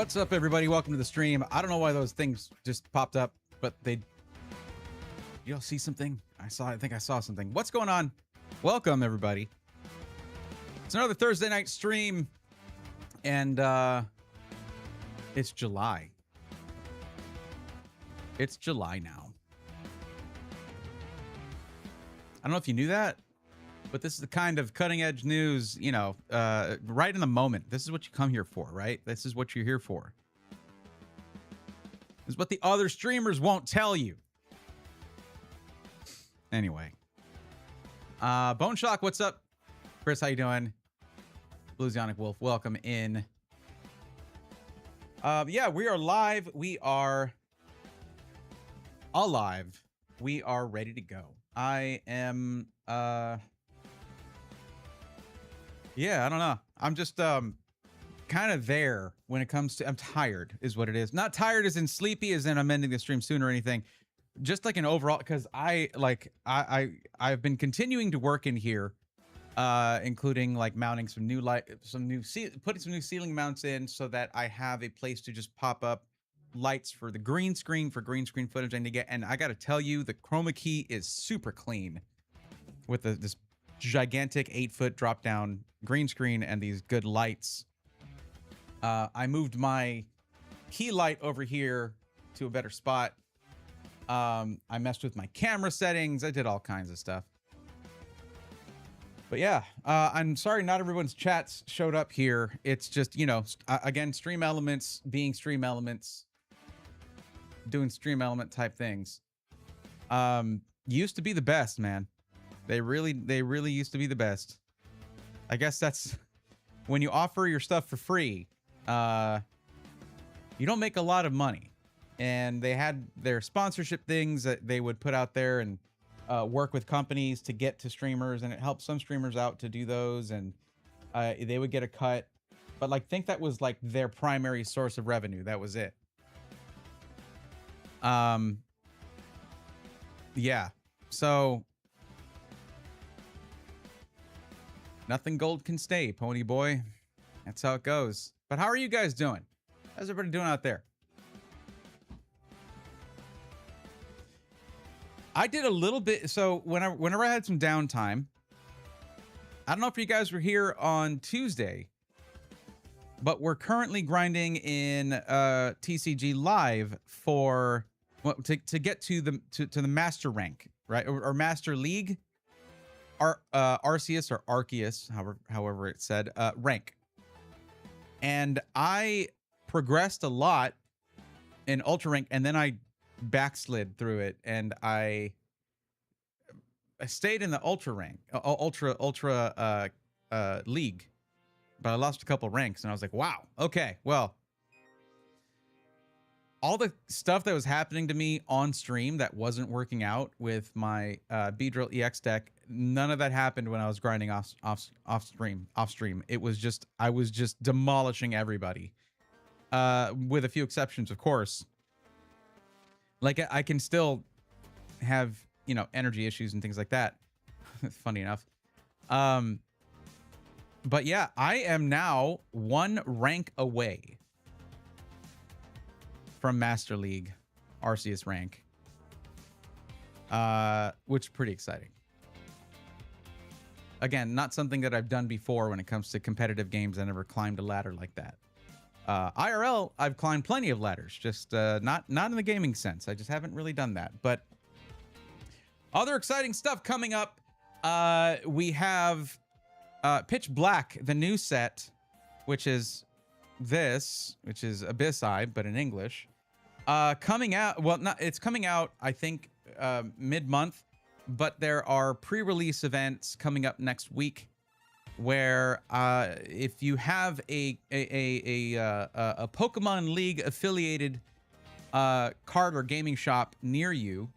What's up, everybody? Welcome to the stream. I don't know why those things just popped up, but they... Y'all see something? I think I saw something. What's going on? Welcome, everybody. It's another Thursday night stream, and it's July. It's July now. I don't know if you knew that, but this is the kind of cutting-edge news, you know, right in the moment. This is what you come here for, right? This is what you're here for. This is what the other streamers won't tell you. Anyway. Bone Shock, what's up? Chris, how you doing? Bluesionic Wolf, welcome in. Yeah, we are live. We are alive. We are ready to go. I am... Yeah, I don't know. I'm just kind of there when it comes to... I'm tired is what it is. Not tired as in sleepy as in I'm ending the stream soon or anything. Just like an overall... Because I've been continuing to work in here, including like mounting some new light... putting some new ceiling mounts in so that I have a place to just pop up lights for the green screen, for green screen footage I need to get. And I got to tell you, the chroma key is super clean with this gigantic 8-foot drop down green screen and these good lights. I moved my key light over here to a better spot. I messed with my camera settings. I did all kinds of stuff. But yeah, I'm sorry not everyone's chats showed up here. It's just, you know, again, stream elements being stream elements, doing stream element type things. Used to be the best, man. They really used to be the best. I guess that's when you offer your stuff for free, you don't make a lot of money. And they had their sponsorship things that they would put out there and work with companies to get to streamers, and it helped some streamers out to do those, and they would get a cut. But like, think that was like their primary source of revenue. That was it. Yeah. So nothing gold can stay, pony boy. That's how it goes. But how are you guys doing? How's everybody doing out there? I did a little bit. So whenever I had some downtime, I don't know if you guys were here on Tuesday, but we're currently grinding in TCG live for to get to the master rank, right? Or master league. Arceus or Arceus, however it's said, rank. And I progressed a lot in Ultra Rank, and then I backslid through it, and I stayed in the Ultra Rank, Ultra League, but I lost a couple ranks, and I was like, wow, okay, well, all the stuff that was happening to me on stream that wasn't working out with my Beedrill EX deck, none of that happened when I was grinding off stream. It was just, I was just demolishing everybody, with a few exceptions, of course. Like, I can still have, you know, energy issues and things like that. Funny enough. But yeah, I am now 1 rank away from Master League Arceus rank, which is pretty exciting. Again, not something that I've done before when it comes to competitive games. I never climbed a ladder like that. IRL, I've climbed plenty of ladders, just not in the gaming sense. I just haven't really done that. But other exciting stuff coming up. We have Pitch Black, the new set, which is this, which is Abyss Eye, but in English. Coming out, well, it's coming out, I think, mid-month, but there are pre-release events coming up next week where if you have a Pokemon League affiliated card or gaming shop near you,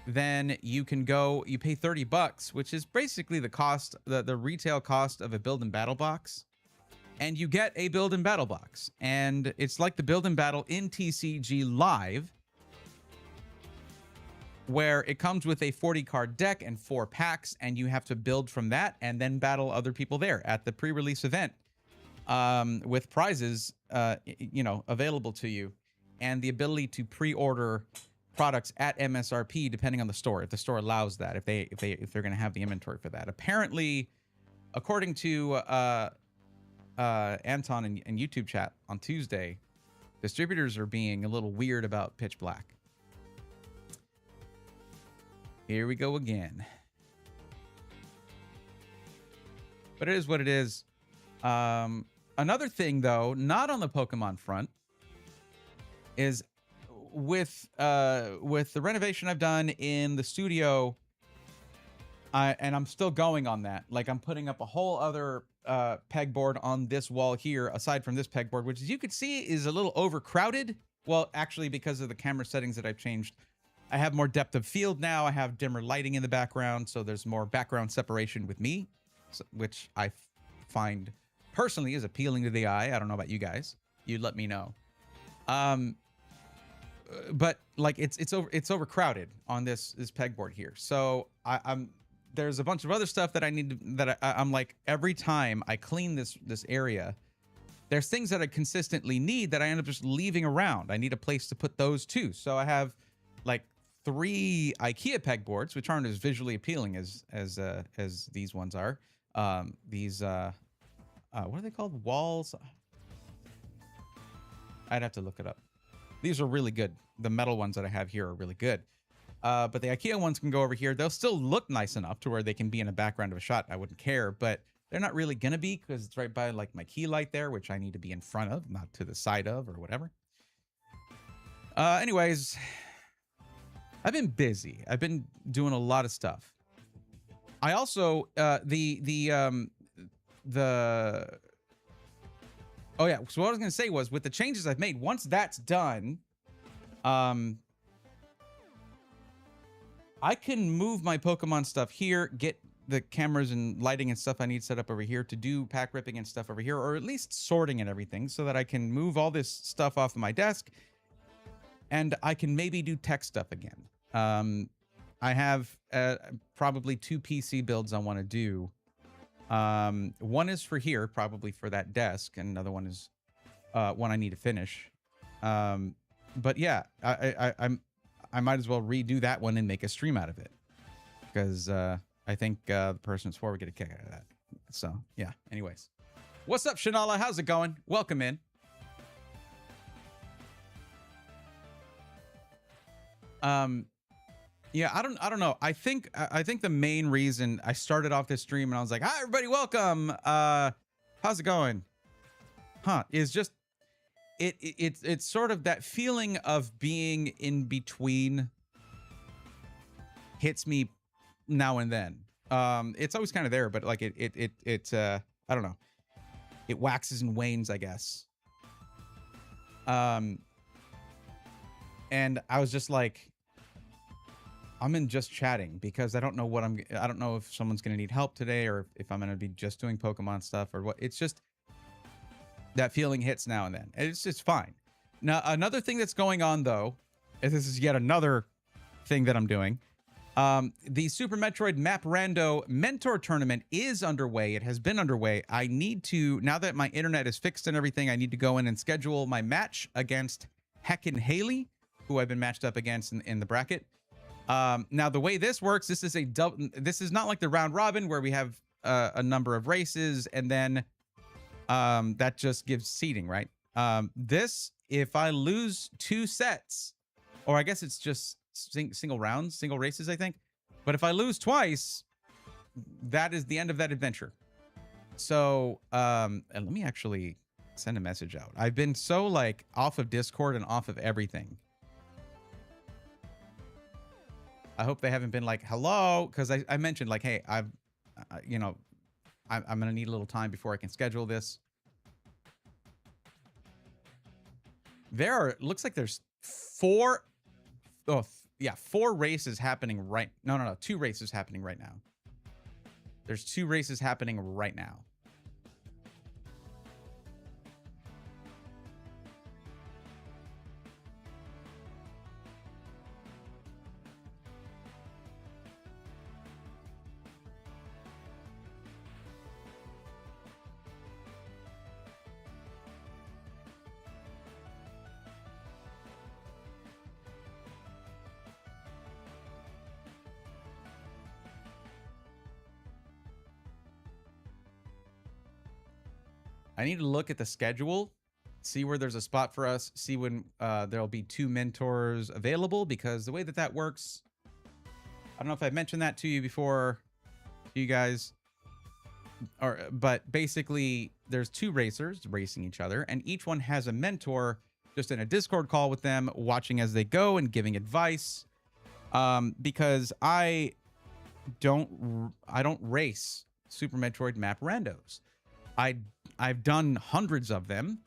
then you can go, you pay $30, which is basically the cost, the retail cost of a build and battle box. And you get a build and battle box, and it's like the build and battle in TCG Live, where it comes with a 40 card deck and 4 packs, and you have to build from that and then battle other people there at the pre-release event. with prizes, you know, available to you, and the ability to pre-order products at MSRP depending on the store, if the store allows that, if they're going to have the inventory for that. Apparently, according to Anton in YouTube chat on Tuesday, distributors are being a little weird about Pitch Black. Here we go again. But it is what it is. Another thing, though, not on the Pokemon front, is with the renovation I've done in the studio, and I'm still going on that. Like, I'm putting up a whole other pegboard on this wall here, aside from this pegboard, which, as you can see, is a little overcrowded. Well, actually, because of the camera settings that I've changed, I have more depth of field now. I have dimmer lighting in the background, so there's more background separation with me, which I find personally is appealing to the eye. I don't know about you guys. You let me know. But like it's overcrowded on this pegboard here. So there's a bunch of other stuff that I need to, that I'm like, every time I clean this area, there's things that I consistently need that I end up just leaving around. I need a place to put those too. So I have like 3 IKEA pegboards, which aren't as visually appealing as these ones are. What are they called? Walls? I'd have to look it up. These are really good. The metal ones that I have here are really good. But the IKEA ones can go over here. They'll still look nice enough to where they can be in the background of a shot. I wouldn't care, but they're not really going to be because it's right by like my key light there, which I need to be in front of, not to the side of or whatever. Anyways, I've been busy. I've been doing a lot of stuff. I also, oh yeah, so what I was going to say was, with the changes I've made, once that's done, I can move my Pokemon stuff here, get the cameras and lighting and stuff I need set up over here to do pack ripping and stuff over here, or at least sorting and everything, so that I can move all this stuff off of my desk, and I can maybe do tech stuff again. I have probably 2 PC builds I want to do. One is for here, probably for that desk, and another one is one I need to finish. But yeah, I might as well redo that one and make a stream out of it, because I think the person it's for would get a kick out of that. So yeah. Anyways, what's up, Shanala? How's it going? Welcome in. Yeah, I don't know. I think the main reason I started off this stream and I was like, "Hi, everybody, welcome. How's it going?" Is just it's sort of that feeling of being in between hits me now and then. It's always kind of there, but like it I don't know. It waxes and wanes, I guess. And I was just like, I'm in just chatting because I don't know I don't know if someone's going to need help today, or if I'm going to be just doing Pokemon stuff, or what. It's just that feeling hits now and then. It's just fine. Now, another thing that's going on, though, is this is yet another thing that I'm doing. The Super Metroid Map Rando Mentor Tournament is underway. It has been underway. I need to, now that my internet is fixed and everything, I need to go in and schedule my match against Heckin' Haley, who I've been matched up against in the bracket. Now, the way this works, this is not like the round robin where we have a number of races and then that just gives seeding, right? This, if I lose 2 sets, or I guess it's just single rounds, single races, I think. But if I lose twice, that is the end of that adventure. So, and let me actually send a message out. I've been so like off of Discord and off of everything. I hope they haven't been like, hello, because I mentioned like, hey, you know, I'm going to need a little time before I can schedule this. Looks like there's 4 races happening right. No, 2 races happening right now. There's 2 races happening right now. I need to look at the schedule, see where there's a spot for us, see when there'll be 2 mentors available, because the way that works, I don't know if I've mentioned that to you before, you guys, but basically there's 2 racers racing each other, and each one has a mentor just in a Discord call with them, watching as they go and giving advice. Because I don't race Super Metroid map randos. I've done hundreds of them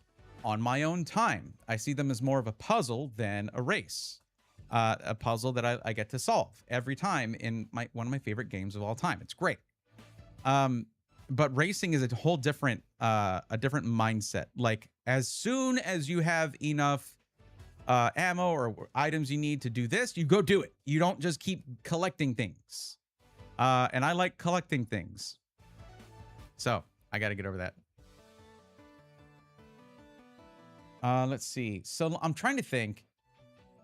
on my own time. I see them as more of a puzzle than a race. A puzzle that I get to solve every time in one of my favorite games of all time. It's great. But racing is a whole different mindset. Like, as soon as you have enough ammo or items you need to do this, you go do it. You don't just keep collecting things. And I like collecting things. So I got to get over that. Let's see. So I'm trying to think.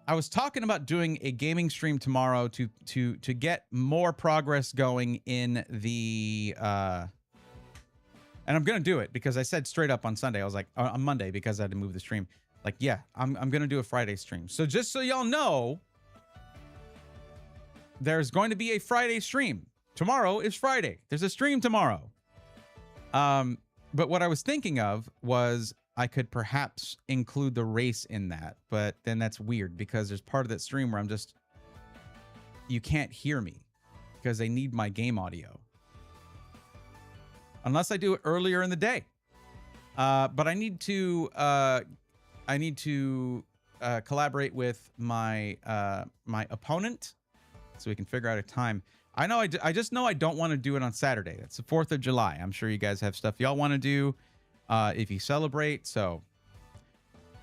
I was talking about doing a gaming stream tomorrow to get more progress going in the and I'm gonna do it, because I said straight up on Sunday, I was like, on Monday, because I had to move the stream, like, yeah, I'm gonna do a Friday stream. So just so y'all know, there's going to be a Friday stream. Tomorrow is Friday. There's a stream tomorrow. But what I was thinking of was I could perhaps include the race in that, but then that's weird, because there's part of that stream where you can't hear me because they need my game audio. Unless I do it earlier in the day. But I need to collaborate with my my opponent so we can figure out a time. I just know I don't want to do it on Saturday. That's the 4th of July. I'm sure you guys have stuff y'all want to do if you celebrate. So,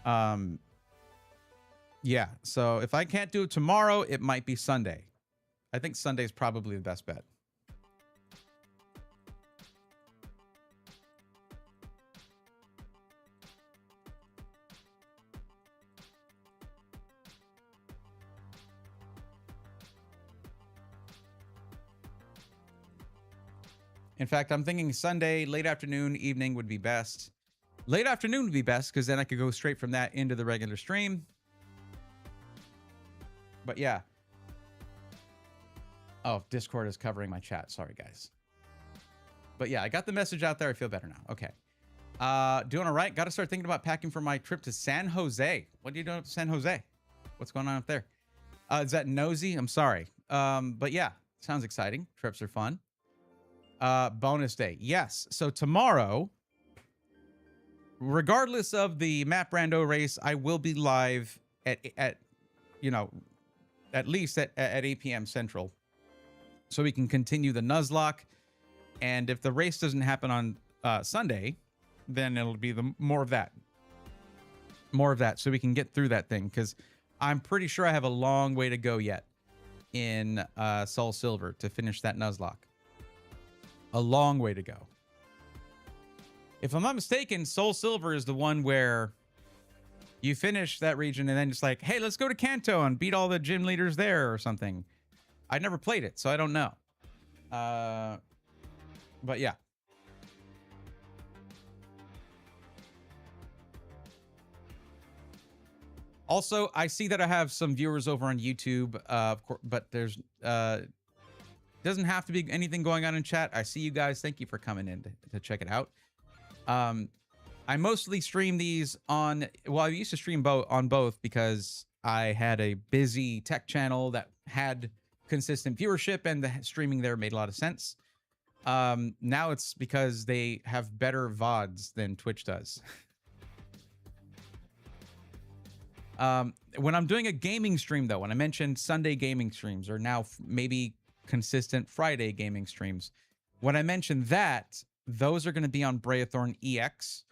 yeah. So if I can't do it tomorrow, it might be Sunday. I think Sunday is probably the best bet. In fact, I'm thinking Sunday, late afternoon, evening would be best. Late afternoon would be best, because then I could go straight from that into the regular stream. But yeah. Oh, Discord is covering my chat. Sorry, guys. But yeah, I got the message out there. I feel better now. Okay. Doing all right. Got to start thinking about packing for my trip to San Jose. What are you doing up to San Jose? What's going on up there? Is that nosy? I'm sorry. But yeah, sounds exciting. Trips are fun. Bonus day. Yes. So tomorrow, regardless of the map rando race, I will be live at least at 8 p.m. Central, so we can continue the Nuzlocke. And if the race doesn't happen on Sunday, then it'll be more of that, so we can get through that thing, because I'm pretty sure I have a long way to go yet in Soul Silver to finish that Nuzlocke. A long way to go. If I'm not mistaken, Soul Silver is the one where you finish that region and then just like, hey, let's go to Kanto and beat all the gym leaders there or something. I never played it, so I don't know. But yeah. Also, I see that I have some viewers over on YouTube, of course, but there's doesn't have to be anything going on in chat. I see you guys. Thank you for coming in to check it out. I mostly stream these on, well, I used to stream on both because I had a busy tech channel that had consistent viewership, and the streaming there made a lot of sense. Now it's because they have better VODs than Twitch does. When I'm doing a gaming stream, though, when I mentioned Sunday gaming streams, or now maybe consistent Friday gaming streams, when I mentioned that, those are going to be on Braethorn EX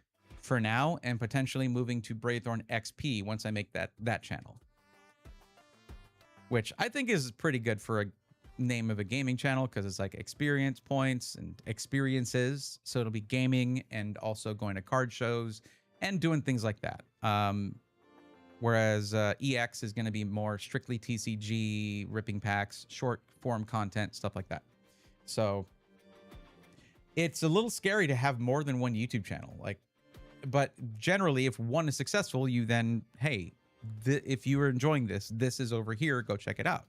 for now, and potentially moving to Braethorn XP once I make that channel, which I think is pretty good for a name of a gaming channel, because it's like experience points and experiences. So it'll be gaming and also going to card shows and doing things like that. Whereas EX is going to be more strictly TCG, ripping packs, short form content, stuff like that. So it's a little scary to have more than one YouTube channel. Like, but generally, if one is successful, you then, hey, if you are enjoying this, this is over here. Go check it out.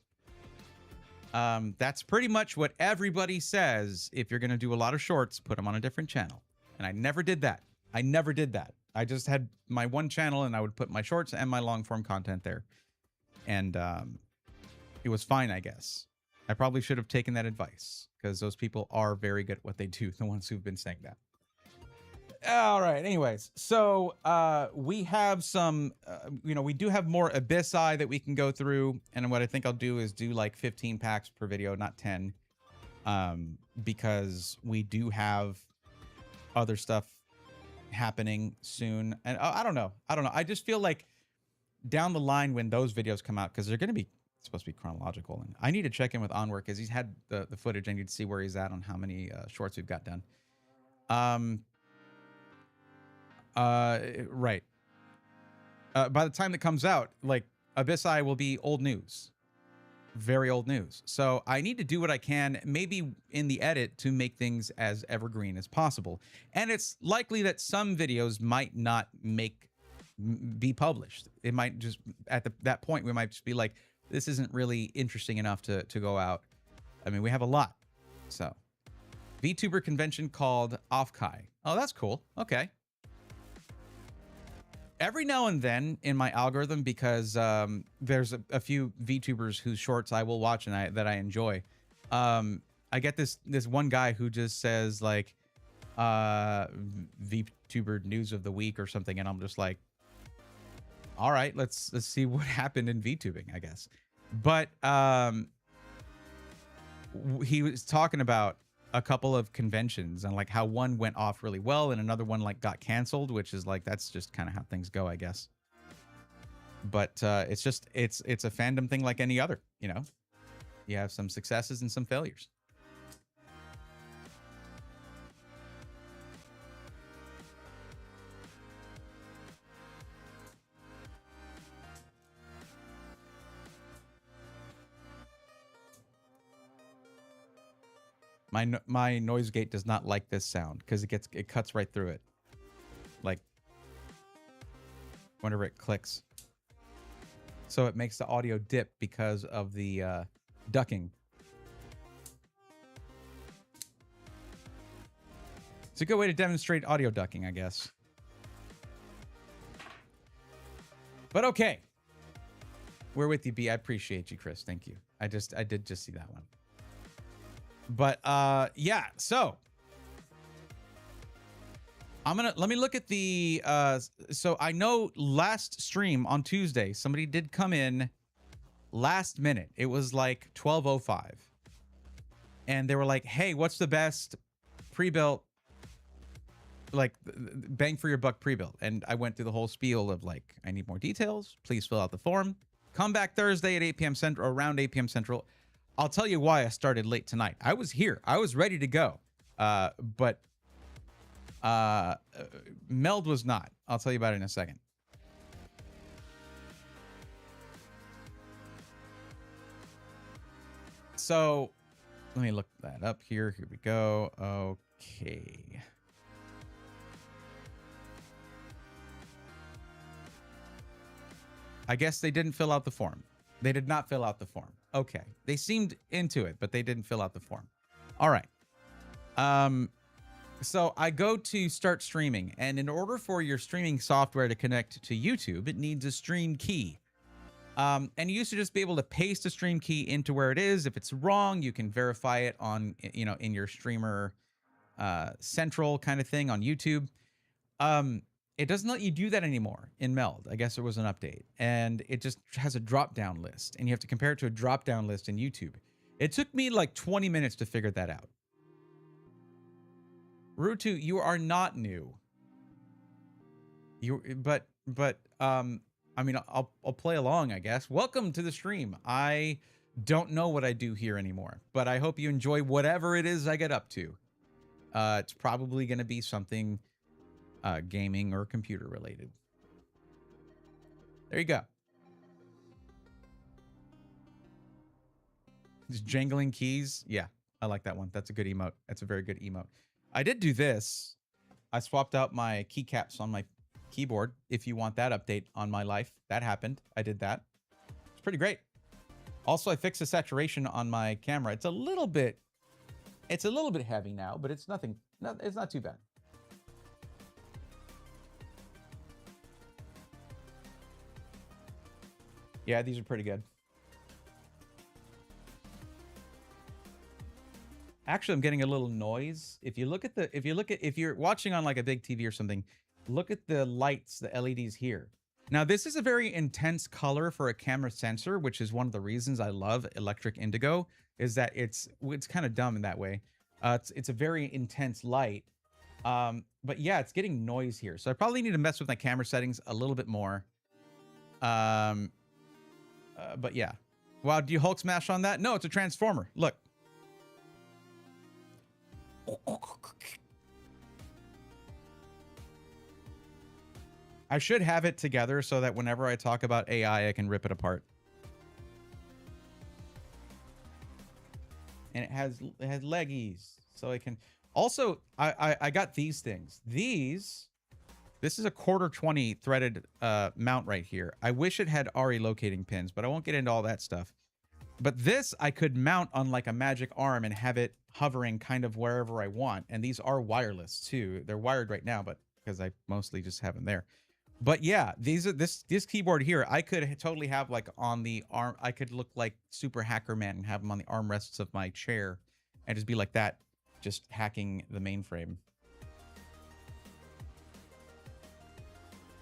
That's pretty much what everybody says. If you're going to do a lot of shorts, put them on a different channel. And I never did that. I never did that. I just had my one channel and I would put my shorts and my long form content there. And it was fine, I guess. I probably should have taken that advice because those people are very good at what they do. The ones who've been saying that. All right. Anyways, so we have some, we do have more Abyssi that we can go through. And what I think I'll do is do like 15 packs per video, not 10. Because we do have other stuff happening soon. And I don't know. I just feel like down the line when those videos come out, because they're going to be supposed to be chronological. And I need to check in with Onward because he's had the footage. I need to see where he's at on how many shorts we've got done. Right. By the time it comes out, like Abyssi will be old news, very old news. So I need to do what I can, maybe in the edit, to make things as evergreen as possible. And it's likely that some videos might not be published. It might just at that point we might just be like, this isn't really interesting enough to go out. I mean, we have a lot. So VTuber convention called Offkai. Oh, that's cool. Okay. Every now and then in my algorithm, because there's a few VTubers whose shorts I will watch and that I enjoy. I get this one guy who just says like VTuber news of the week or something, and I'm just like, all right, let's see what happened in VTubing, I guess. But he was talking about a couple of conventions and like how one went off really well and another one like got canceled, which is like, that's just kind of how things go, I guess. But it's just, it's a fandom thing like any other, you know. You have some successes and some failures. My noise gate does not like this sound because it cuts right through it. Like whenever it clicks. So it makes the audio dip because of the ducking. It's a good way to demonstrate audio ducking, I guess. But okay. We're with you, B. I appreciate you, Chris. Thank you. I did just see that one. But yeah, so let me look at the so I know last stream on Tuesday somebody did come in last minute. It was like 12:05. And they were like, "Hey, what's the best pre-built, like bang for your buck pre-built?" And I went through the whole spiel of like, I need more details. Please fill out the form. Come back Thursday at 8 p.m. Central, around 8 p.m. Central. I'll tell you why I started late tonight. I was here. I was ready to go. But Meld was not. I'll tell you about it in a second. So let me look that up here. Here we go. Okay. I guess they didn't fill out the form. They did not fill out the form. Okay. They seemed into it, but they didn't fill out the form. All right. So I go to start streaming, and in order for your streaming software to connect to YouTube, it needs a stream key. And you used to just be able to paste a stream key into where it is. If it's wrong, you can verify it on, in your streamer central kind of thing on YouTube. It doesn't let you do that anymore in Meld. I guess there was an update, and it just has a drop-down list, and you have to compare it to a drop-down list in YouTube. It took me like 20 minutes to figure that out. Rutu, you are not new. But I mean, I'll play along, I guess. Welcome to the stream. I don't know what I do here anymore, but I hope you enjoy whatever it is I get up to. It's probably going to be something gaming or computer related. There you go. Just jangling keys. Yeah, I like that one. That's a good emote. That's a very good emote. I did do this. I swapped out my keycaps on my keyboard. If you want that update on my life, that happened. I did that. It's pretty great. Also, I fixed the saturation on my camera. It's a little bit heavy now, but it's nothing. It's not too bad. Yeah, these are pretty good. Actually, I'm getting a little noise. If you're watching on like a big TV or something, look at the lights, the LEDs here. Now, this is a very intense color for a camera sensor, which is one of the reasons I love electric indigo, is that it's kind of dumb in that way. It's a very intense light. But yeah, it's getting noise here. So I probably need to mess with my camera settings a little bit more. But yeah. Wow, do you Hulk smash on that? No, it's a transformer. Look. I should have it together so that whenever I talk about AI, I can rip it apart. And it has leggies, so I can. Also, I got these things. This is a 1/4-20 threaded mount right here. I wish it had RE locating pins, but I won't get into all that stuff. But this I could mount on like a magic arm and have it hovering kind of wherever I want. And these are wireless too. They're wired right now, but because I mostly just have them there. But yeah, this keyboard here, I could totally have like on the arm. I could look like Super Hacker Man and have them on the armrests of my chair and just be like that, just hacking the mainframe.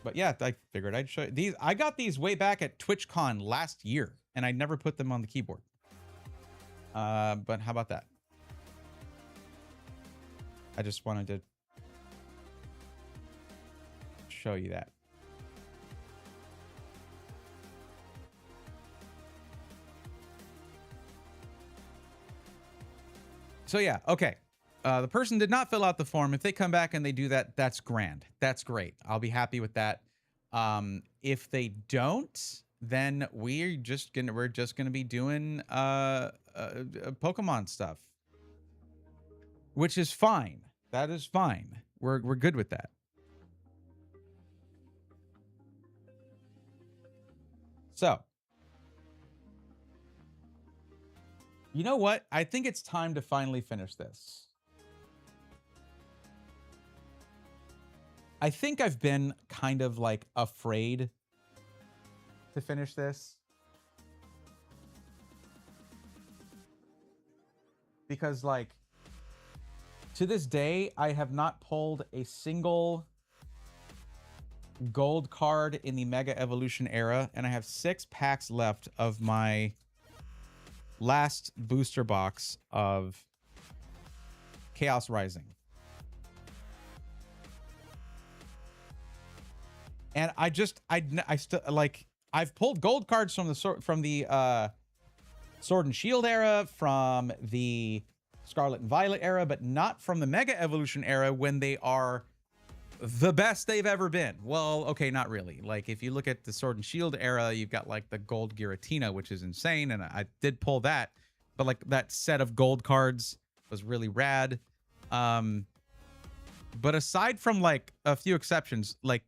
But yeah, I figured I'd show you these. I got these way back at TwitchCon last year, and I never put them on the keyboard. But how about that? I just wanted to show you that. So yeah, okay. The person did not fill out the form. If they come back and they do that, that's grand. That's great. I'll be happy with that. If they don't, then we're just gonna be doing Pokemon stuff, which is fine. That is fine. We're good with that. So, you know what? I think it's time to finally finish this. I think I've been kind of like afraid to finish this because like to this day, I have not pulled a single gold card in the Mega Evolution era, and I have 6 packs left of my last booster box of Chaos Rising. And I still like, I've pulled gold cards from the Sword and Shield era, from the Scarlet and Violet era, but not from the Mega Evolution era when they are the best they've ever been. Well, okay, not really. Like, if you look at the Sword and Shield era, you've got like the gold Giratina, which is insane, and I did pull that, but like that set of gold cards was really rad. But aside from like a few exceptions, like,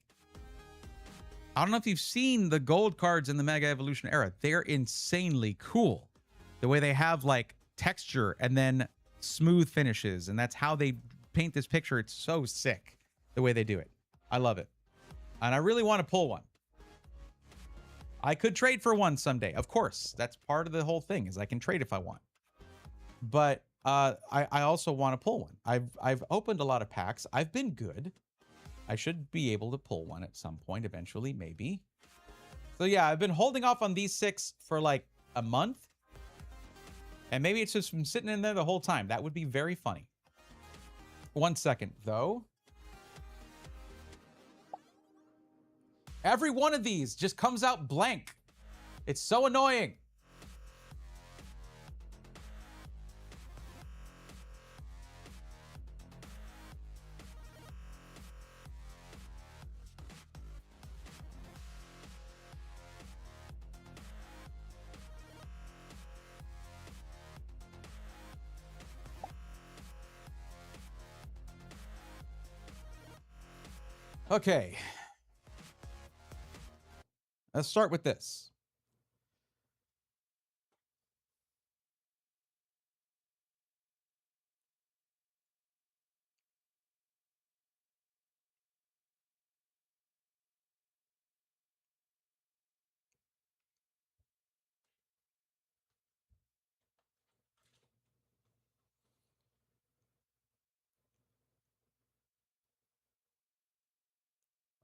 I don't know if you've seen the gold cards in the Mega Evolution era. They're insanely cool. The way they have like texture and then smooth finishes, and that's how they paint this picture. It's so sick the way they do it. I love it. And I really want to pull one. I could trade for one someday. Of course, that's part of the whole thing, is I can trade if I want. But I also want to pull one. I've opened a lot of packs. I've been good. I should be able to pull one at some point eventually, maybe. So yeah, I've been holding off on these 6 for like a month. And maybe it's just been sitting in there the whole time. That would be very funny. 1 second, though. Every one of these just comes out blank. It's so annoying. Okay. Let's start with this.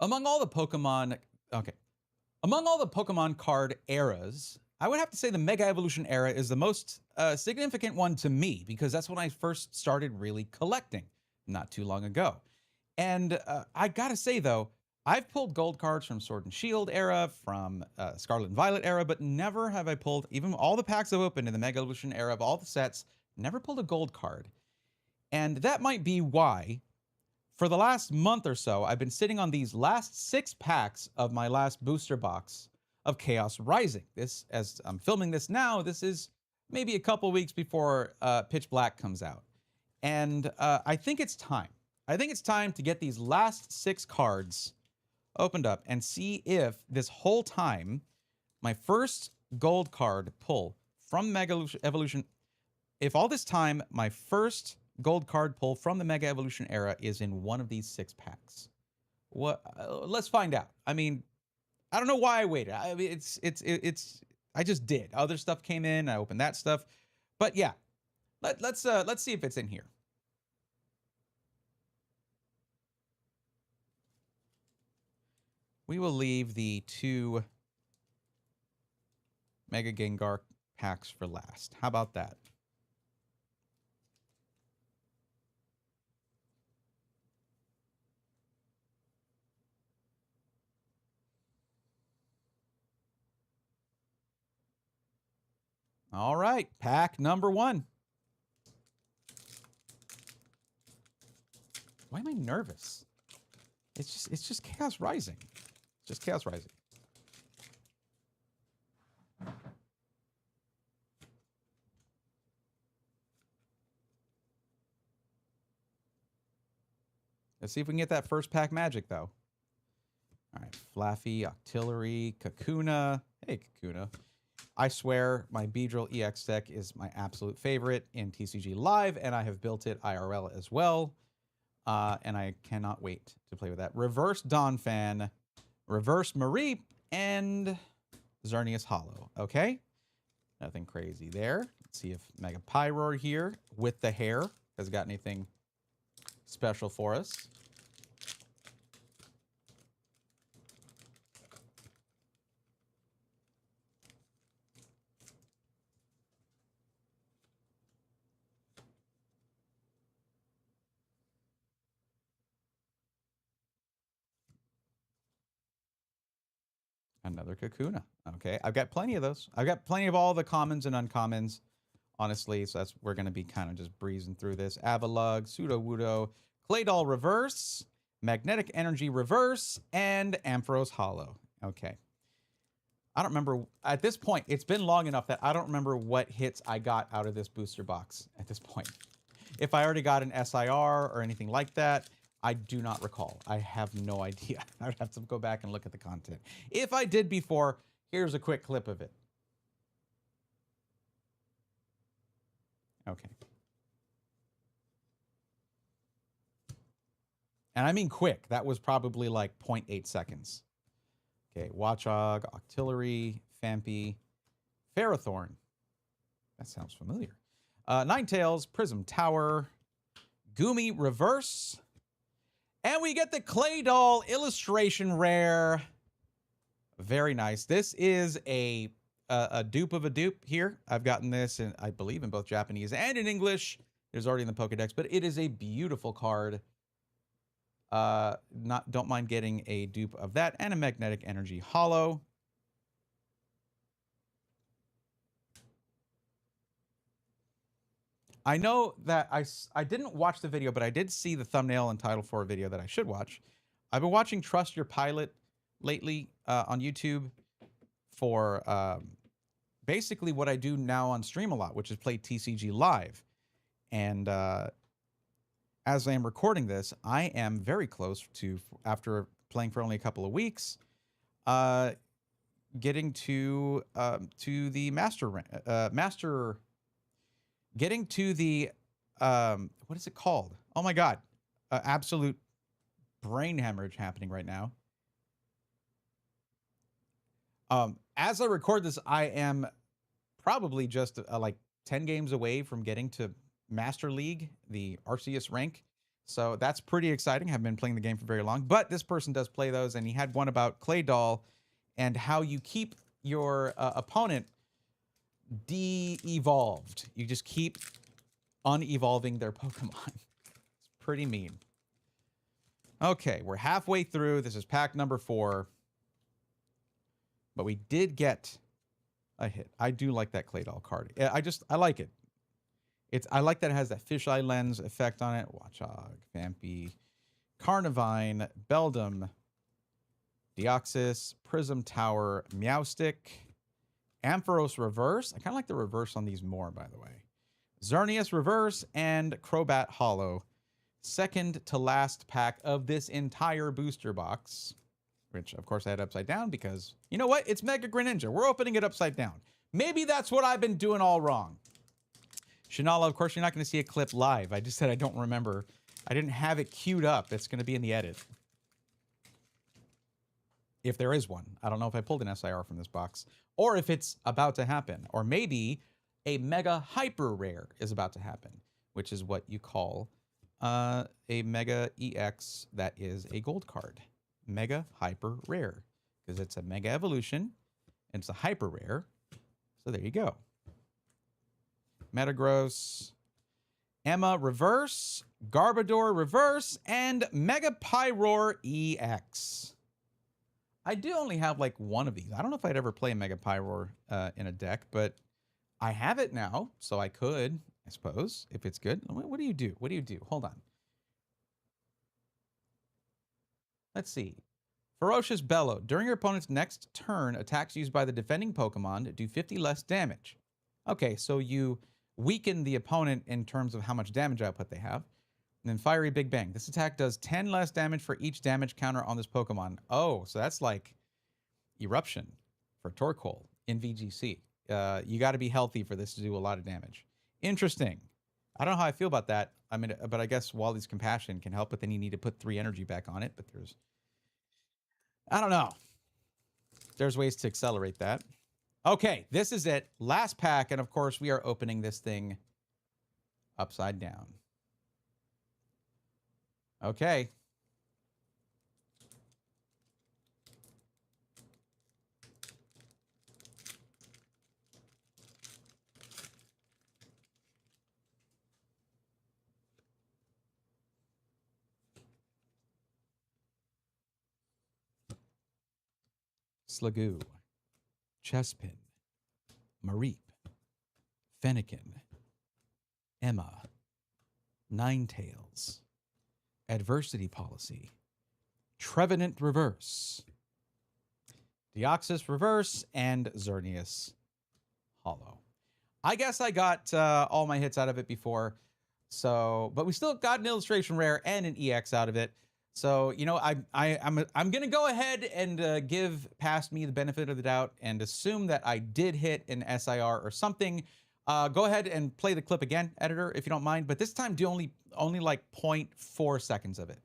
Among all the Pokemon, okay. Among all the Pokemon card eras, I would have to say the Mega Evolution era is the most significant one to me because that's when I first started really collecting not too long ago. And I gotta say though, I've pulled gold cards from Sword and Shield era, from Scarlet and Violet era, but never have I pulled, even all the packs I've opened in the Mega Evolution era of all the sets, never pulled a gold card. And that might be why for the last month or so, I've been sitting on these last 6 packs of my last booster box of Chaos Rising. This, as I'm filming this now, this is maybe a couple weeks before Pitch Black comes out. And I think it's time. I think it's time to get these last 6 cards opened up and see if this whole time, my first gold card pull from Mega Evolution, if all this time, my first gold card pull from the Mega Evolution era is in one of these 6 packs. What? Let's find out. I mean, I don't know why I waited. I mean, it's. I just did. Other stuff came in. I opened that stuff, but yeah, let's see if it's in here. We will leave the 2 Mega Gengar packs for last. How about that? All right, pack number 1. Why am I nervous? It's just Chaos Rising. Just Chaos Rising. Let's see if we can get that first pack magic, though. All right, Flaffy, Octillery, Kakuna. Hey, Kakuna. I swear my Beedrill EX deck is my absolute favorite in TCG Live, and I have built it IRL as well. And I cannot wait to play with that. Reverse Donphan, Reverse Mareep, and Xerneas Hollow. Okay? Nothing crazy there. Let's see if Mega Pyroar here with the hair has got anything special for us. Another Kakuna. Okay, I've got plenty of those. I've got plenty of all the commons and uncommons, honestly. So that's we're going to be kind of just breezing through this. Avalugg, Sudowoodo, Claydol Reverse, Magnetic Energy Reverse, and Ampharos Hollow. Okay. I don't remember, at this point, it's been long enough that I don't remember what hits I got out of this booster box at this point. If I already got an SIR or anything like that, I do not recall. I have no idea. I would have to go back and look at the content. If I did before, here's a quick clip of it. Okay. And I mean quick. That was probably like 0.8 seconds. Okay, Watchog, Octillery, Phanpy, Ferrothorn. That sounds familiar. Ninetales, Prism Tower, Goomy Reverse, and we get the Claydol illustration rare. Very nice. This is a dupe of a dupe here. I've gotten this, in, I believe, in both Japanese and in English. There's already in the Pokedex, but it is a beautiful card. Don't mind getting a dupe of that and a Magnetic Energy Hollow. I know that I didn't watch the video, but I did see the thumbnail and title for a video that I should watch. I've been watching Trust Your Pilot lately on YouTube for basically what I do now on stream a lot, which is play TCG Live. And as I am recording this, I am very close to, after playing for only a couple of weeks, getting to the getting to the what is it called? Oh my god, absolute brain hemorrhage happening right now. As I record this, I am probably just like 10 games away from getting to Master League, the Arceus rank. So that's pretty exciting. I haven't been playing the game for very long, but this person does play those, and he had one about Clay Doll and how you keep your opponent de-evolved. You just keep unevolving their Pokemon. It's pretty mean. Okay, we're halfway through. This is pack number 4. But we did get a hit. I do like that Clay Doll card. I like it. I like that it has that fisheye lens effect on it. Watchog, Vampy, Carnivine, Beldum, Deoxys, Prism Tower, Meowstic, Ampharos Reverse. I kind of like the reverse on these more, by the way. Xerneas Reverse and Crobat Hollow. Second to last pack of this entire booster box, which of course I had upside down because, you know what? It's Mega Greninja. We're opening it upside down. Maybe that's what I've been doing all wrong. Shinala, of course, you're not going to see a clip live. I just said I don't remember. I didn't have it queued up. It's going to be in the edit. If there is one. I don't know if I pulled an SIR from this box or if it's about to happen. Or maybe a Mega Hyper Rare is about to happen, which is what you call a Mega EX that is a gold card. Mega Hyper Rare, because it's a Mega Evolution and it's a Hyper Rare. So there you go. Metagross, Emma Reverse, Garbodor Reverse, and Mega Pyroar EX. I do only have like one of these. I don't know if I'd ever play a Mega Pyroar in a deck, but I have it now, so I could, I suppose, if it's good. What do you do? What do you do? Hold on. Let's see. Ferocious Bellow. During your opponent's next turn, attacks used by the defending Pokemon do 50 less damage. Okay, so you weaken the opponent in terms of how much damage output they have. And then Fiery Big Bang. This attack does 10 less damage for each damage counter on this Pokemon. Oh, so that's like Eruption for Torkoal in VGC. You got to be healthy for this to do a lot of damage. Interesting. I don't know how I feel about that. I mean, but I guess Wally's Compassion can help, but then you need to put 3 energy back on it. But I don't know. There's ways to accelerate that. Okay, this is it. Last pack, and of course, we are opening this thing upside down. Okay. Slagoo, Chespin, Mareep, Fennekin, Emma, Ninetales, Adversity Policy, Trevenant Reverse, Deoxys Reverse, and Xerneas Hollow. I guess I got all my hits out of it before, so but we still got an illustration rare and an EX out of it. So, you know, I'm going to go ahead and give Past Me the benefit of the doubt and assume that I did hit an SIR or something. Go ahead and play the clip again, editor, if you don't mind. But this time, do only like 0.4 seconds of it.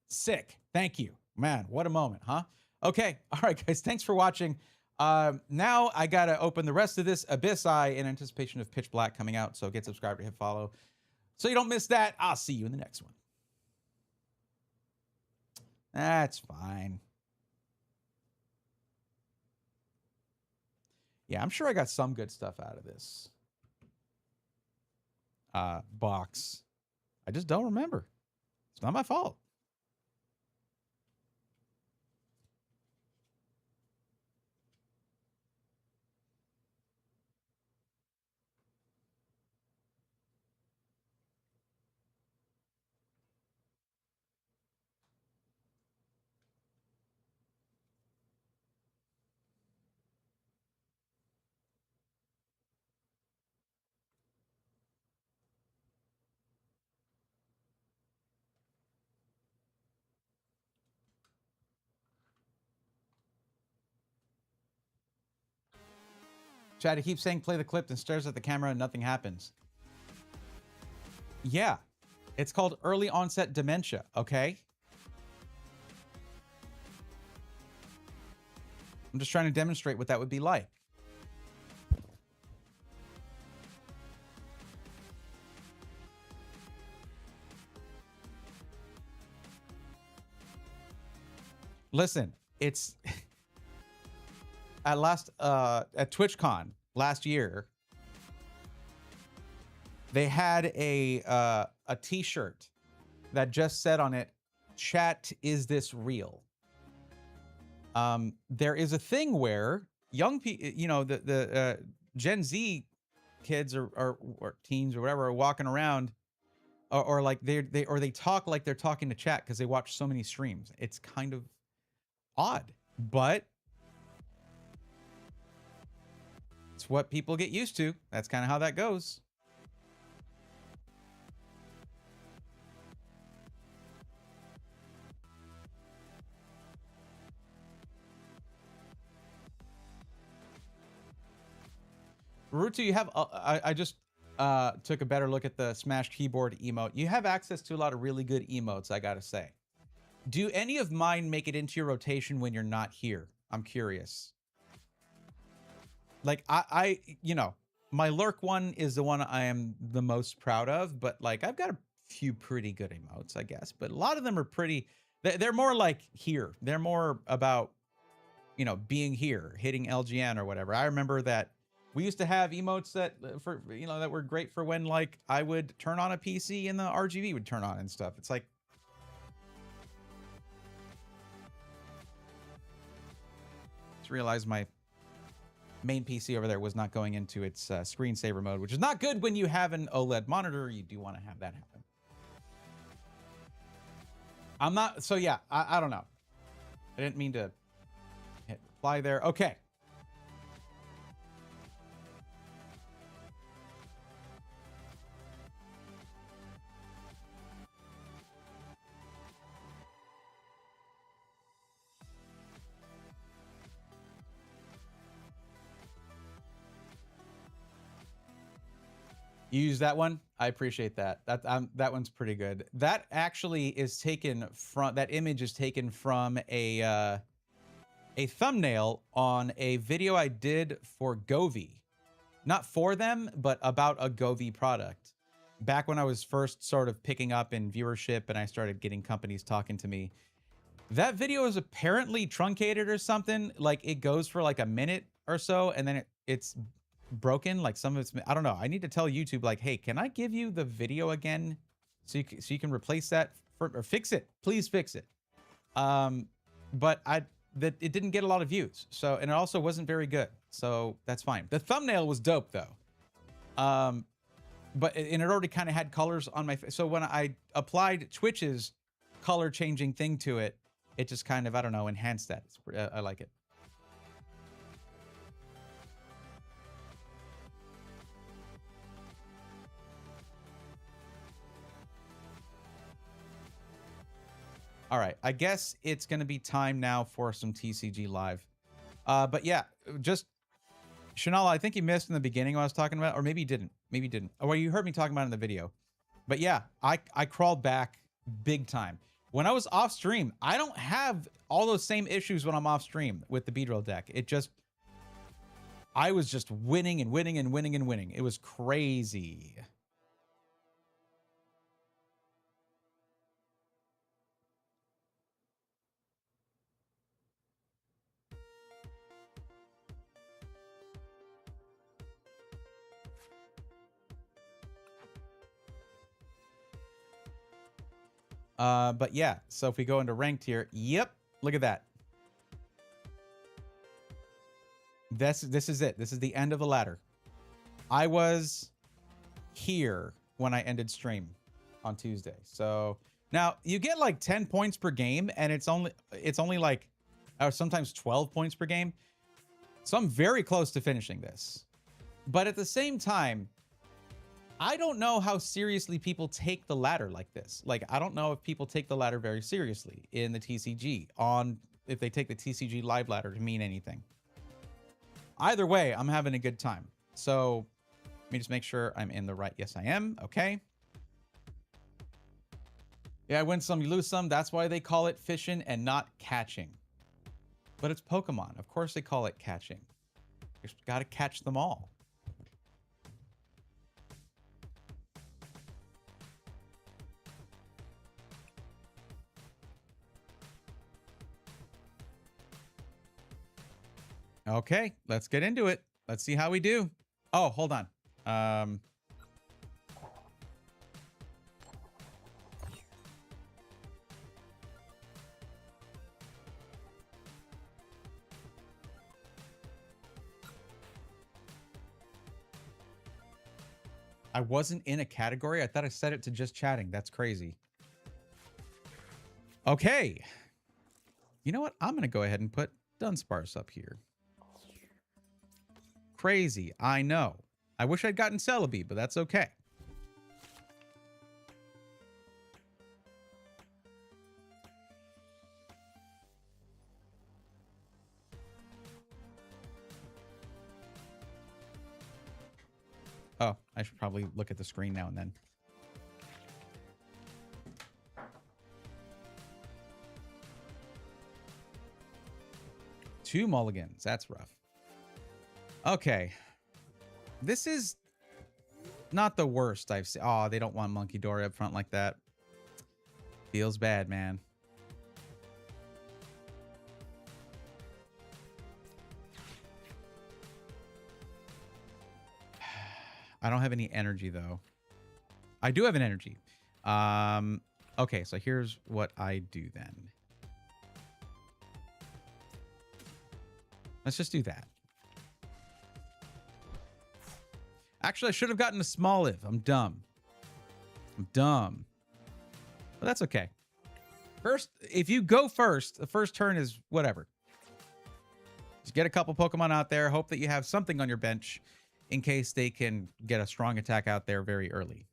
Sick. Thank you. Man, what a moment, huh? Okay. All right, guys. Thanks for watching. Now I got to open the rest of this Abyss Eye in anticipation of Pitch Black coming out. So get subscribed or hit follow so you don't miss that. I'll see you in the next one. That's fine. Yeah, I'm sure I got some good stuff out of this box. I just don't remember. It's not my fault. Chad, he keeps saying play the clip and stares at the camera and nothing happens. Yeah. It's called early onset dementia, okay? I'm just trying to demonstrate what that would be like. Listen, it's at TwitchCon last year, they had a t-shirt that just said on it, "Chat, is this real?" There is a thing where young people, you know, the Gen Z kids or teens or whatever are walking around, or like they talk like they're talking to chat because they watch so many streams. It's kind of odd, but it's what people get used to. That's kind of how that goes. Rutu, you have I just took a better look at the Smash keyboard emote. You have access to a lot of really good emotes, I gotta say. Do any of mine make it into your rotation when you're not here? I'm curious. Like I you know, my lurk one is the one I am the most proud of, but like I've got a few pretty good emotes, I guess, but a lot of them are pretty, they're more like here. They're more about, you know, being here, hitting LGN or whatever. I remember that we used to have emotes that for, you know, that were great for when like I would turn on a PC and the RGB would turn on and stuff. It's like, just realized my main PC over there was not going into its screensaver mode, which is not good when you have an OLED monitor. You do want to have that happen. I'm not, so yeah, I don't know. I didn't mean to hit reply there. Okay. You use that one? I appreciate that. That one's pretty good. That actually is taken from, that image is taken from a thumbnail on a video I did for Govee. Not for them, but about a Govee product. Back when I was first sort of picking up in viewership and I started getting companies talking to me. That video is apparently truncated or something. Like it goes for like a minute or so and then it's broken, like some of it's, I don't know. I need to tell YouTube like, hey, can I give you the video again so you can replace that or fix it, please fix it. But it didn't get a lot of views, so, and it also wasn't very good, so that's fine. The thumbnail was dope though, but and it already kind of had colors on my face, so when I applied Twitch's color changing thing to it, it just kind of, I don't know, enhanced that. I like it. All right, I guess it's going to be time now for some TCG live. But yeah, just Shanala, I think you missed in the beginning what I was talking about, or maybe you didn't. Maybe you didn't. Oh, well, you heard me talking about it in the video. But yeah, I crawled back big time. When I was off stream, I don't have all those same issues when I'm off stream with the Beedrill deck. It just, I was just winning and winning and winning and winning. It was crazy. But yeah, so if we go into ranked here, yep, look at that. This is it. This is the end of the ladder. I was here when I ended stream on Tuesday. So now you get like 10 points per game, and it's only like, or sometimes 12 points per game. So I'm very close to finishing this. But at the same time, I don't know how seriously people take the ladder like this. Like, I don't know if people take the ladder very seriously in the TCG, if they take the TCG live ladder to mean anything. Either way, I'm having a good time. So let me just make sure I'm in the right. Yes, I am. Okay. Yeah, I win some, you lose some. That's why they call it fishing and not catching. But it's Pokemon. Of course they call it catching. You just got to catch them all. Okay, let's get into it. Let's see how we do. Oh, hold on. I wasn't in a category. I thought I set it to just chatting. That's crazy. Okay. You know what? I'm going to go ahead and put Dunsparce up here. Crazy. I know. I wish I'd gotten Celebi, but that's okay. Oh, I should probably look at the screen now and then. Two mulligans. That's rough. Okay. This is not the worst I've seen. Oh, they don't want Monkey Dory up front like that. Feels bad, man. I don't have any energy, though. I do have an energy. Okay, so here's what I do then. Let's just do that. Actually, I should have gotten a Smoliv. I'm dumb. I'm dumb. But that's okay. First, if you go first, the first turn is whatever. Just get a couple Pokemon out there. Hope that you have something on your bench in case they can get a strong attack out there very early.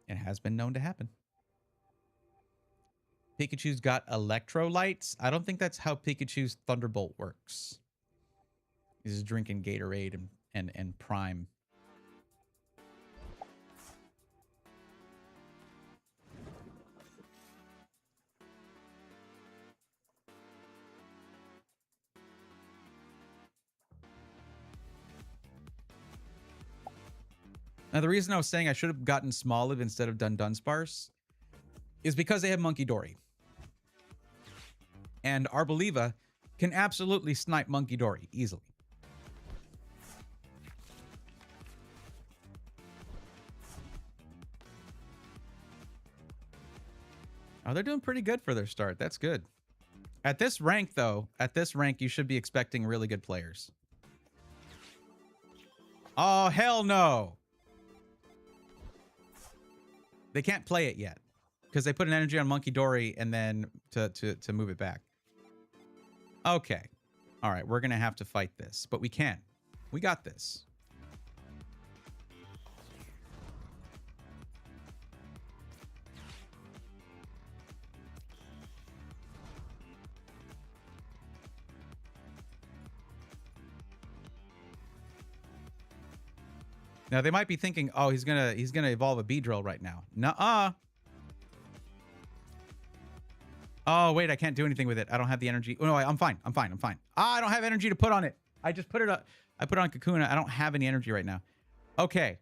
It has been known to happen. Pikachu's got electrolytes. I don't think that's how Pikachu's Thunderbolt works. He's just drinking Gatorade and Prime. Now, the reason I was saying I should have gotten Smoliv instead of Dunsparce is because they have Monkey Dory. And Arboliva can absolutely snipe Monkey Dory easily. Oh, they're doing pretty good for their start. That's good. At this rank, though, you should be expecting really good players. Oh, hell no. They can't play it yet because they put an energy on Monkey Dory and then to move it back. Okay. All right, we're going to have to fight this, but we can. We got this. Now they might be thinking, "Oh, he's gonna evolve a Beedrill right now." Nuh-uh. Oh wait, I can't do anything with it. I don't have the energy. Oh no, I'm fine. I'm fine. I'm fine. Ah, I don't have energy to put on it. I just put it up. I put it on Kakuna. I don't have any energy right now. Okay.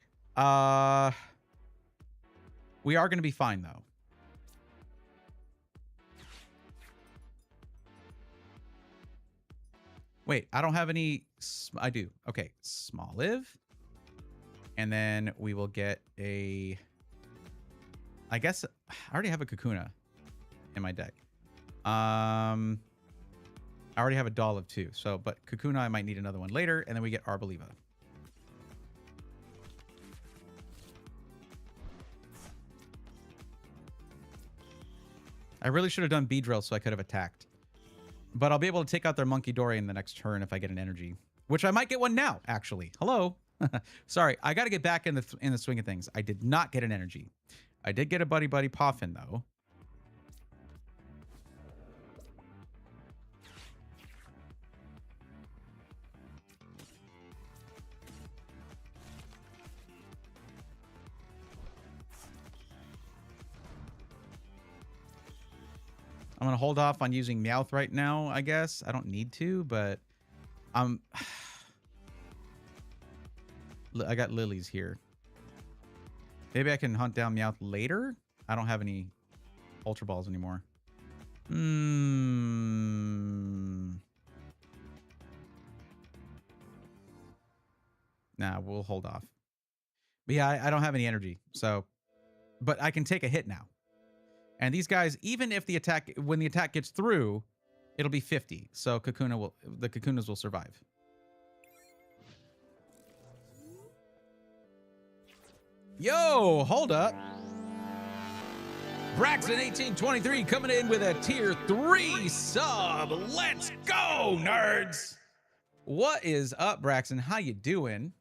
We are gonna be fine though. Wait, I don't have any. I do. Okay, Smoliv. And then we will get a... I guess I already have a Kakuna in my deck. I already have a Dolliv too. So, but Kakuna, I might need another one later. And then we get Arboliva. I really should have done Beedrill so I could have attacked. But I'll be able to take out their Monkey Dory in the next turn if I get an energy. Which I might get one now, actually. Hello. Sorry, I got to get back in the swing of things. I did not get an energy. I did get a Buddy Poffin, though. I'm going to hold off on using Meowth right now, I guess. I don't need to, but I got lilies here. Maybe I can hunt down Meowth later. I don't have any Ultra Balls anymore. Nah, we'll hold off. But yeah, I don't have any energy, so... But I can take a hit now. And these guys, even if the attack... When the attack gets through, it'll be 50. So the Kakunas will survive. Yo, hold up. Braxton1823 coming in with a tier 3 sub. Let's go, nerds. What is up, Braxton? How you doing?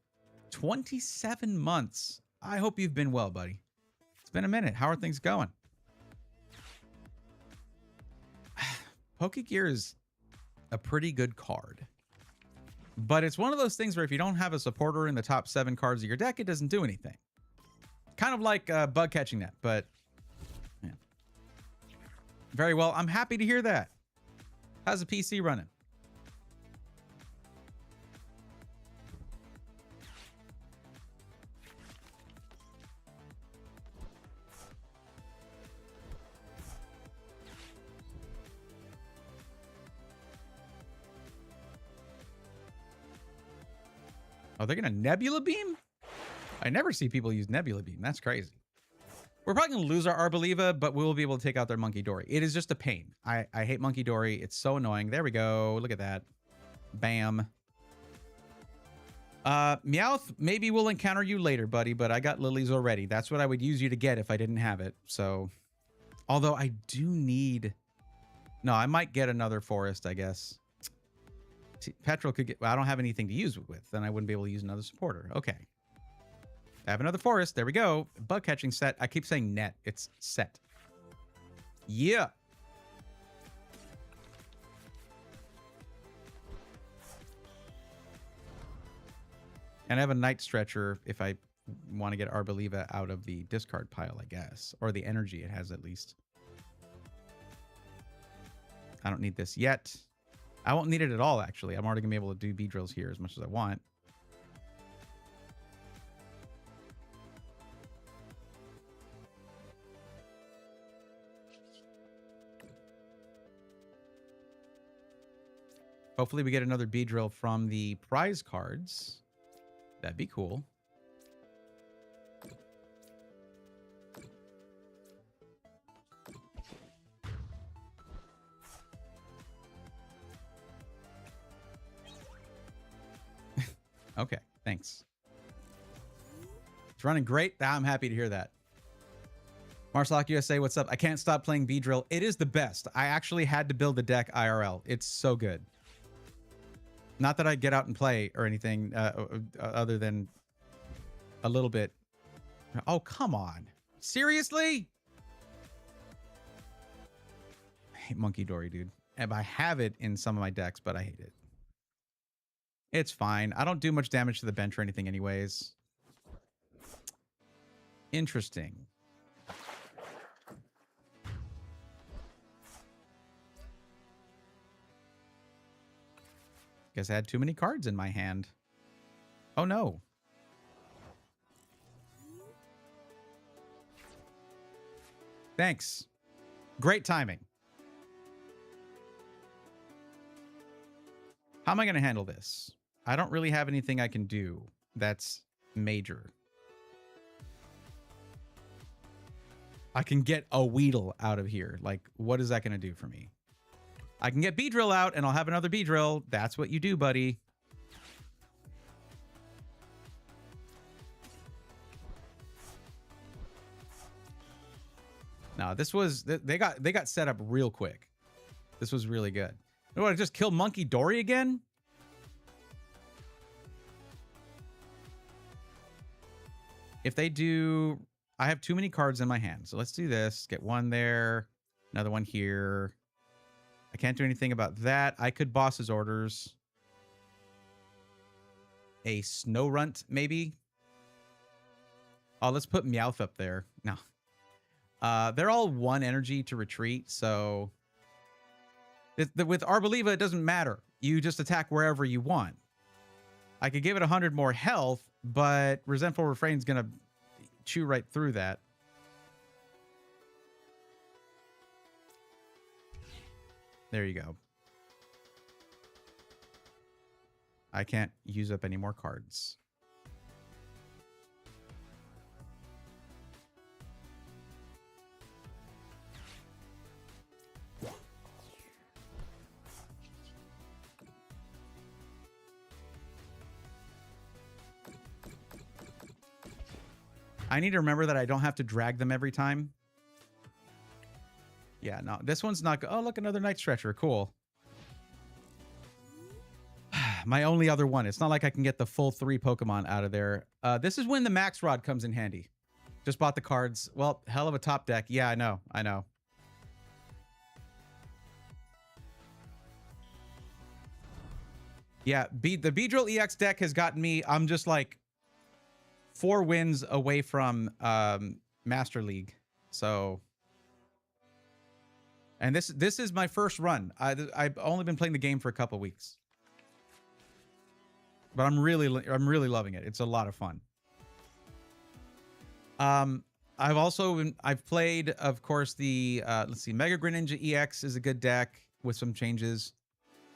27 months. I hope you've been well, buddy. It's been a minute. How are things going? Pokegear is a pretty good card. But it's one of those things where if you don't have a supporter in the top 7 cards of your deck, it doesn't do anything. Kind of like bug catching net, but yeah. Very well. I'm happy to hear that. How's the PC running? Oh, they're gonna Nebula Beam? I never see people use Nebula Beam. That's crazy. We're probably going to lose our Arboliva, but we will be able to take out their Monkey Dory. It is just a pain. I hate Monkey Dory. It's so annoying. There we go. Look at that. Bam. Meowth, maybe we'll encounter you later, buddy, but I got lilies already. That's what I would use you to get if I didn't have it. So, although I do need... No, I might get another forest, I guess. Petrol could get... Well, I don't have anything to use it with. Then I wouldn't be able to use another supporter. Okay. I have another forest. There we go. Bug catching set. I keep saying net. It's set. Yeah. And I have a night stretcher if I want to get Arboliva out of the discard pile, I guess. Or the energy it has at least. I don't need this yet. I won't need it at all, actually. I'm already going to be able to do Beedrills here as much as I want. Hopefully we get another Beedrill from the prize cards. That'd be cool. Okay, thanks. It's running great. I'm happy to hear that. Marcelock USA, what's up? I can't stop playing Beedrill. It is the best. I actually had to build the deck IRL. It's so good. Not that I get out and play or anything other than a little bit. Oh, come on. Seriously? I hate Monkey Dory, dude. And I have it in some of my decks, but I hate it. It's fine. I don't do much damage to the bench or anything anyways. Interesting. Guess I had too many cards in my hand. Oh no. Thanks. Great timing. How am I going to handle this? I don't really have anything I can do that's major. I can get a Weedle out of here. Like, what is that going to do for me? I can get Beedrill out, and I'll have another Beedrill. That's what you do, buddy. No, this was... They got set up real quick. This was really good. You want to just kill Monkey Dory again? If they do... I have too many cards in my hand. So let's do this. Get one there. Another one here. I can't do anything about that. I could boss his orders. A Snow Runt, maybe? Oh, let's put Meowth up there. No. They're all 1 energy to retreat, so... With Arboliva, it doesn't matter. You just attack wherever you want. I could give it 100 more health, but Resentful Refrain's going to chew right through that. There you go. I can't use up any more cards. I need to remember that I don't have to drag them every time. Yeah, no, this one's not... Oh, look, another Night Stretcher. Cool. My only other one. It's not like I can get the full 3 Pokemon out of there. This is when the Max Rod comes in handy. Just bought the cards. Well, hell of a top deck. Yeah, I know. I know. Yeah, the Beedrill EX deck has gotten me... I'm just like 4 wins away from Master League. So... And this is my first run. I've only been playing the game for a couple weeks. But I'm really loving it. It's a lot of fun. I've played, of course, the let's see, Mega Greninja EX is a good deck with some changes.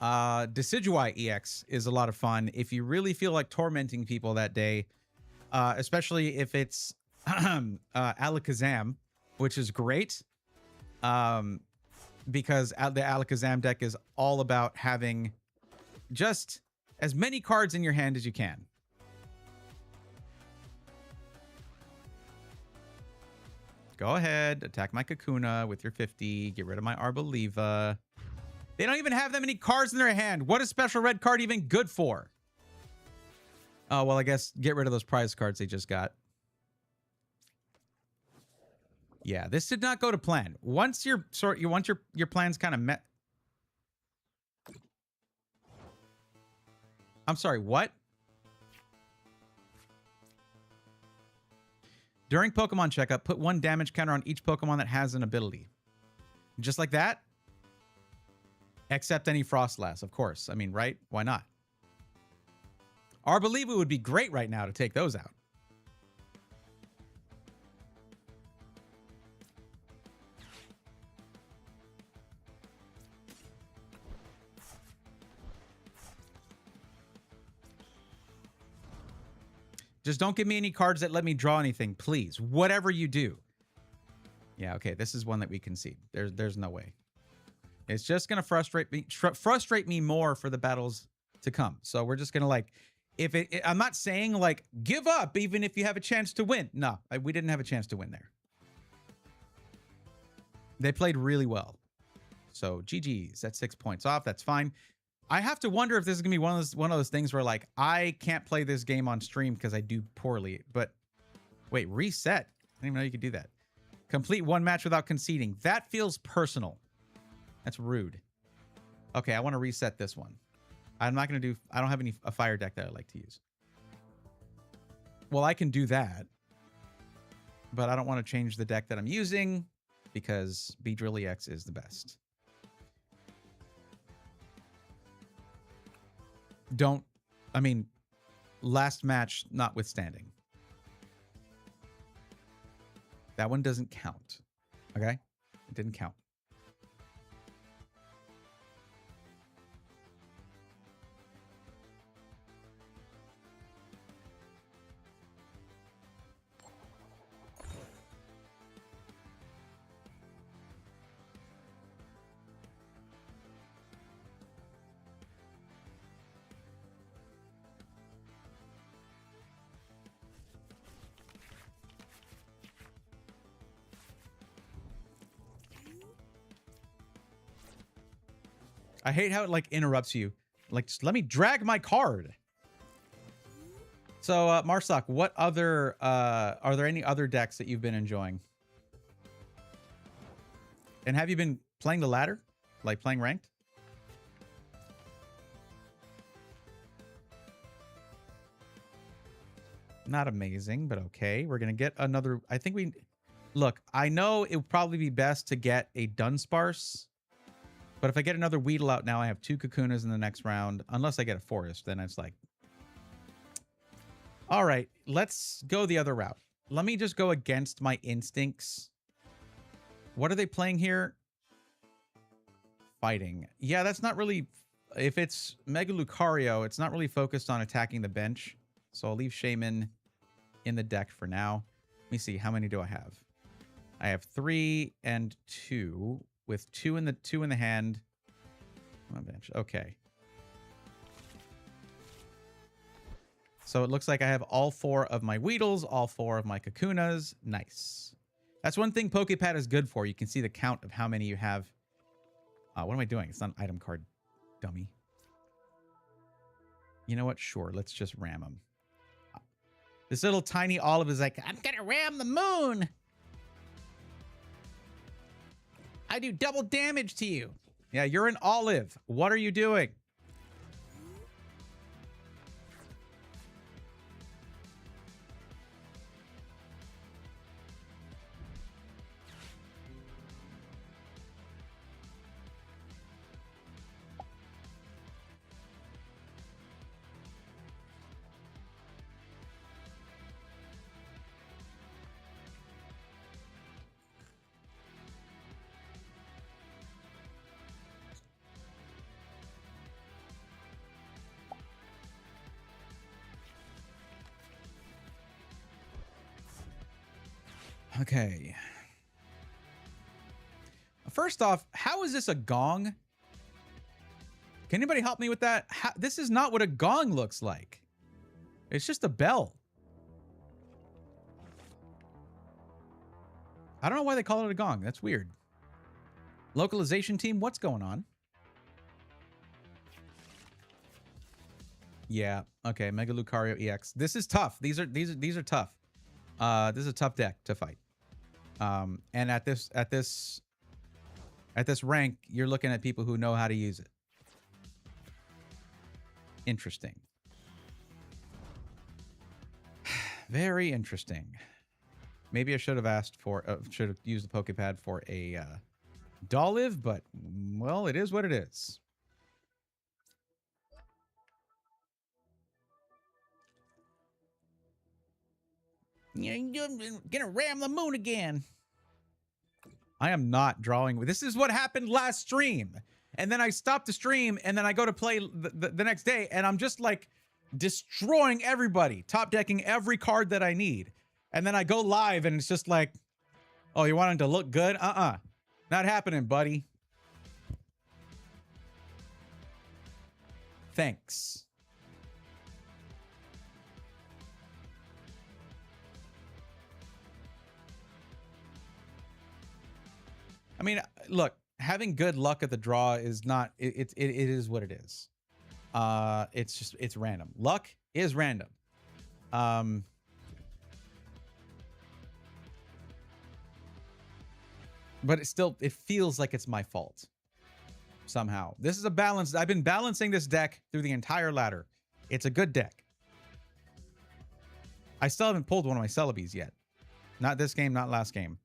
Decidueye EX is a lot of fun if you really feel like tormenting people that day, especially if it's Alakazam, which is great. Because the Alakazam deck is all about having just as many cards in your hand as you can. Go ahead, attack my Kakuna with your 50, get rid of my Arboliva. They don't even have that many cards in their hand. What is special red card even good for? Oh, well, I guess get rid of those prize cards they just got. Yeah, this did not go to plan. Once your plans kind of met. I'm sorry, what? During Pokemon checkup, put 1 damage counter on each Pokemon that has an ability. Just like that? Except any Frostlass, of course. I mean, right? Why not? Arboliva would be great right now to take those out. Just don't give me any cards that let me draw anything, please. Whatever you do. Yeah, okay, this is one that we concede. There's no way. It's just gonna frustrate me more for the battles to come. So we're just gonna like, I'm not saying like give up even if you have a chance to win. No, we didn't have a chance to win there. They played really well. So GG's. That's 6 points off. That's fine. I have to wonder if this is gonna be one of those things where like I can't play this game on stream because I do poorly. But wait, reset. I didn't even know you could do that. Complete 1 match without conceding. That feels personal. That's rude. Okay, I want to reset this one. I'm not gonna do. I don't have a fire deck that I like to use. Well, I can do that, but I don't want to change the deck that I'm using because Beedrill EX is the best. I mean, last match notwithstanding. That one doesn't count. Okay? It didn't count. I hate how it like interrupts you. Like, just let me drag my card. So, Marsoc, what other, are there any other decks that you've been enjoying? And have you been playing the ladder? Like playing ranked? Not amazing, but okay. We're going to get another, I think we, look, I know it would probably be best to get a Dunsparce But if I get another Weedle out now, I have 2 Kakunas in the next round. Unless I get a Forest, then it's like... All right, let's go the other route. Let me just go against my instincts. What are they playing here? Fighting. Yeah, that's not really... If it's Mega Lucario, it's not really focused on attacking the bench. So I'll leave Shaman in the deck for now. Let me see. How many do I have? I have 3 and 2 with 2 in the hand. On the bench. Okay. So it looks like I have all 4 of my Weedles, all 4 of my Kakunas. Nice. That's one thing Poképad is good for. You can see the count of how many you have. What am I doing? It's not an item card, dummy. You know what? Sure. Let's just ram him. This little tiny olive is like, I'm going to ram the moon. I do double damage to you. Yeah, you're an olive. What are you doing? Okay. First off, how is this a gong? Can anybody help me with that? This is not what a gong looks like. It's just a bell. I don't know why they call it a gong. That's weird. Localization team, what's going on? Yeah. Okay. Mega Lucario EX. This is tough. These are tough. This is a tough deck to fight. And at this rank, you're looking at people who know how to use it. Interesting. Very interesting. Maybe I should have asked for, should have used the Poképad for a Dolliv, but well, it is what it is. You're gonna ram the moon again. I am not drawing. This is what happened last stream. And then I stopped the stream, and then I go to play the next day, and I'm just like destroying everybody, top decking every card that I need. And then I go live, and it's just like, oh, you want him to look good? Not happening, buddy. Thanks. I mean, look, having good luck at the draw is not, it is what it is. It's just, it's random. Luck is random. But it still, it feels like it's my fault somehow. This is a balance. I've been balancing this deck through the entire ladder. It's a good deck. I still haven't pulled one of my Celebes yet. Not this game, not last game.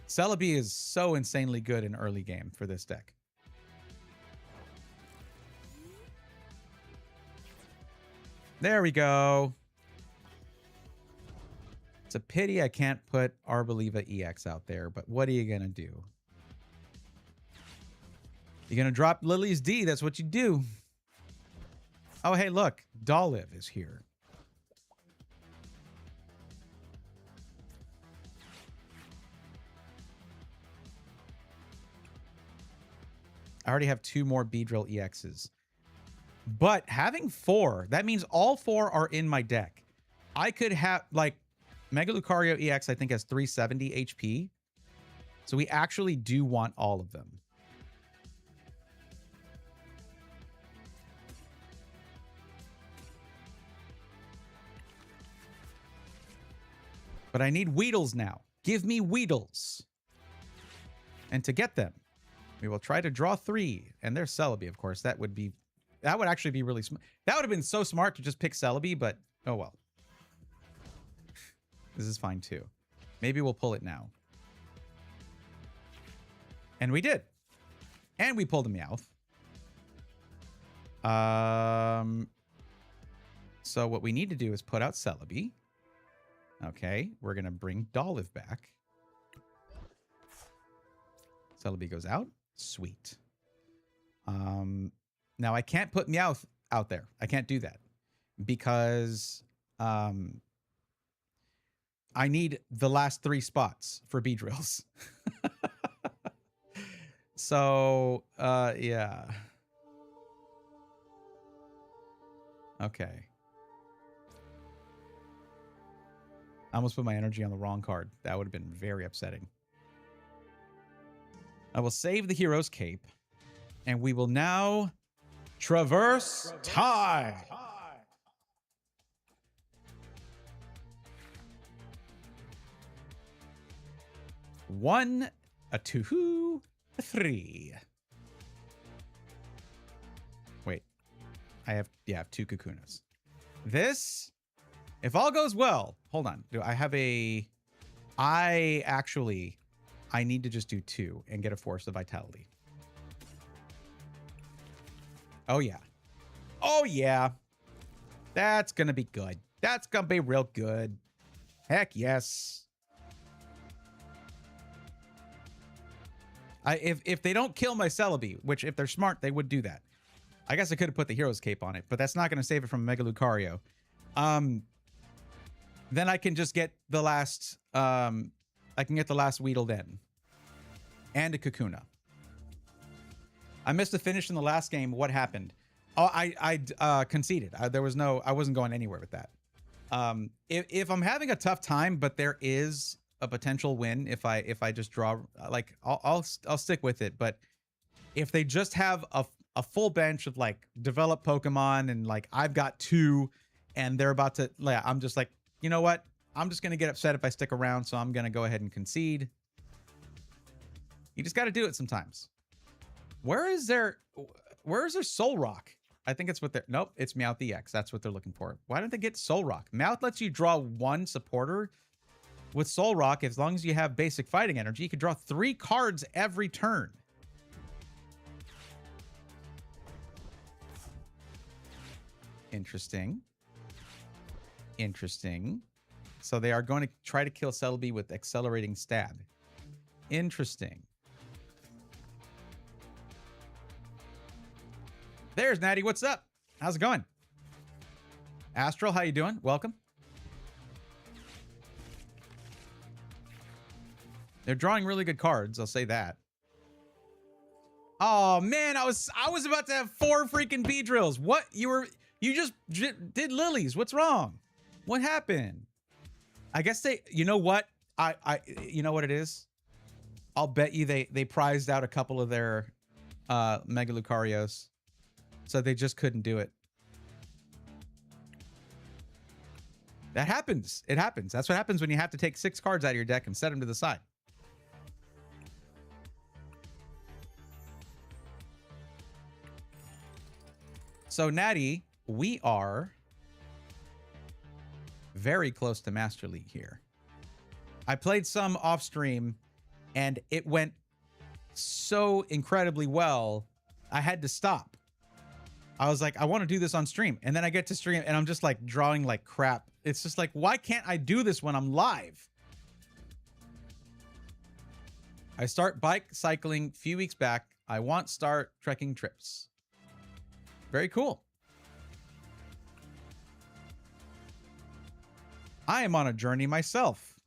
Celebi is so insanely good in early game for this deck. There we go. It's a pity I can't put Arboliva EX out there, but what are you going to do? You're going to drop Lily's D. That's what you do. Oh, hey, look. Dolliv is here. I already have 2 more Beedrill EXs. But having 4, that means all 4 are in my deck. I could have, like, Mega Lucario EX, I think, has 370 HP. So we actually do want all of them. But I need Weedles now. Give me Weedles. And to get them, we will try to draw 3. And there's Celebi, of course. That would actually be really smart. That would have been so smart to just pick Celebi, but oh well. This is fine too. Maybe we'll pull it now. And we did. And we pulled a Meowth. So what we need to do is put out Celebi. Okay, we're going to bring Dolliv back. Celebi goes out. Sweet. Now I can't put Meowth out there. I can't do that because I need the last 3 spots for Beedrills. So, yeah. Okay. I almost put my energy on the wrong card. That would have been very upsetting. I will save the Hero's Cape, and we will now traverse time. 1, a 2, a 3. Wait, I have 2 Kakunas. This, if all goes well, hold on. Do I have a? I need to just do 2 and get a Force of Vitality. Oh yeah, oh yeah. That's gonna be good. That's gonna be real good. Heck yes. If they don't kill my Celebi, which if they're smart, they would do that. I guess I could have put the Hero's Cape on it, but that's not going to save it from Mega Lucario. Then I can just get the last, I can get the last Weedle then. And a Kakuna. I missed a finish in the last game. What happened? Oh, I conceded. I wasn't going anywhere with that. If I'm having a tough time, but there is a potential win if I just draw, like I'll stick with it. But if they just have a full bench of like developed Pokemon and like I've got 2 and they're about to, like, I'm just like, you know what? I'm just gonna get upset if I stick around, so I'm gonna go ahead and concede. You just got to do it sometimes. Where is their Soul Rock? I think it's what they're, nope, it's Meowth EX. That's what they're looking for. Why don't they get Soul Rock? Meowth lets you draw 1 supporter. With Soul Rock, as long as you have basic fighting energy, you can draw 3 cards every turn. Interesting. Interesting. So they are going to try to kill Celebi with Accelerating Stab. Interesting. There's Natty. What's up? How's it going? Astral, how you doing? Welcome. They're drawing really good cards, I'll say that. Oh man, I was about to have 4 freaking Beedrills. What? You just did lilies. What's wrong? What happened? I guess they, you know what? You know what it is? I'll bet you they prized out a couple of their Mega Lucarios. So they just couldn't do it. That happens. It happens. That's what happens when you have to take 6 cards out of your deck and set them to the side. So, Natty, we are very close to Master League here. I played some off stream, and it went so incredibly well, I had to stop. I was like, I want to do this on stream. And then I get to stream, and I'm just like drawing like crap. It's just like, why can't I do this when I'm live? I start bike cycling a few weeks back. I want start trekking trips. Very cool. I am on a journey myself.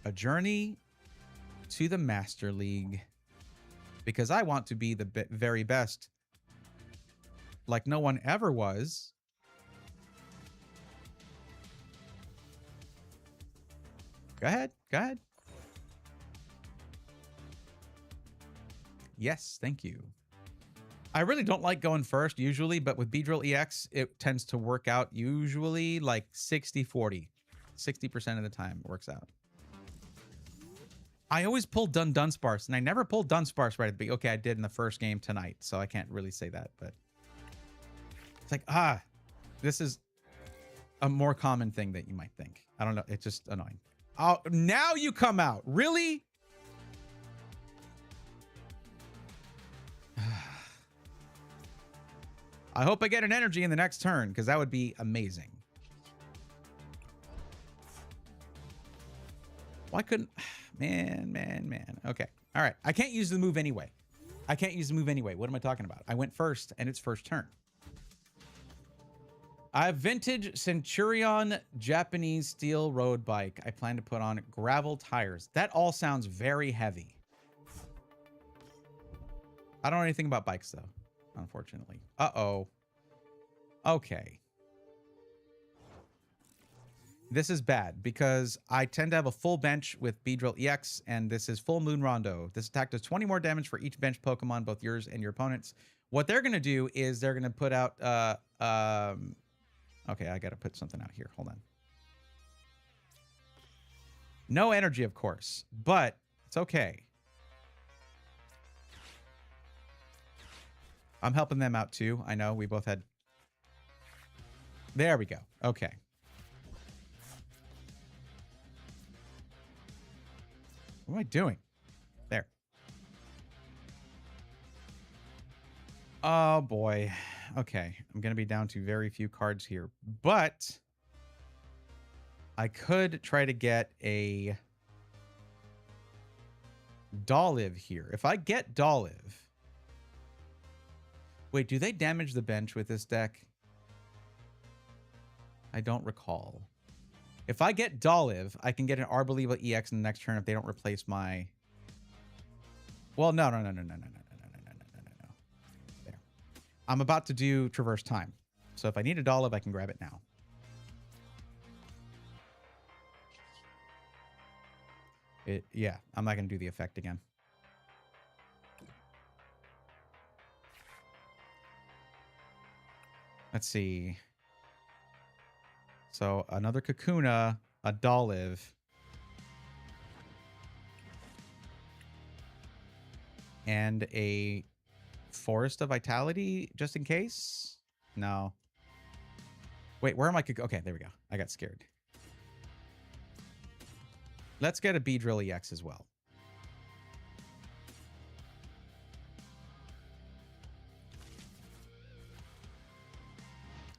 A journey to the Master League. Because I want to be the very best. Like no one ever was. Go ahead. Go ahead. Yes, thank you. I really don't like going first usually, but with Beedrill EX, it tends to work out usually like 60-40. 60% of the time it works out. I always pull Dunsparce, and I never pulled Dunsparce right at the beginning. Okay, I did in the first game tonight, so I can't really say that, but it's like, this is a more common thing that you might think. I don't know. It's just annoying. Oh, now you come out. Really? I hope I get an energy in the next turn, because that would be amazing. Why couldn't... Man. Okay. All right. I can't use the move anyway. What am I talking about? I went first, and it's first turn. I have vintage Centurion Japanese steel road bike. I plan to put on gravel tires. That all sounds very heavy. I don't know anything about bikes, though, unfortunately. Uh-oh. Okay. This is bad because I tend to have a full bench with Beedrill EX, and this is Full Moon Rondo. This attack does 20 more damage for each bench Pokemon, both yours and your opponent's. What they're going to do is they're going to put out... okay, I got to put something out here. Hold on. No energy, of course, but it's okay. I'm helping them out, too. I know we both had... There we go. Okay. What am I doing? There. Oh, boy. Okay. I'm going to be down to very few cards here. But I could try to get a Dolive here. If I get Dolive... Wait, do they damage the bench with this deck? I don't recall. If I get Dolive, I can get an Arboliva EX in the next turn if they don't replace my... Well, no. There. I'm about to do Traverse Time. So if I need a Dolive, I can grab it now. Yeah, I'm not going to do the effect again. Let's see. So another Kakuna, a Dolive, and a Forest of Vitality, just in case? No. Wait, where am I? Okay, there we go. I got scared. Let's get a Beedrill EX as well.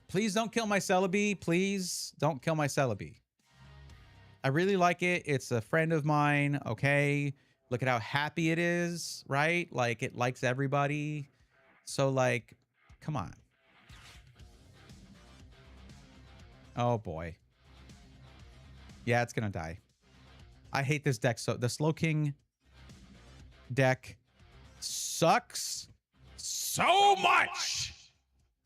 Please don't kill my Celebi. Please don't kill my Celebi. I really like it. It's a friend of mine. Okay. Look at how happy it is, right? Like, it likes everybody. So, like, come on. Oh, boy. Yeah, it's going to die. I hate this deck. So, the Slowking deck sucks so much.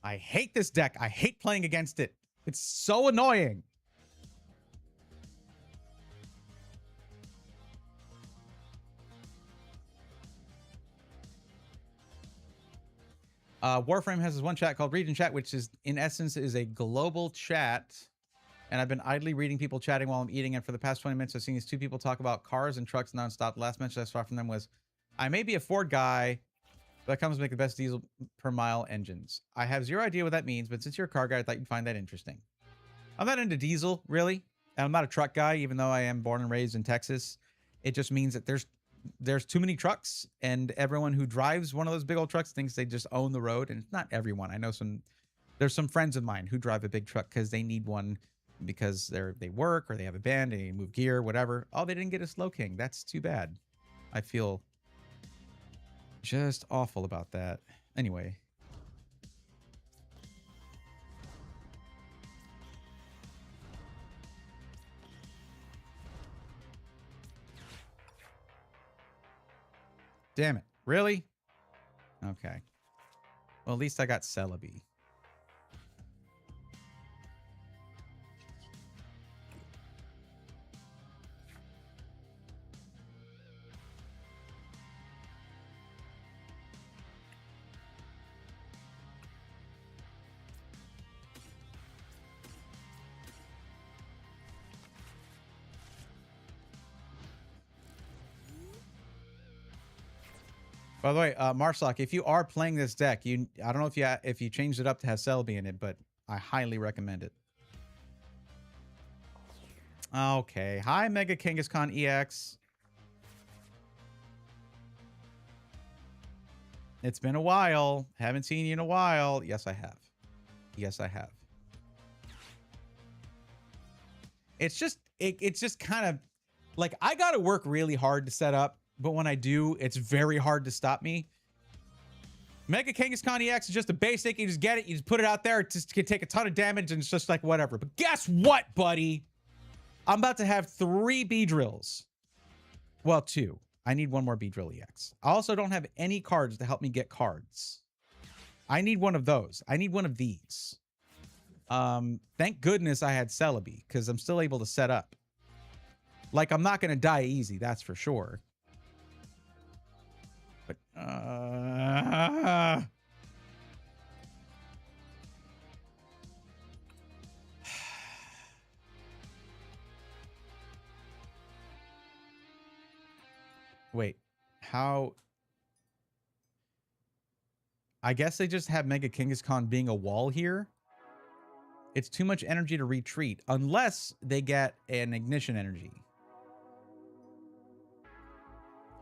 I hate this deck. I hate playing against it. It's so annoying. Warframe has this one chat called Region Chat, which is, in essence, is a global chat. And I've been idly reading people chatting while I'm eating. And for the past 20 minutes, I've seen these two people talk about cars and trucks nonstop. The last message I saw from them was, I may be a Ford guy, but comes to make the best diesel per mile engines. I have zero idea what that means, but since you're a car guy, I thought you'd find that interesting. I'm not into diesel, really. And I'm not a truck guy, even though I am born and raised in Texas. It just means that there's too many trucks, and everyone who drives one of those big old trucks thinks they just own the road. And it's not everyone. I know there's some friends of mine who drive a big truck because they need one because they work or they have a band and they move gear, whatever. Oh, they didn't get a Slowking. That's too bad. I feel just awful about that. Anyway. Damn it. Really? Okay. Well, at least I got Celebi. By the way, Marsock, if you are playing this deck, I don't know if you changed it up to have Celebi in it, but I highly recommend it. Okay. Hi, Mega Kangaskhan EX. It's been a while. Haven't seen you in a while. Yes, I have. Yes, I have. It's just kind of like I got to work really hard to set up, but when I do, it's very hard to stop me. Mega Kangaskhan EX is just a basic. You just get it. You just put it out there. It just can take a ton of damage, and it's just like whatever. But guess what, buddy? I'm about to have 3 Beedrills. Well, 2. I need 1 more Beedrill EX. I also don't have any cards to help me get cards. I need one of those. I need one of these. Thank goodness I had Celebi, because I'm still able to set up. Like, I'm not going to die easy, that's for sure. But, wait, how? I guess they just have Mega Kangaskhan being a wall here. It's too much energy to retreat, unless they get an ignition energy.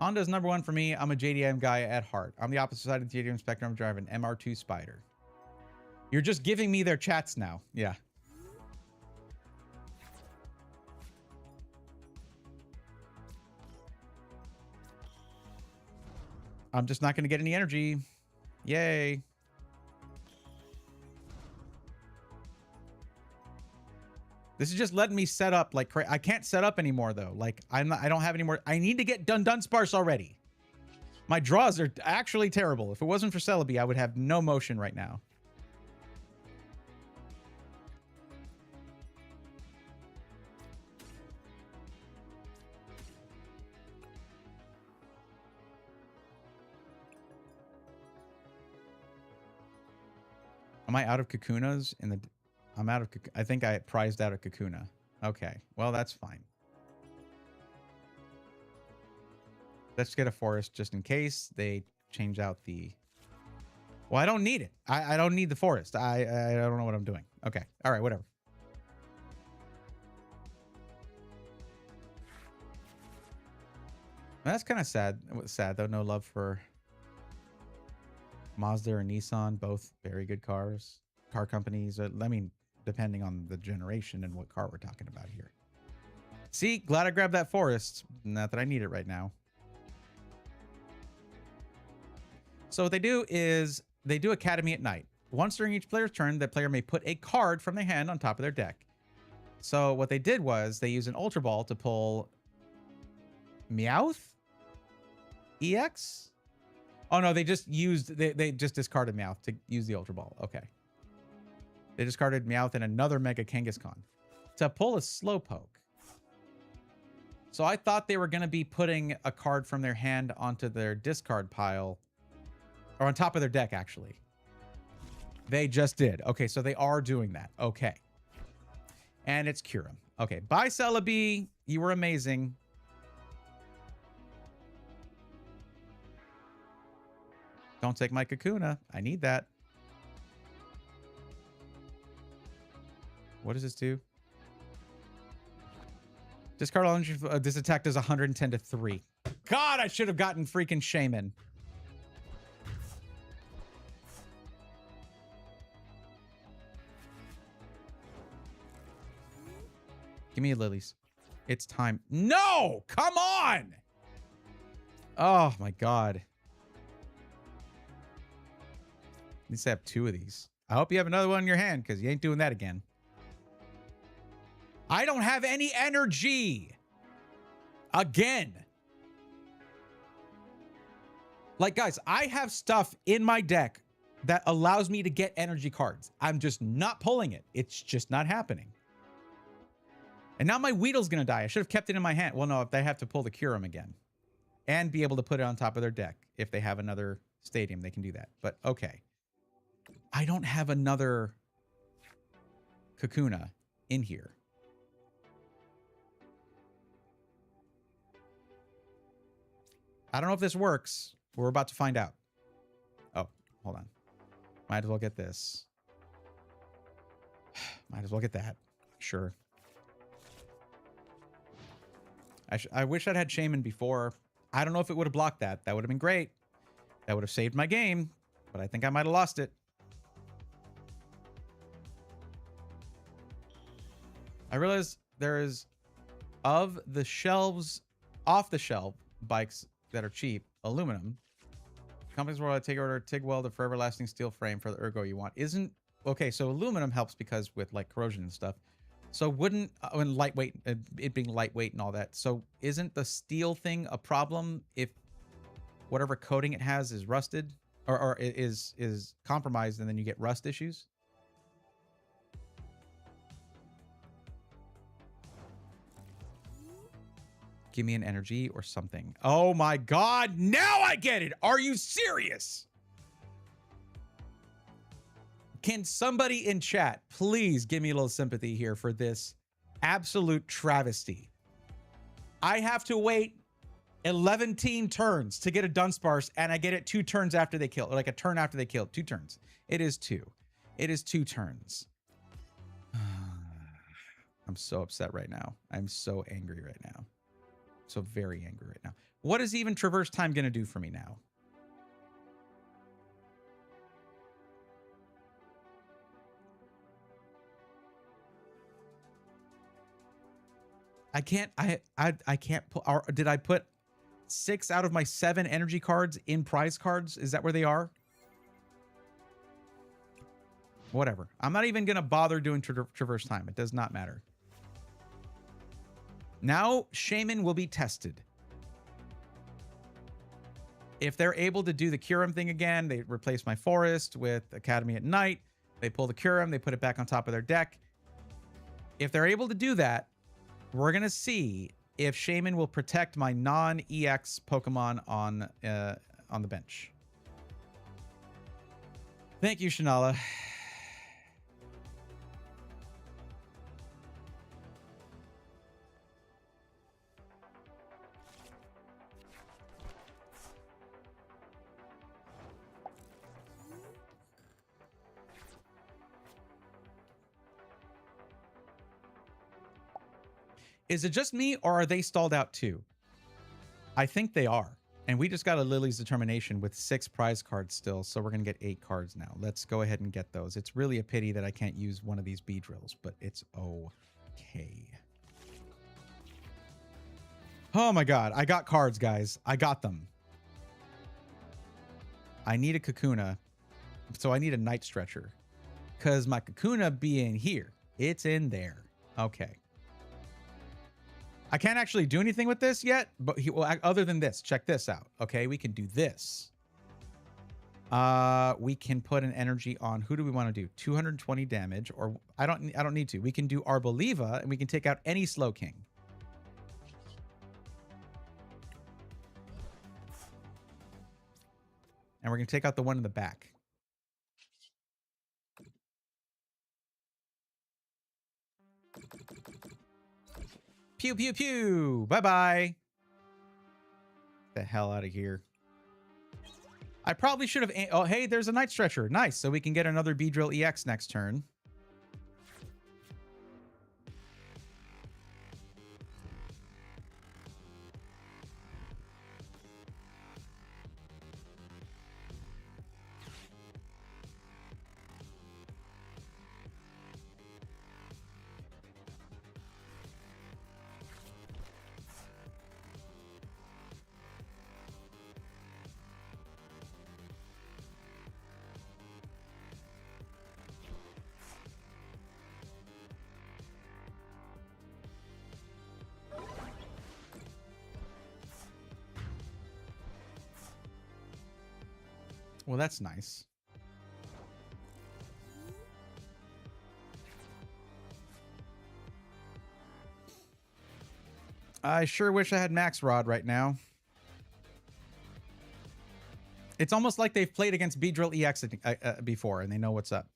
Honda's #1 for me. I'm a JDM guy at heart. I'm the opposite side of the JDM spectrum. I'm driving MR2 Spider. You're just giving me their chats now. Yeah. I'm just not going to get any energy. Yay. This is just letting me set up like crazy. I can't set up anymore though. Like I don't have any more. I need to get Dunsparce already. My draws are actually terrible. If it wasn't for Celebi, I would have no motion right now. Am I out of Kakunas in the... I'm out of... I think I prized out of Kakuna. Okay. Well, that's fine. Let's get a forest just in case they change out the... Well, I don't need it. I don't need the forest. I don't know what I'm doing. Okay. All right. Whatever. That's kind of sad. Sad, though. No love for Mazda or Nissan. Both very good cars. Car companies. I mean, depending on the generation and what car we're talking about here. See, glad I grabbed that forest. Not that I need it right now. So what they do is they do Academy at night. Once during each player's turn, the player may put a card from their hand on top of their deck. So what they did was they used an Ultra Ball to pull Meowth EX. Oh no, they just used they just discarded Meowth to use the Ultra Ball. Okay. They discarded Meowth and another Mega Kangaskhan to pull a Slowpoke. So I thought they were going to be putting a card from their hand onto their discard pile. Or on top of their deck, actually. They just did. Okay, so they are doing that. Okay. And it's Kyurem. Okay, bye, Celebi. You were amazing. Don't take my Kakuna. I need that. What does this do? Discard all energy. This attack does 110 to 3. God, I should have gotten freaking Shaman. Give me a Lilies. It's time. No! Come on! Oh, my God. At least I have 2 of these. I hope you have another one in your hand, because you ain't doing that again. I don't have any energy. Again. Like, guys, I have stuff in my deck that allows me to get energy cards. I'm just not pulling it. It's just not happening. And now my Weedle's going to die. I should have kept it in my hand. Well, no, if they have to pull the Kyurem again. And be able to put it on top of their deck. If they have another stadium, they can do that. But, okay. I don't have another Kakuna in here. I don't know if this works. We're about to find out. Oh, hold on. Might as well get this. Might as well get that. Sure. I wish I'd had Shaman before. I don't know if it would have blocked that. That would have been great. That would have saved my game. But I think I might have lost it. I realize there is, of the shelves, off the shelf bikes that are cheap, aluminum. Companies will take order TIG weld, a forever lasting steel frame for the ergo you want. Isn't, okay, so aluminum helps because with like corrosion and stuff. So wouldn't, and lightweight, it being lightweight and all that. So isn't the steel thing a problem if whatever coating it has is rusted or is compromised, and then you get rust issues? Give me an energy or something. Oh my God. Now I get it. Are you serious? Can somebody in chat please give me a little sympathy here for this absolute travesty? I have to wait 11 turns to get a Dunsparce, and I get it 2 turns after they kill, or like a turn after they kill. 2 turns. It is 2. It is 2 turns. I'm so upset right now. I'm so angry right now. So very angry right now. What is even traverse time going to do for me now? I can't, I can't put, or did I put 6 out of my 7 energy cards in prize cards? Is that where they are? Whatever. I'm not even going to bother doing traverse time. It does not matter. Now, Shaman will be tested. If they're able to do the Curum thing again, they replace my forest with Academy at Night. They pull the Curum, they put it back on top of their deck. If they're able to do that, we're going to see if Shaman will protect my non-EX Pokemon on the bench. Thank you, Shanala. Is it just me, or are they stalled out too? I think they are. And we just got a Lily's Determination with 6 prize cards still, so we're going to get 8 cards now. Let's go ahead and get those. It's really a pity that I can't use one of these bee drills, but it's okay. Oh my God, I got cards, guys. I got them. I need a Kakuna, so I need a Night Stretcher. Because my Kakuna be in here. It's in there. Okay. I can't actually do anything with this yet, but well, other than this, check this out. Okay, we can do this. We can put an energy on. Who do we want to do? 220 damage, or I don't need to. We can do Arboliva, and we can take out any Slowking. And we're gonna take out the one in the back. Pew, pew, pew. Bye-bye. The hell out of here. I probably should have... Oh, hey, there's a Night Stretcher. Nice. So we can get another Beedrill EX next turn. Well, that's nice. I sure wish I had Max Rod right now. It's almost like they've played against Beedrill EX before, and they know what's up.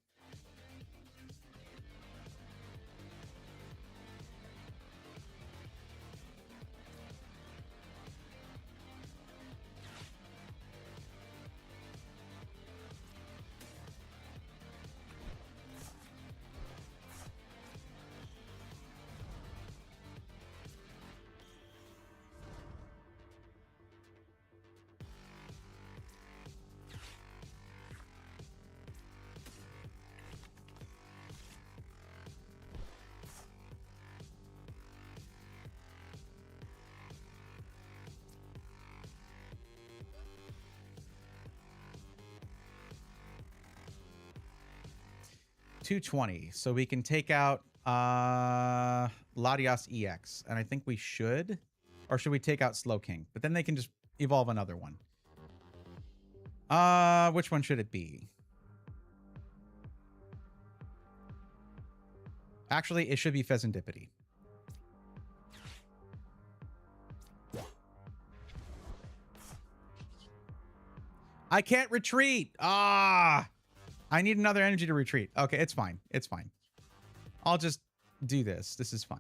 220. So we can take out Latias EX. And I think we should. Or should we take out Slowking? But then they can just evolve another one. Which one should it be? Actually, it should be Pheasantipity. I can't retreat. I need another energy to retreat. Okay, it's fine. It's fine. I'll just do this. This is fine.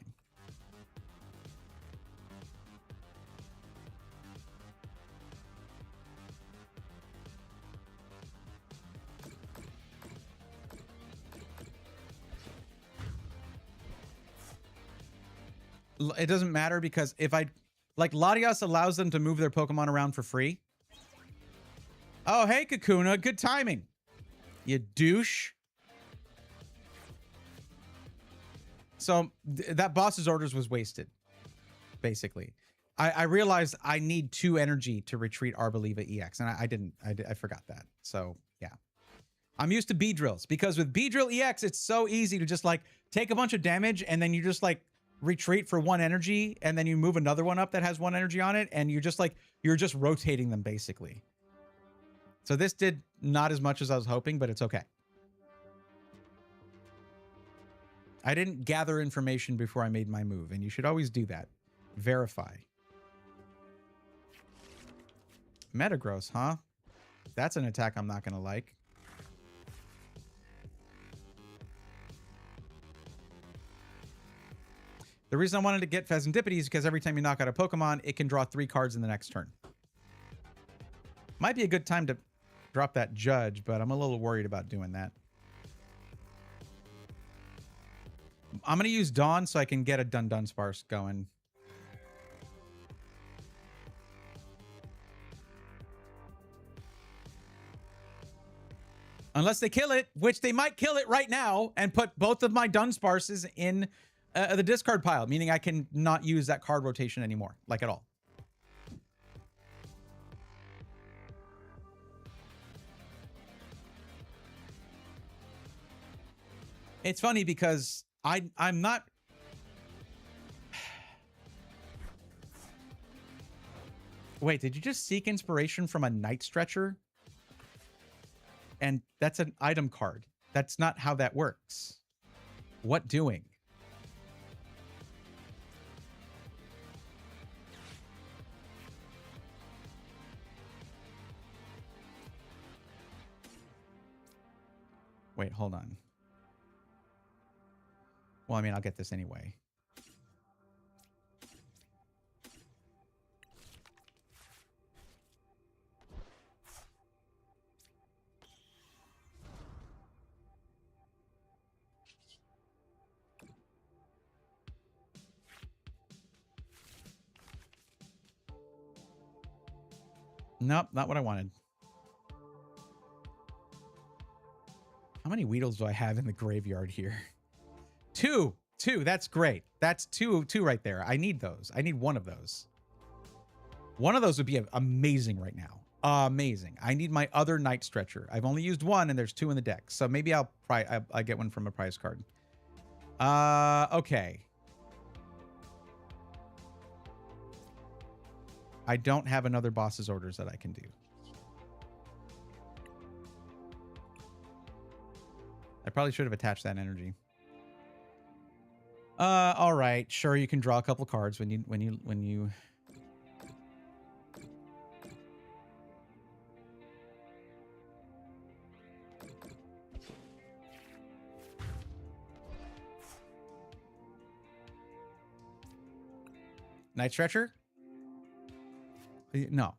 It doesn't matter because if I... Like, Latias allows them to move their Pokemon around for free. Oh, hey, Kakuna. Good timing. You douche. So that boss's orders was wasted, basically. I realized I need 2 energy to retreat Arboliva EX, and I forgot that. So, yeah. I'm used to B-Drills, because with B-Drill EX, it's so easy to just, like, take a bunch of damage, and then you just, like, retreat for 1 energy, and then you move another one up that has 1 energy on it, and you're just, like, you're just rotating them, basically. So this did not as much as I was hoping, but it's okay. I didn't gather information before I made my move, and you should always do that. Verify. Metagross, huh? That's an attack I'm not going to like. The reason I wanted to get Pheasantipity is because every time you knock out a Pokemon, it can draw 3 cards in the next turn. Might be a good time to drop that Judge, but I'm a little worried about doing that. I'm going to use Dawn so I can get a Dunsparce going. Unless they kill it, which they might kill it right now, and put both of my Dunsparces in the discard pile, meaning I can not use that card rotation anymore, like at all. It's funny because I'm not... Wait, did you just seek inspiration from a Night Stretcher? And that's an item card. That's not how that works. What doing? Wait, hold on. Well, I mean, I'll get this anyway. Nope, not what I wanted. How many Weedles do I have in the graveyard here? Two. That's great. That's two right there. I need those. I need one of those. One of those would be amazing right now. Amazing. I need my other Night Stretcher. I've only used one, and there's 2 in the deck. So maybe I'll get one from a prize card. Okay. I don't have another boss's orders that I can do. I probably should have attached that energy. All right. Sure, you can draw a couple cards when you Night Stretcher? No.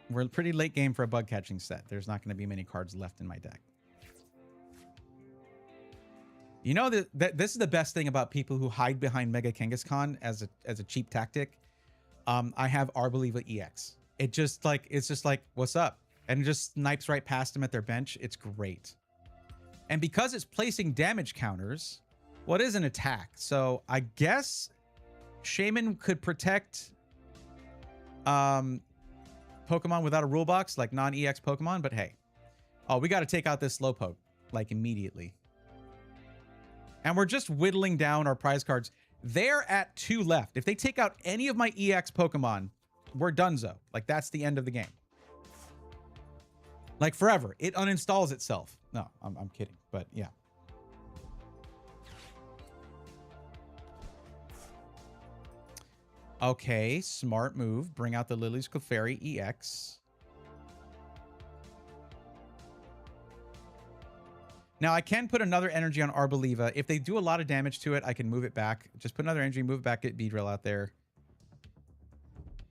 We're pretty late game for a bug catching set. There's not going to be many cards left in my deck. You know that this is the best thing about people who hide behind Mega Kangaskhan as a cheap tactic. I have Arboliva EX. It's just like, what's up? And it just snipes right past them at their bench. It's great. And because it's placing damage counters, what is an attack? So I guess Shaman could protect Pokemon without a rule box, like non-EX Pokemon, but hey. Oh, we got to take out this Slowpoke, like, immediately. And we're just whittling down our prize cards. They're at 2 left. If they take out any of my EX Pokemon, we're donezo. Like, that's the end of the game. Like, forever. It uninstalls itself. No, I'm kidding. But, yeah. Okay, smart move. Bring out the Lily's Clefairy EX. Now, I can put another energy on Arboliva. If they do a lot of damage to it, I can move it back. Just put another energy, move it back, get Beedrill out there.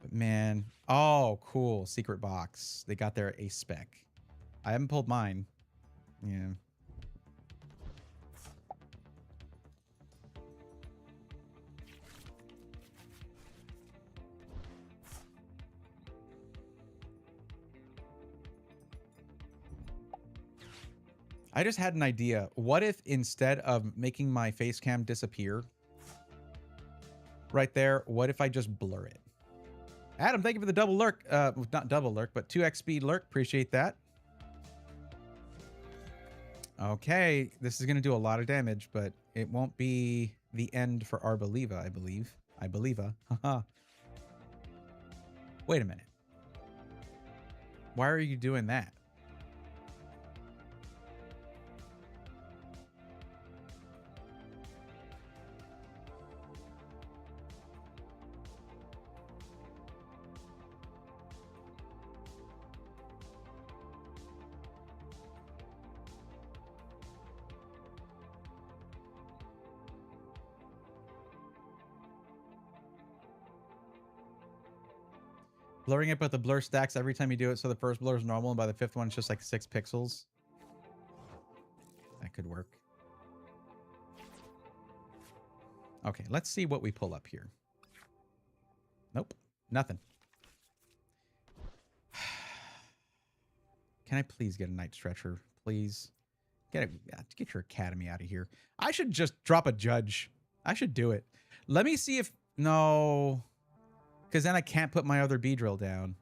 But man. Oh, cool. Secret box. They got their ace spec. I haven't pulled mine. Yeah. I just had an idea. What if instead of making my face cam disappear right there, what if I just blur it? Adam, thank you for the double lurk. Not double lurk, but 2x speed lurk. Appreciate that. Okay, this is going to do a lot of damage, but it won't be the end for Arboliva, I believe. I believe. Haha. Wait a minute. Why are you doing that? Blurring it, but the blur stacks every time you do it, so the first blur is normal, and by the 5th one, it's just like 6 pixels. That could work. Okay, let's see what we pull up here. Nope, nothing. Can I please get a Night Stretcher? Please. Get your Academy out of here. I should just drop a Judge. I should do it. Let me see if... No... Because then I can't put my other Beedrill down.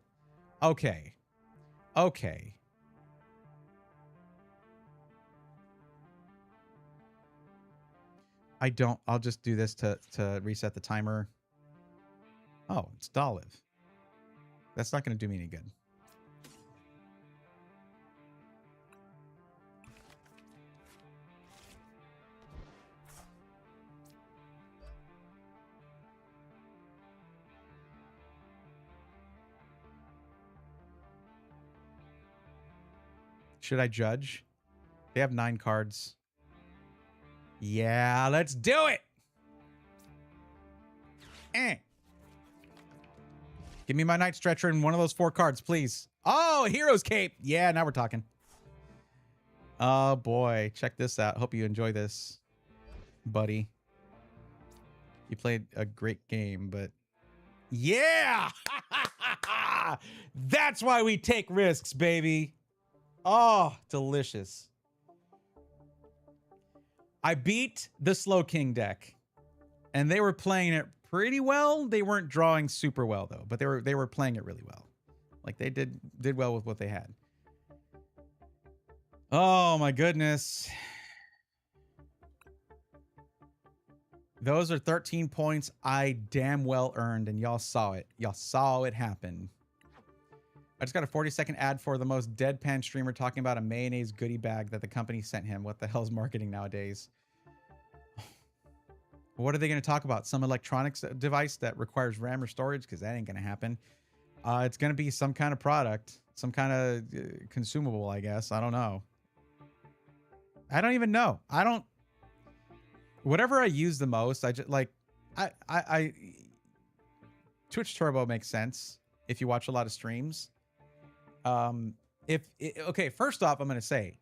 Okay. Okay. I don't... I'll just do this to reset the timer. Oh, it's Dolive. That's not going to do me any good. Should I judge? They have 9 cards. Yeah, let's do it. Give me my Night Stretcher and one of those 4 cards, please. Oh, Hero's Cape. Yeah, now we're talking. Oh, boy. Check this out. Hope you enjoy this, buddy. You played a great game, but... Yeah! That's why we take risks, baby. Oh, delicious. I beat the Slow King deck, and they were playing it pretty well. They weren't drawing super well though, but they were playing it really well. Like they did well with what they had. Oh my goodness. Those are 13 points I damn well earned, and y'all saw it. Y'all saw it happen. I just got a 40-second ad for the most deadpan streamer talking about a mayonnaise goodie bag that the company sent him. What the hell's marketing nowadays? What are they going to talk about? Some electronics device that requires RAM or storage? Because that ain't going to happen. It's going to be some kind of product. Some kind of consumable, I guess. I don't know. I don't even know. I don't... Whatever I use the most, I just like... Twitch Turbo makes sense if you watch a lot of streams. Okay, first off, I'm going to say,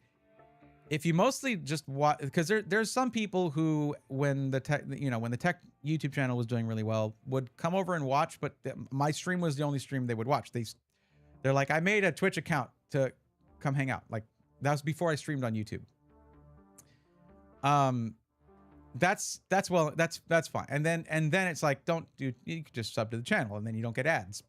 if you mostly just watch, because there's some people who, when the tech YouTube channel was doing really well, would come over and watch, but my stream was the only stream they would watch. They're like, I made a Twitch account to come hang out. Like, that was before I streamed on YouTube. That's fine. And then it's like, you could just sub to the channel and then you don't get ads,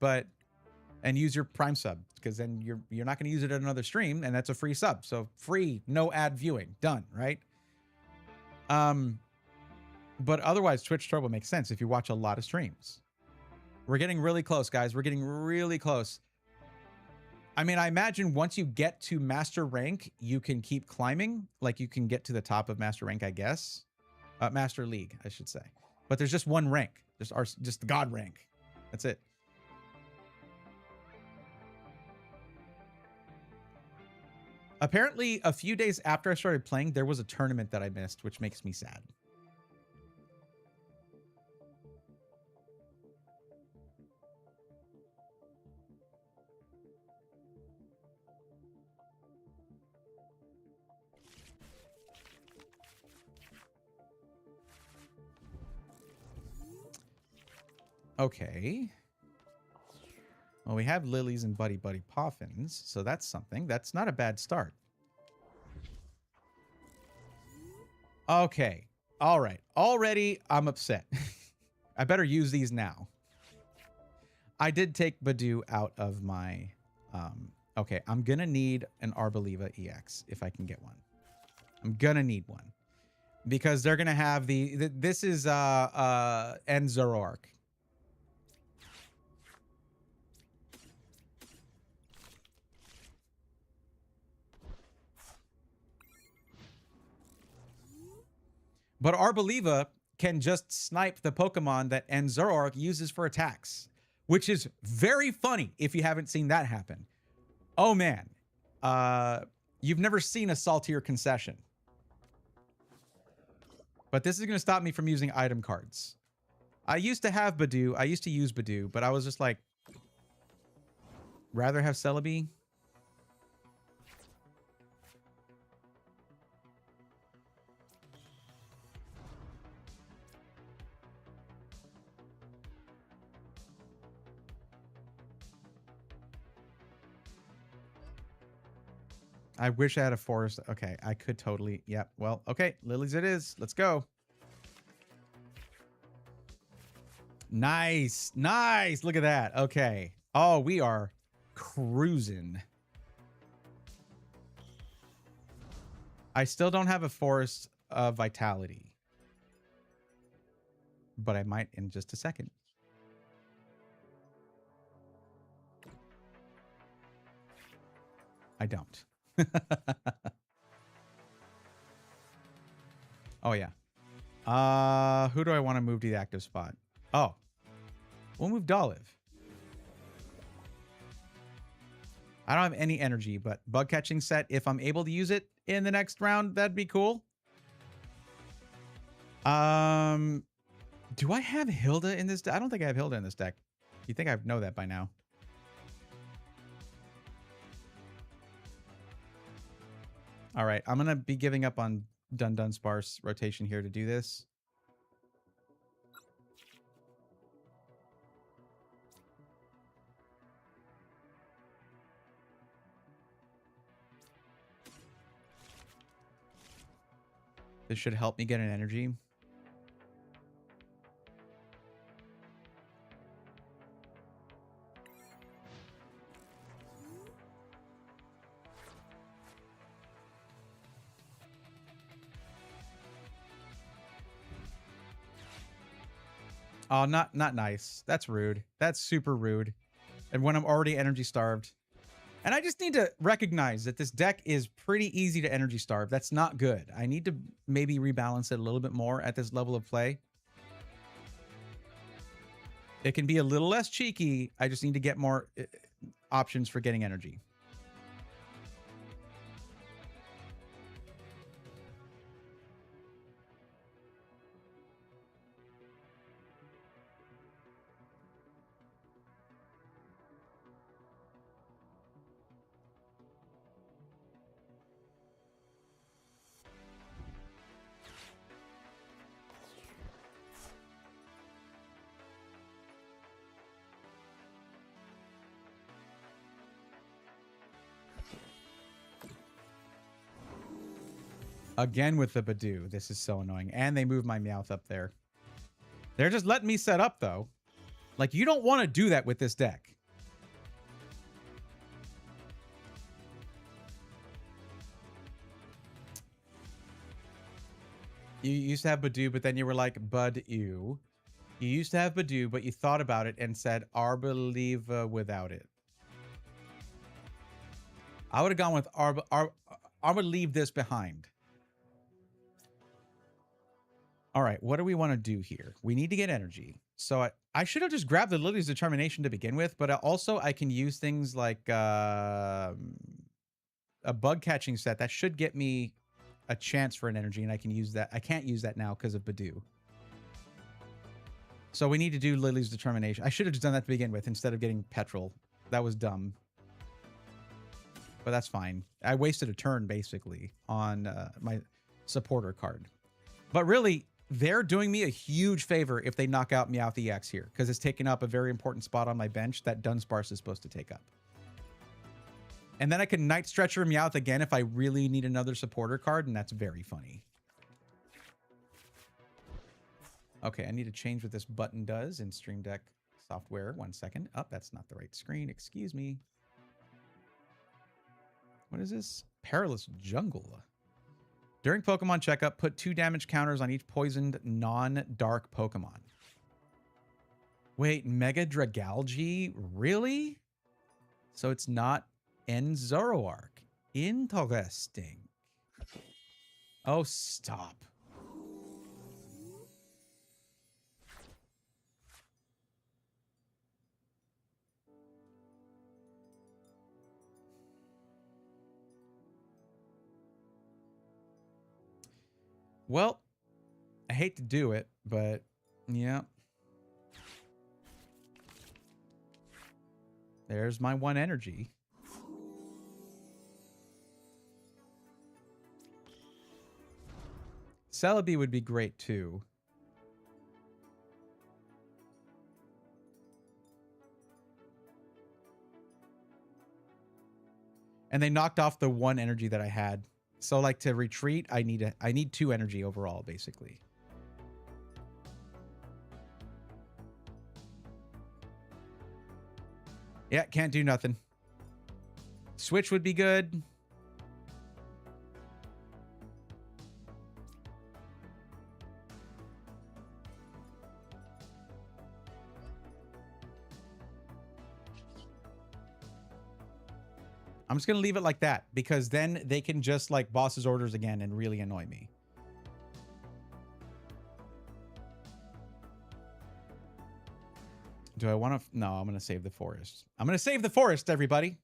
and use your Prime sub, because then you're not going to use it at another stream, and that's a free sub. So free, no ad viewing, done, right? But otherwise, Twitch Turbo makes sense if you watch a lot of streams. We're getting really close, guys. We're getting really close. I mean, I imagine once you get to Master Rank, you can keep climbing. Like, you can get to the top of Master Rank, I guess. Master League, I should say. But there's just one rank. Just the God rank. That's it. Apparently, a few days after I started playing, there was a tournament that I missed, which makes me sad. Okay. Well, we have lilies and buddy poffins, so that's something. That's not a bad start. Okay. All right. Already, I'm upset. I better use these now. I did take Badoo out of my... okay, I'm going to need an Arboliva EX if I can get one. I'm going to need one. Because they're going to have this is Zoroark. But Arboliva can just snipe the Pokemon that Zoroark uses for attacks, which is very funny if you haven't seen that happen. Oh, man. You've never seen a saltier concession. But this is going to stop me from using item cards. I used to have Badoo. I used to use Badoo, but I was just like, rather have Celebi. I wish I had a forest. Okay, I could totally. Yep. Well, okay. Lilies it is. Let's go. Nice. Nice. Look at that. Okay. Oh, we are cruising. I still don't have a forest of vitality. But I might in just a second. I don't. Oh, yeah. Who do I want to move to the active spot? Oh. We'll move Dolive. I don't have any energy, but bug catching set, if I'm able to use it in the next round, that'd be cool. Do I have Hilda in this deck? I don't think I have Hilda in this deck. You think I know that by now. All right, I'm going to be giving up on Dun Sparse rotation here to do this. This should help me get an energy. Oh, not nice. That's rude. That's super rude. And when I'm already energy starved. And I just need to recognize that this deck is pretty easy to energy starve. That's not good. I need to maybe rebalance it a little bit more at this level of play. It can be a little less cheeky. I just need to get more options for getting energy. Again with the Badoo. This is so annoying. And they move my Meowth up there. They're just letting me set up, though. Like, you don't want to do that with this deck. You used to have Badoo, but then you were like, Bud, ew. You used to have Badoo, but you thought about it and said, Arbeliva without it. I would have gone with I would leave this behind. All right, what do we want to do here? We need to get energy. So I should have just grabbed the Lily's Determination to begin with, but also I can use things like a bug catching set. That should get me a chance for an energy, and I can use that. I can't use that now because of Badoo. So we need to do Lily's Determination. I should have just done that to begin with instead of getting Petrol. That was dumb. But that's fine. I wasted a turn, basically, on my supporter card. But really, they're doing me a huge favor if they knock out Meowth EX here, because it's taking up a very important spot on my bench that Dunsparce is supposed to take up. And then I can Night Stretcher Meowth again if I really need another supporter card, and that's very funny. Okay, I need to change what this button does in Stream Deck software. 1 second. Oh, that's not the right screen. Excuse me. What is this? Perilous Jungle. During Pokemon checkup, put 2 damage counters on each poisoned non-dark Pokemon. Wait, Mega Dragalge? Really? So it's not N Zoroark. Interesting. Oh, stop. Well, I hate to do it, but yeah. There's my 1 energy. Celebi would be great too. And they knocked off the 1 energy that I had. So like to retreat, I need 2 energy overall, basically. Yeah, can't do nothing. Switch would be good. I'm just going to leave it like that because then they can just like boss's orders again and really annoy me. Do I want to? No, I'm going to save the forest. I'm going to save the forest, everybody.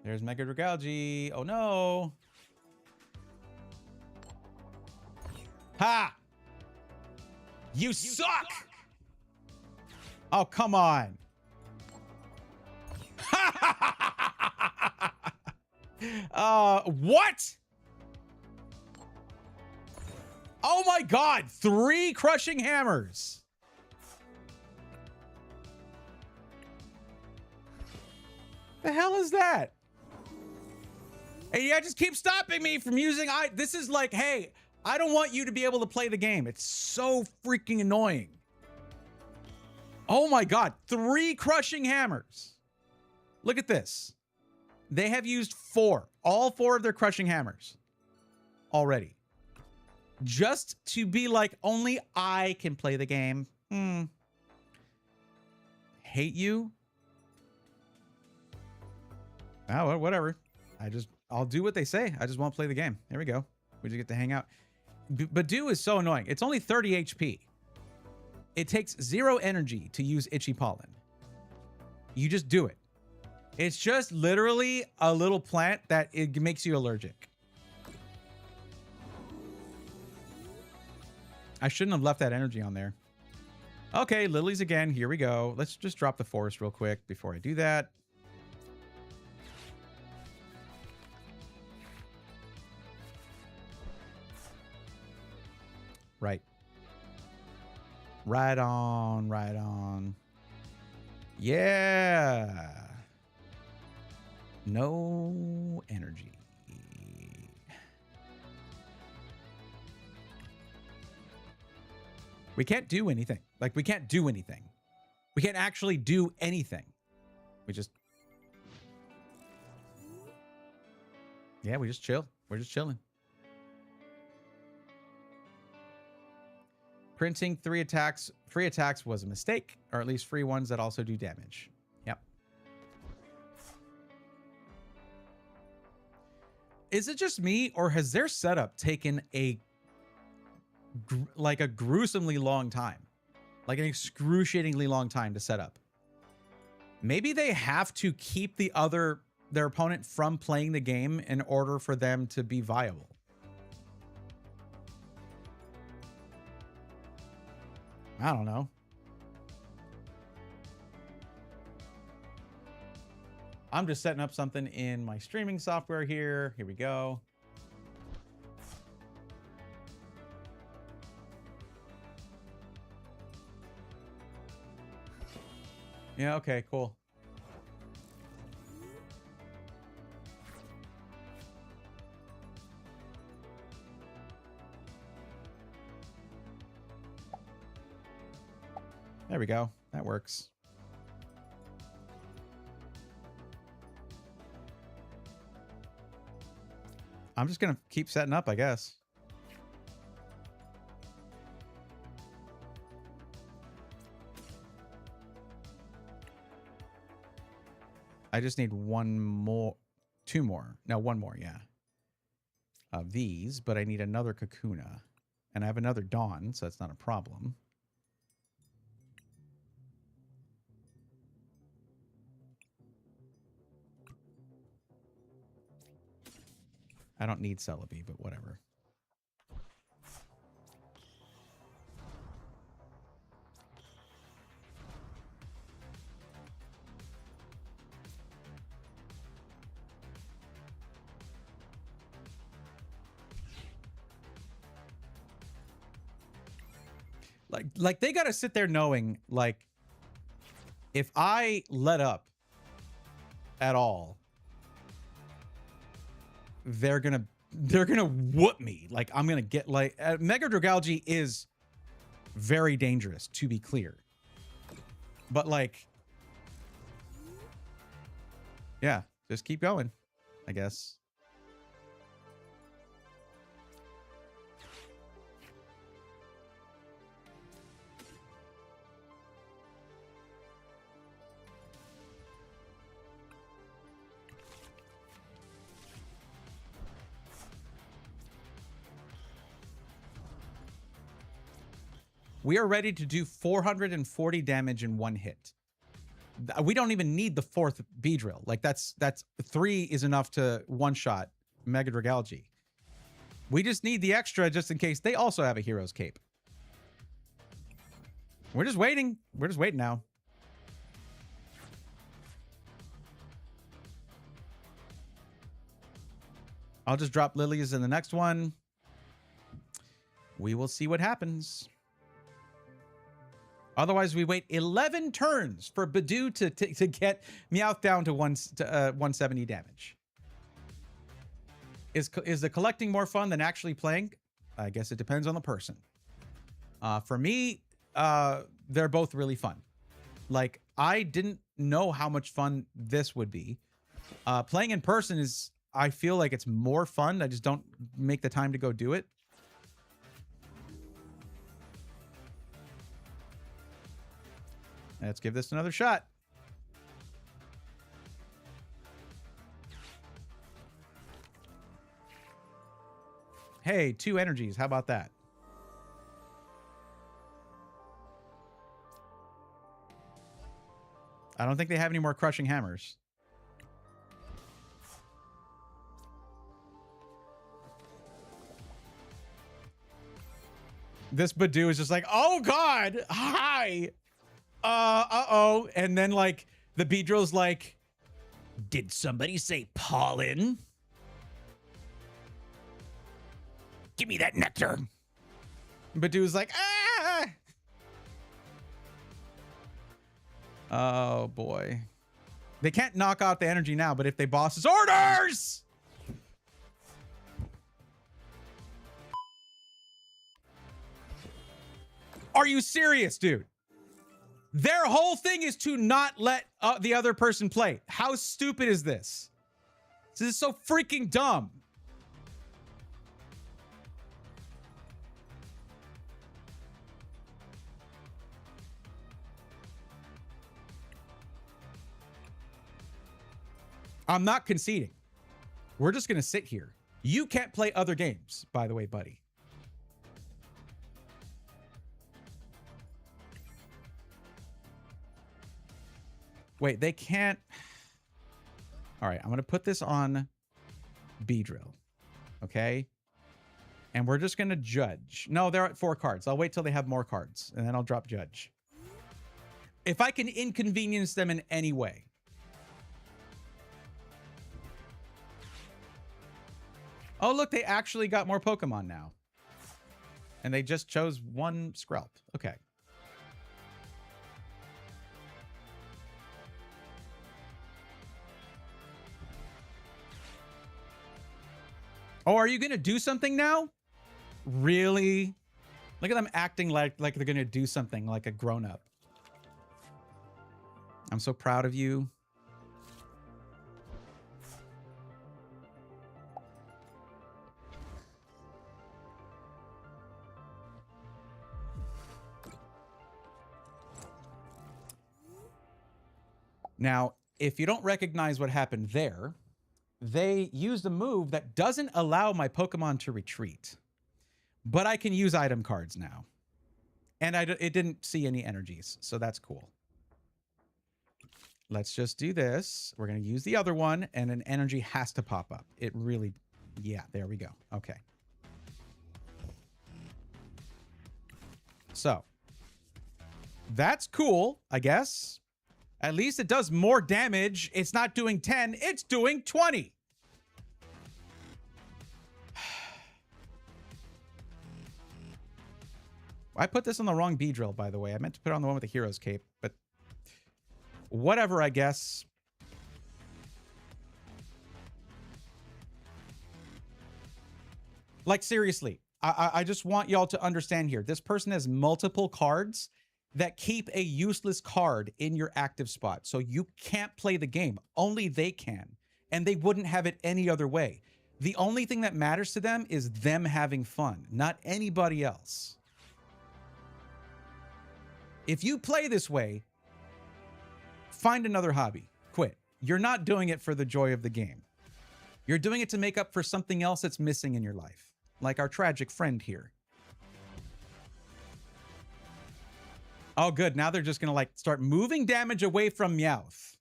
There's Mega Dragalge. Oh, no. Ha! You suck! Oh, come on. What? Oh my God, 3 crushing hammers. The hell is that? Hey, yeah, just keep stopping me from using this is like, hey, I don't want you to be able to play the game. It's so freaking annoying. Oh my God, 3 crushing hammers. Look at this. They have used 4, all 4 of their crushing hammers already. Just to be like, only I can play the game. Hate you. Oh, whatever. I'll do what they say. I just won't play the game. There we go. We just get to hang out. Badoo is so annoying. It's only 30 HP. It takes 0 energy to use Itchy Pollen. You just do it. It's just literally a little plant that it makes you allergic. I shouldn't have left that energy on there. Okay, lilies again. Here we go. Let's just drop the forest real quick before I do that. Right. Right on, right on. Yeah. No energy. We can't do anything. Like, we can't do anything. We can't actually do anything. We just... Yeah, we just chill. We're just chilling. Printing free attacks was a mistake, or at least free ones that also do damage. Yep. Is it just me, or has their setup taken a gruesomely long time? Like an excruciatingly long time to set up. Maybe they have to keep their opponent from playing the game in order for them to be viable. I don't know. I'm just setting up something in my streaming software here. Here we go. Yeah, okay, cool. There we go. That works. I'm just going to keep setting up, I guess. I just need one more, two more. No, one more, yeah. Of these, but I need another Kakuna. And I have another Dawn, so that's not a problem. I don't need Celebi, but whatever. Like they got to sit there knowing, like, if I let up at all, they're gonna whoop me. Like, I'm gonna get, like, Mega Dragalge is very dangerous, to be clear, but like, yeah, just keep going, I guess. We are ready to do 440 damage in one hit. We don't even need the fourth Beedrill. Like, that's 3 is enough to one-shot Mega Dragalge. We just need the extra just in case they also have a Hero's Cape. We're just waiting. We're just waiting now. I'll just drop Lilies in the next one. We will see what happens. Otherwise, we wait 11 turns for Badoo to get Meowth down to 170 damage. Is the collecting more fun than actually playing? I guess it depends on the person. For me, they're both really fun. Like, I didn't know how much fun this would be. Playing in person is, I feel like it's more fun. I just don't make the time to go do it. Let's give this another shot. Hey, 2 energies. How about that? I don't think they have any more crushing hammers. This Badoo is just like, oh God, hi. Uh-oh. And then, like, the Beedrill's like, did somebody say pollen? Give me that nectar. Badoo's like, ah! Oh, boy. They can't knock out the energy now, but if they boss's orders! Are you serious, dude? Their whole thing is to not let the other person play. How stupid is this? This is so freaking dumb. I'm not conceding. We're just going to sit here. You can't play other games, by the way, buddy. Wait, they can't. All right, I'm going to put this on B-Drill. Okay? And we're just going to judge. No, they're at 4 cards. I'll wait till they have more cards, and then I'll drop judge. If I can inconvenience them in any way. Oh, look, they actually got more Pokemon now. And they just chose 1 Skrelp. Okay. Oh, are you going to do something now? Really? Look at them acting like they're going to do something like a grown-up. I'm so proud of you. Now, if you don't recognize what happened there, they used a move that doesn't allow my Pokemon to retreat. But I can use item cards now. And it didn't see any energies, so that's cool. Let's just do this. We're going to use the other one, and an energy has to pop up. It really... Yeah, there we go. Okay. So. That's cool, I guess. At least it does more damage. It's not doing 10. It's doing 20. I put this on the wrong B-Drill, by the way. I meant to put it on the one with the hero's cape, but whatever, I guess. Like, seriously, I just want y'all to understand here. This person has multiple cards that keep a useless card in your active spot. So you can't play the game. Only they can. And they wouldn't have it any other way. The only thing that matters to them is them having fun, not anybody else. If you play this way, find another hobby. Quit. You're not doing it for the joy of the game. You're doing it to make up for something else that's missing in your life. Like our tragic friend here. Oh, good. Now they're just going to like start moving damage away from Meowth.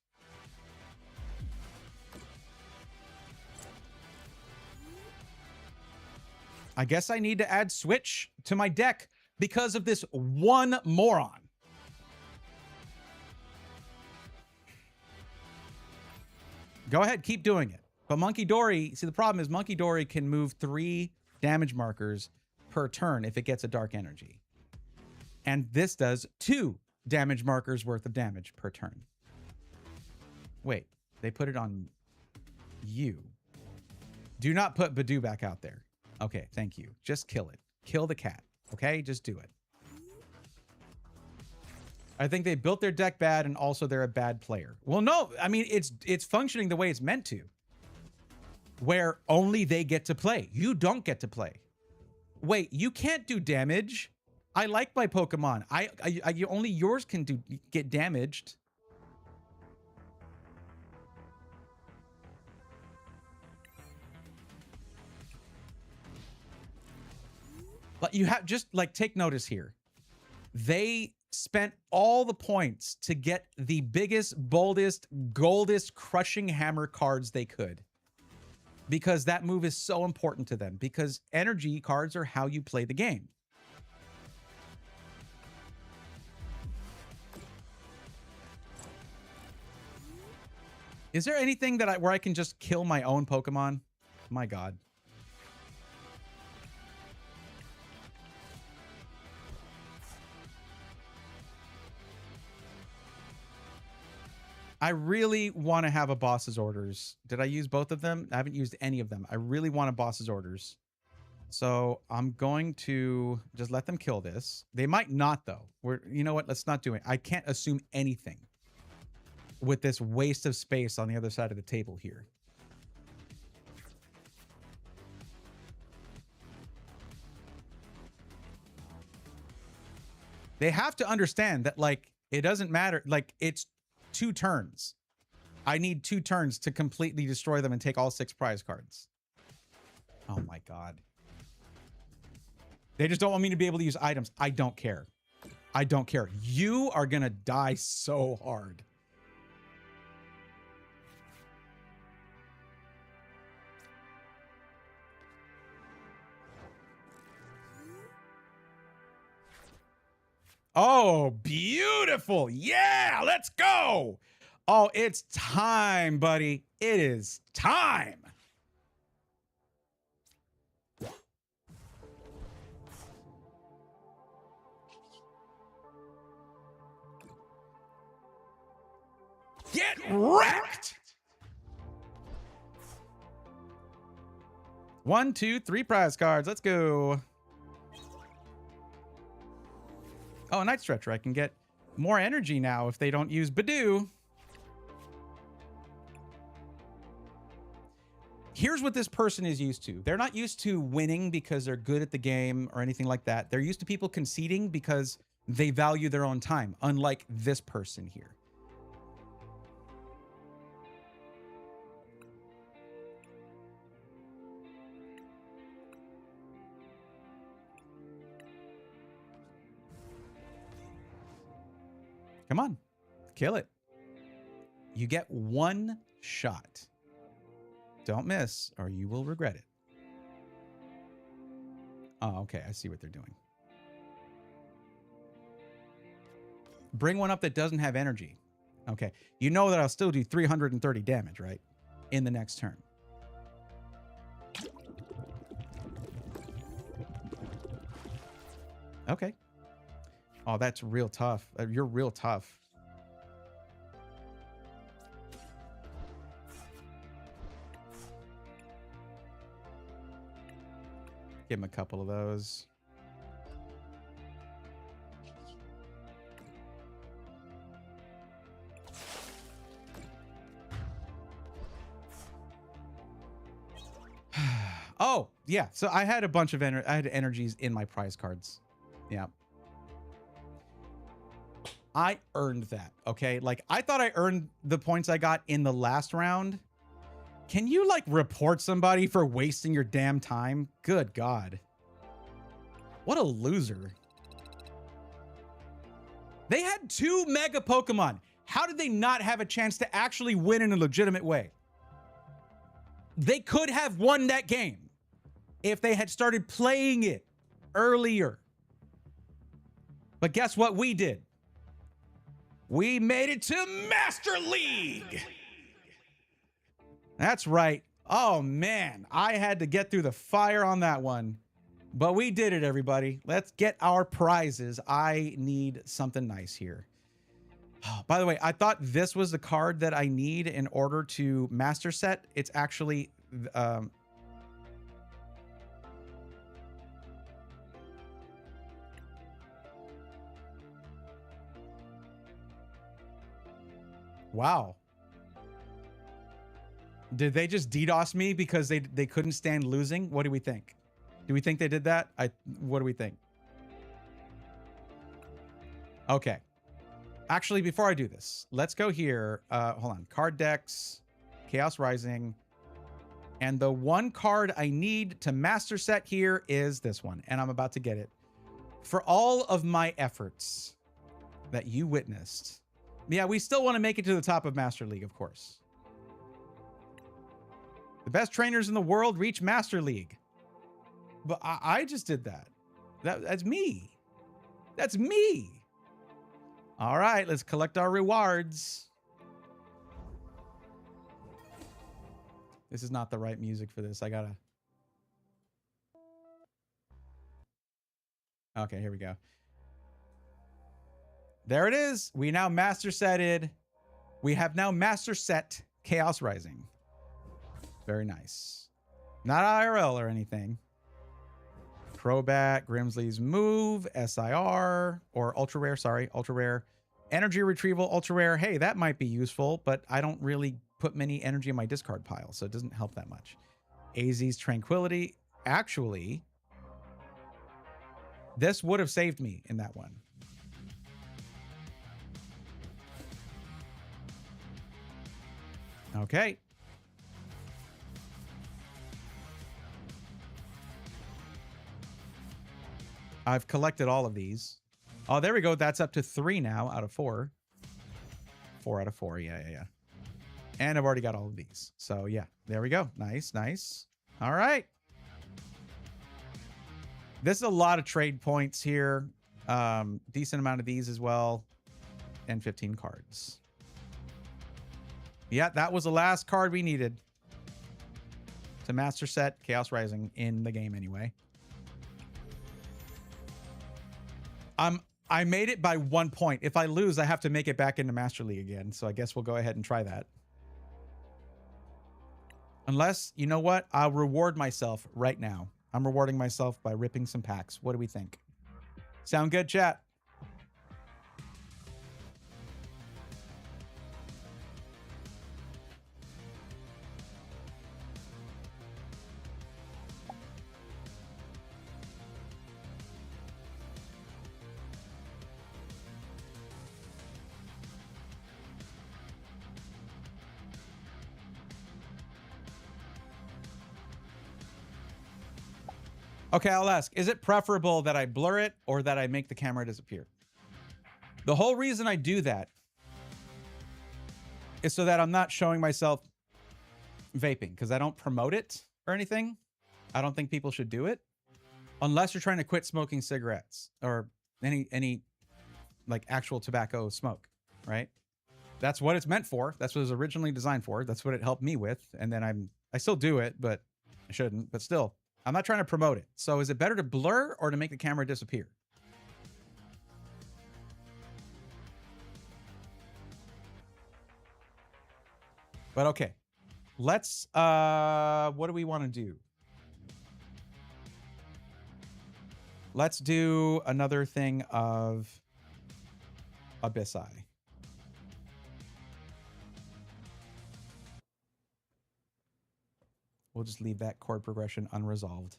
I guess I need to add Switch to my deck because of this one moron. Go ahead, keep doing it. But Monkey Dory, see, the problem is Monkey Dory can move 3 damage markers per turn if it gets a dark energy. And this does 2 damage markers worth of damage per turn. Wait, they put it on you. Do not put Badoo back out there. Okay, thank you. Just kill it. Kill the cat. Okay, just do it. I think they built their deck bad, and also they're a bad player. Well, no, I mean, it's functioning the way it's meant to. Where only they get to play. You don't get to play. Wait, you can't do damage. I like my Pokemon. Only yours can get damaged. But you have just like take notice here. They spent all the points to get the biggest, boldest, goldest crushing hammer cards they could. Because that move is so important to them. Because energy cards are how you play the game. Is there anything that where I can just kill my own Pokemon? My God. I really want to have a boss's orders. Did I use both of them? I haven't used any of them. I really want a boss's orders. So I'm going to just let them kill this. They might not, though. You know what? Let's not do it. I can't assume anything with this waste of space on the other side of the table here. They have to understand that, like, it doesn't matter. Like, it's 2 turns. I need 2 turns to completely destroy them and take all 6 prize cards. Oh my god. They just don't want me to be able to use items. I don't care. I don't care. You are gonna die so hard. Oh, beautiful. Yeah, let's go. Oh, it's time, buddy. It is time. Get wrecked. 1, 2, 3 prize cards. Let's go. Oh, Night Stretcher. I can get more energy now if they don't use Badoo. Here's what this person is used to. They're not used to winning because they're good at the game or anything like that. They're used to people conceding because they value their own time, unlike this person here. Come on, kill it. You get 1 shot. Don't miss or you will regret it. Oh, okay. I see what they're doing. Bring one up that doesn't have energy. Okay. You know that I'll still do 330 damage, right? In the next turn. Okay. Oh, that's real tough. You're real tough. Give him a couple of those. Oh, yeah. So I had a bunch of energies in my prize cards. Yeah. I earned that, okay? Like, I thought I earned the points I got in the last round. Can you, like, report somebody for wasting your damn time? Good God. What a loser. They had 2 Mega Pokemon. How did they not have a chance to actually win in a legitimate way? They could have won that game if they had started playing it earlier. But guess what we did? We made it to Master League. That's right. Oh, man. I had to get through the fire on that one. But we did it, everybody. Let's get our prizes. I need something nice here. Oh, by the way, I thought this was the card that I need in order to master set. It's actually... Wow. Did they just DDoS me because they couldn't stand losing? What do we think? Do we think they did that? What do we think? Okay. Actually, before I do this, let's go here. Hold on. Card decks, Chaos Rising. And the one card I need to master set here is this one. And I'm about to get it. For all of my efforts that you witnessed. Yeah, we still want to make it to the top of Master League, of course. The best trainers in the world reach Master League. But I just did that. That's me. That's me. All right, let's collect our rewards. This is not the right music for this. I gotta... Okay, here we go. There it is. We now master setted. We have now master set Chaos Rising. Very nice. Not IRL or anything. Crobat, Grimsley's Move, SIR, or Ultra Rare, sorry, Ultra Rare. Energy Retrieval, Ultra Rare. Hey, that might be useful, but I don't really put many energy in my discard pile, so it doesn't help that much. AZ's Tranquility. Actually, this would have saved me in that one. Okay. I've collected all of these. Oh, there we go. That's up to 3 now out of 4. 4 out of 4. Yeah. And I've already got all of these. So, yeah. There we go. Nice. All right. This is a lot of trade points here. Decent amount of these as well. And 15 cards. Yeah, that was the last card we needed to master set Chaos Rising in the game anyway. I made it by 1 point. If I lose, I have to make it back into Master League again. So I guess we'll go ahead and try that. Unless, you know what? I'll reward myself right now. I'm rewarding myself by ripping some packs. What do we think? Sound good, chat? Okay, I'll ask, is it preferable that I blur it or that I make the camera disappear? The whole reason I do that is so that I'm not showing myself vaping, because I don't promote it or anything. I don't think people should do it unless you're trying to quit smoking cigarettes or any like actual tobacco smoke, right? That's what it's meant for. That's what it was originally designed for. That's what it helped me with. And then I still do it, but I shouldn't, but still. I'm not trying to promote it. So is it better to blur or to make the camera disappear? But okay. Let's, what do we want to do? Let's do another thing of Abyss Eye. We'll just leave that chord progression unresolved.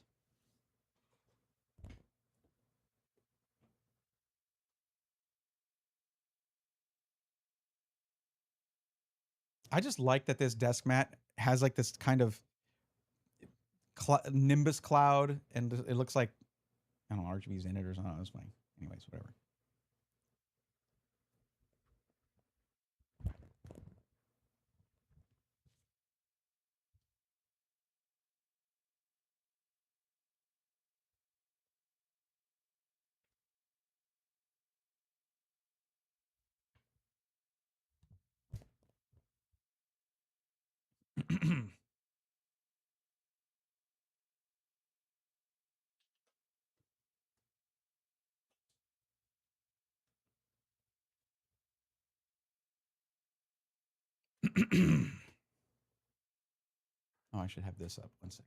I just like that this desk mat has like this kind of nimbus cloud, and it looks like, I don't know, RGB's in it or something. It's fine. Anyways, whatever. Oh, I should have this up. 1 second.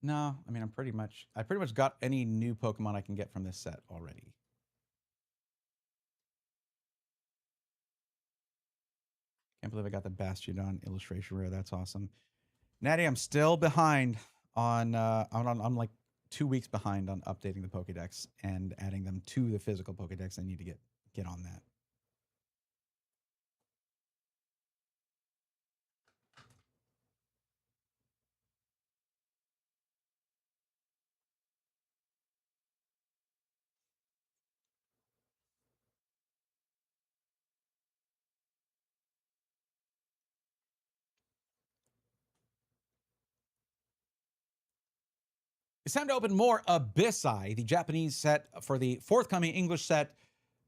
No, I mean, I pretty much got any new Pokemon I can get from this set already. Can't believe I got the Bastiodon illustration rare. That's awesome. Natty, I'm still behind on, I'm like 2 weeks behind on updating the Pokédex and adding them to the physical Pokédex. I need to get on that. It's time to open more Abyss Eye, the Japanese set for the forthcoming English set,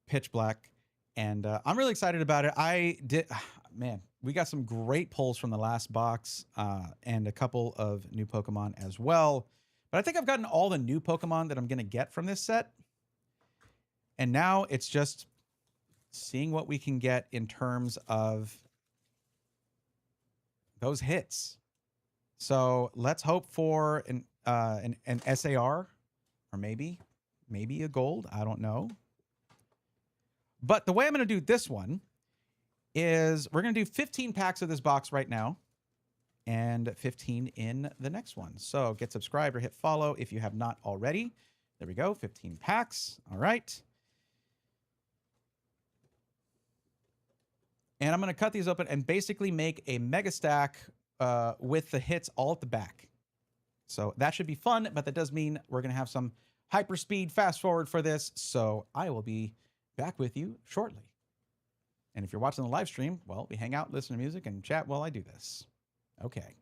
Pitch Black. And I'm really excited about it. Man, we got some great pulls from the last box and a couple of new Pokemon as well. But I think I've gotten all the new Pokemon that I'm going to get from this set. And now it's just seeing what we can get in terms of those hits. So let's hope for an SAR, or maybe a gold. I don't know. But the way I'm going to do this one is we're going to do 15 packs of this box right now and 15 in the next one. So get subscribed or hit follow if you have not already. There we go, 15 packs. All right. And I'm going to cut these open and basically make a mega stack with the hits all at the back. So that should be fun, but that does mean we're going to have some hyperspeed fast forward for this. So I will be back with you shortly. And if you're watching the live stream, well, we hang out, listen to music, and chat while I do this. Okay.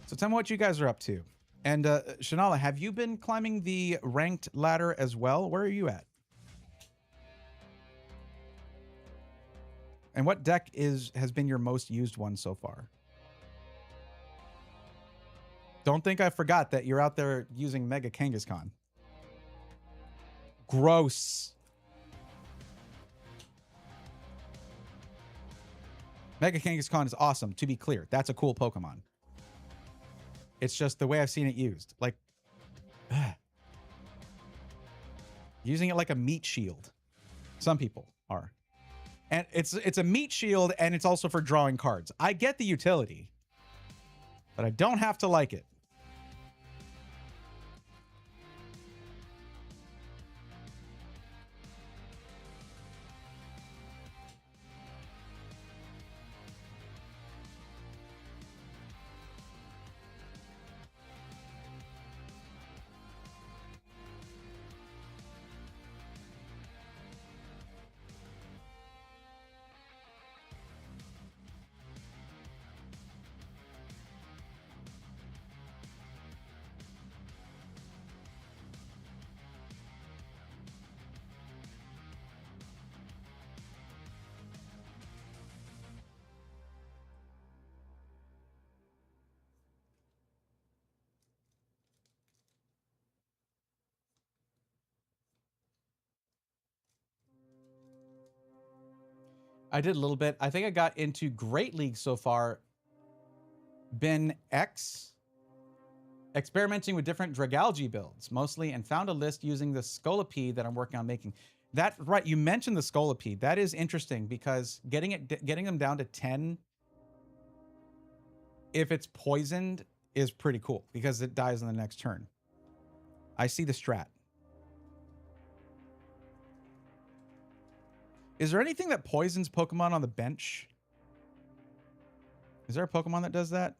So tell me what you guys are up to. And Shanala, have you been climbing the ranked ladder as well? Where are you at? And what deck has been your most used one so far? Don't think I forgot that you're out there using Mega Kangaskhan. Gross. Mega Kangaskhan is awesome, to be clear. That's a cool Pokemon. It's just the way I've seen it used. Like, using it like a meat shield. Some people are. And it's a meat shield, and it's also for drawing cards. I get the utility, but I don't have to like it. I did a little bit. I think I got into Great League so far. Been experimenting with different Dragalge builds, mostly, and found a list using the Scolipede that I'm working on making. That, right, you mentioned the Scolipede. That is interesting because getting them down to 10, if it's poisoned, is pretty cool because it dies on the next turn. I see the strat. Is there anything that poisons Pokemon on the bench? Is there a Pokemon that does that?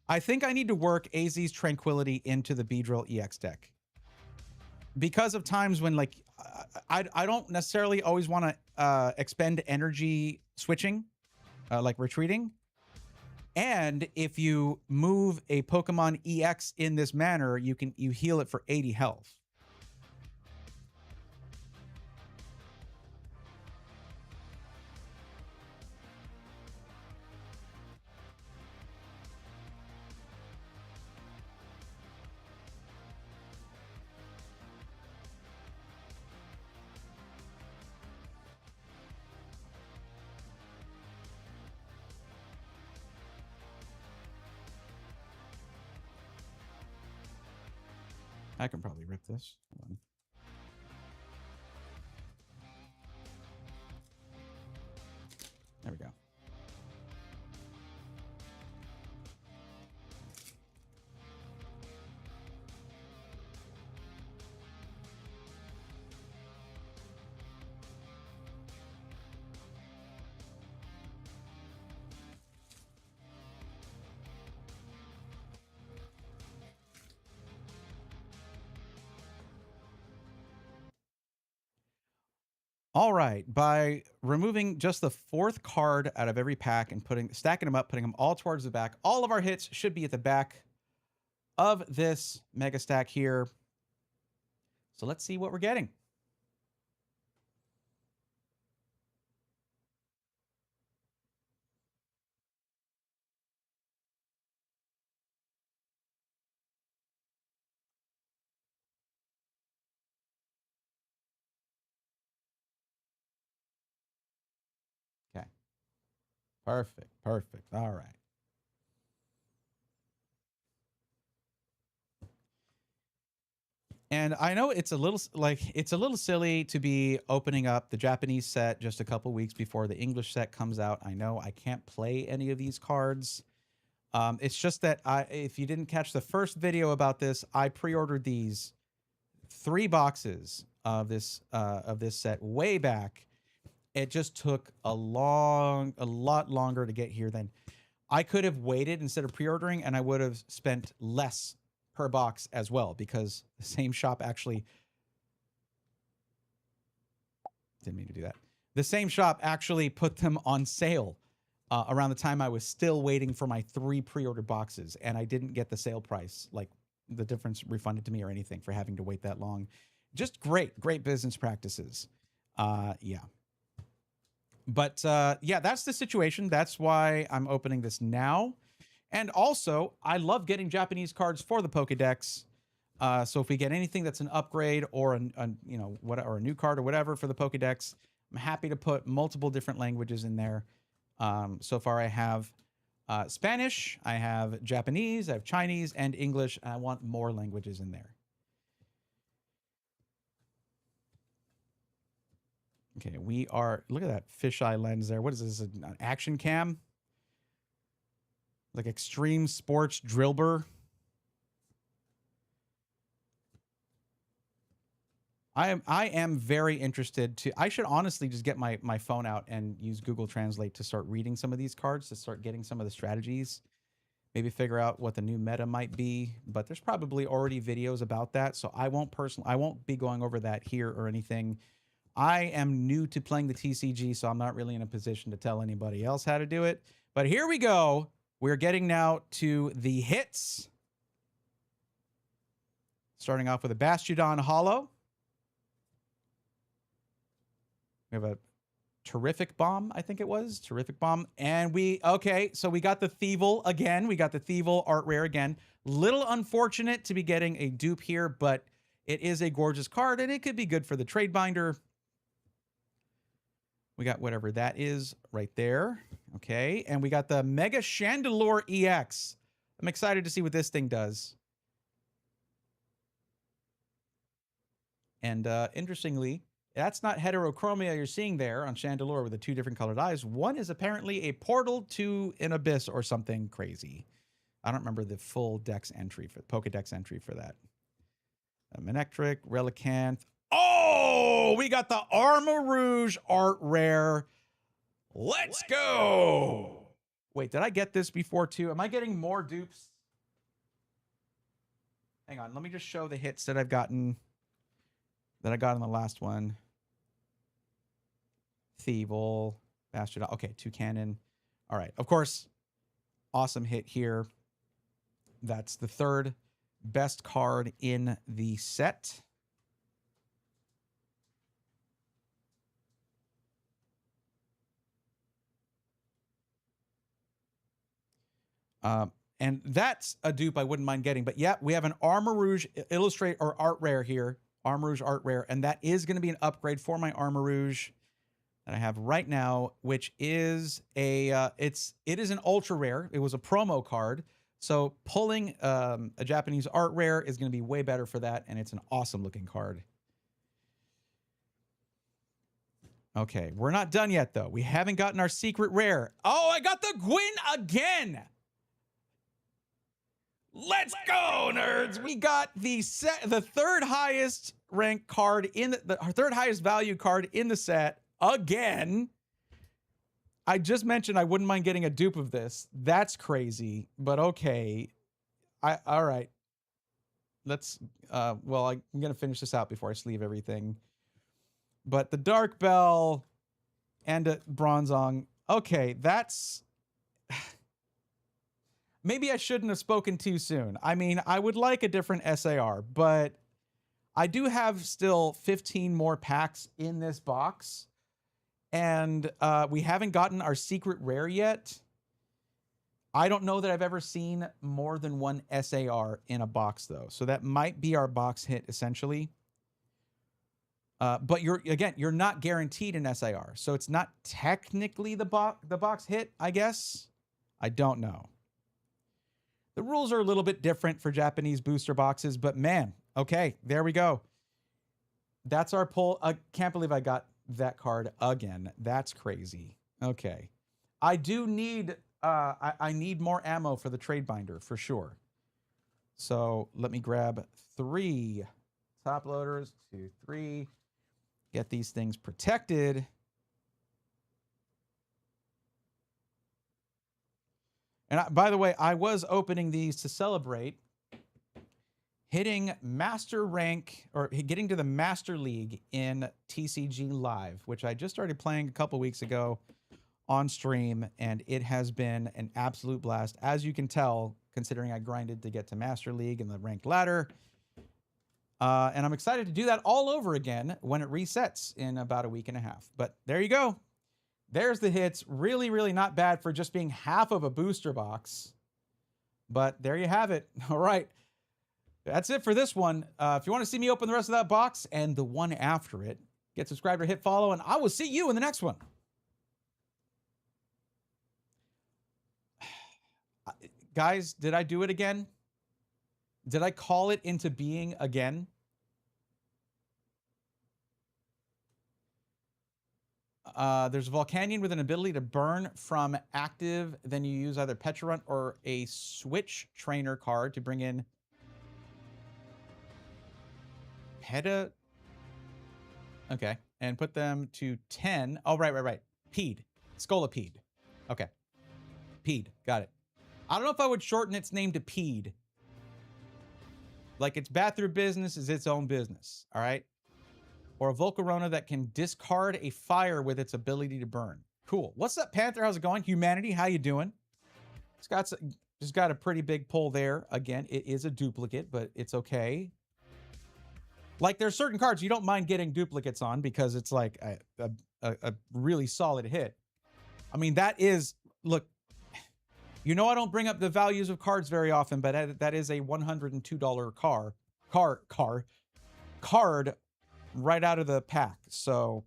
I think I need to work AZ's Tranquility into the Beedrill EX deck. Because of times when, like, I don't necessarily always want to expend energy switching, like retreating. And if you move a Pokemon EX in this manner, you heal it for 80 health. I can probably rip this. Hold on. There we go. All right, by removing just the 4th card out of every pack and stacking them up, putting them all towards the back, all of our hits should be at the back of this mega stack here. So let's see what we're getting. Okay. Perfect. Perfect. All right. And I know it's a little silly to be opening up the Japanese set just a couple weeks before the English set comes out. I know I can't play any of these cards. It's just that if you didn't catch the first video about this, I pre-ordered these 3 boxes of this set way back. It just took a lot longer to get here than I could have waited instead of pre-ordering, and I would have spent less per box as well, because the same shop actually didn't mean to do that. The same shop actually put them on sale around the time I was still waiting for my 3 pre-ordered boxes, and I didn't get the sale price, like the difference refunded to me or anything for having to wait that long. Just great business practices. Yeah. But yeah, that's the situation. That's why I'm opening this now. And also, I love getting Japanese cards for the Pokédex. So if we get anything that's an upgrade or or a new card or whatever for the Pokédex, I'm happy to put multiple different languages in there. So far, I have Spanish, I have Japanese, I have Chinese and English, and I want more languages in there. Okay, we are, look at that fisheye lens there. What is this, an action cam? Like Extreme Sports Drillbur. I am very interested to, I should honestly just get my phone out and use Google Translate to start reading some of these cards, to start getting some of the strategies. Maybe figure out what the new meta might be, but there's probably already videos about that, so I won't be going over that here or anything. I am new to playing the TCG, so I'm not really in a position to tell anybody else how to do it. But here we go. We're getting now to the hits. Starting off with a Bastiodon Hollow. We have a Terrific Bomb, I think it was. Terrific Bomb. And okay, so we got the Thievul again. We got the Thievul art rare again. Little unfortunate to be getting a dupe here, but it is a gorgeous card, and it could be good for the trade binder. We got whatever that is right there. Okay, and we got the Mega Chandelure EX. I'm excited to see what this thing does. And interestingly, that's not heterochromia you're seeing there on Chandelure with the 2 different colored eyes. One is apparently a portal to an abyss or something crazy. I don't remember the full Dex entry for Pokédex entry for that. Manectric, Relicanth. Oh, we got the Armarouge art rare. Let's go. Wait, did I get this before too? Am I getting more dupes? Hang on, let me just show the hits that I've gotten, that I got in the last one. Thievul, Bastiodon. Okay, Toucannon. All right, of course, awesome hit here. That's the 3rd best card in the set. And that's a dupe I wouldn't mind getting. But yeah, we have an Armarouge illustrate or art rare here. Armarouge art rare. And that is going to be an upgrade for my Armarouge that I have right now, which is a it is an ultra rare. It was a promo card. So pulling a Japanese art rare is going to be way better for that. And it's an awesome looking card. Okay, we're not done yet, though. We haven't gotten our secret rare. Oh, I got the Gwyn again. Let's go, nerds. We got the 3rd highest ranked card in the 3rd highest value card in the set again. I just mentioned I wouldn't mind getting a dupe of this. That's crazy, but okay. All right. Let's well, I'm going to finish this out before I sleeve everything. But the Dark Bell and a Bronzong. Okay, that's maybe I shouldn't have spoken too soon. I mean, I would like a different SAR, but I do have still 15 more packs in this box. And we haven't gotten our secret rare yet. I don't know that I've ever seen more than one SAR in a box, though. So that might be our box hit, essentially. But you're not guaranteed an SAR. So it's not technically the box hit, I guess. I don't know. The rules are a little bit different for Japanese booster boxes, but man, okay, there we go. That's our pull. I can't believe I got that card again. That's crazy. Okay. I do need... I need more ammo for the trade binder for sure. So let me grab 3 top loaders, 2, 3. Get these things protected. And by the way, I was opening these to celebrate hitting master rank, or getting to the master league in TCG Live, which I just started playing a couple weeks ago on stream, and it has been an absolute blast, as you can tell, considering I grinded to get to Master League and the ranked ladder. And I'm excited to do that all over again when it resets in about a week and a half. But there you go. There's the hits. Really, really not bad for just being half of a booster box. But there you have it. All right. That's it for this one. If you want to see me open the rest of that box and the one after it, get subscribed or hit follow, and I will see you in the next one. Guys, did I do it again? Did I call it into being again? There's a Volcanion with an ability to burn from active. Then you use either Pecharunt or a Switch Trainer card to bring in Peta. Okay. And put them to 10. Oh, right. Peed. Scolipede. Okay. Peed. Got it. I don't know if I would shorten its name to Peed. Like, its bathroom business is its own business, all right? Or a Volcarona that can discard a fire with its ability to burn. Cool. What's up, Panther? How's it going? Humanity, how you doing? It's got just got a pretty big pull there. Again, it is a duplicate, but it's okay. Like, there's certain cards you don't mind getting duplicates on because it's like a really solid hit. I mean, that is... Look... You know I don't bring up the values of cards very often, but that is a $102 card right out of the pack. So,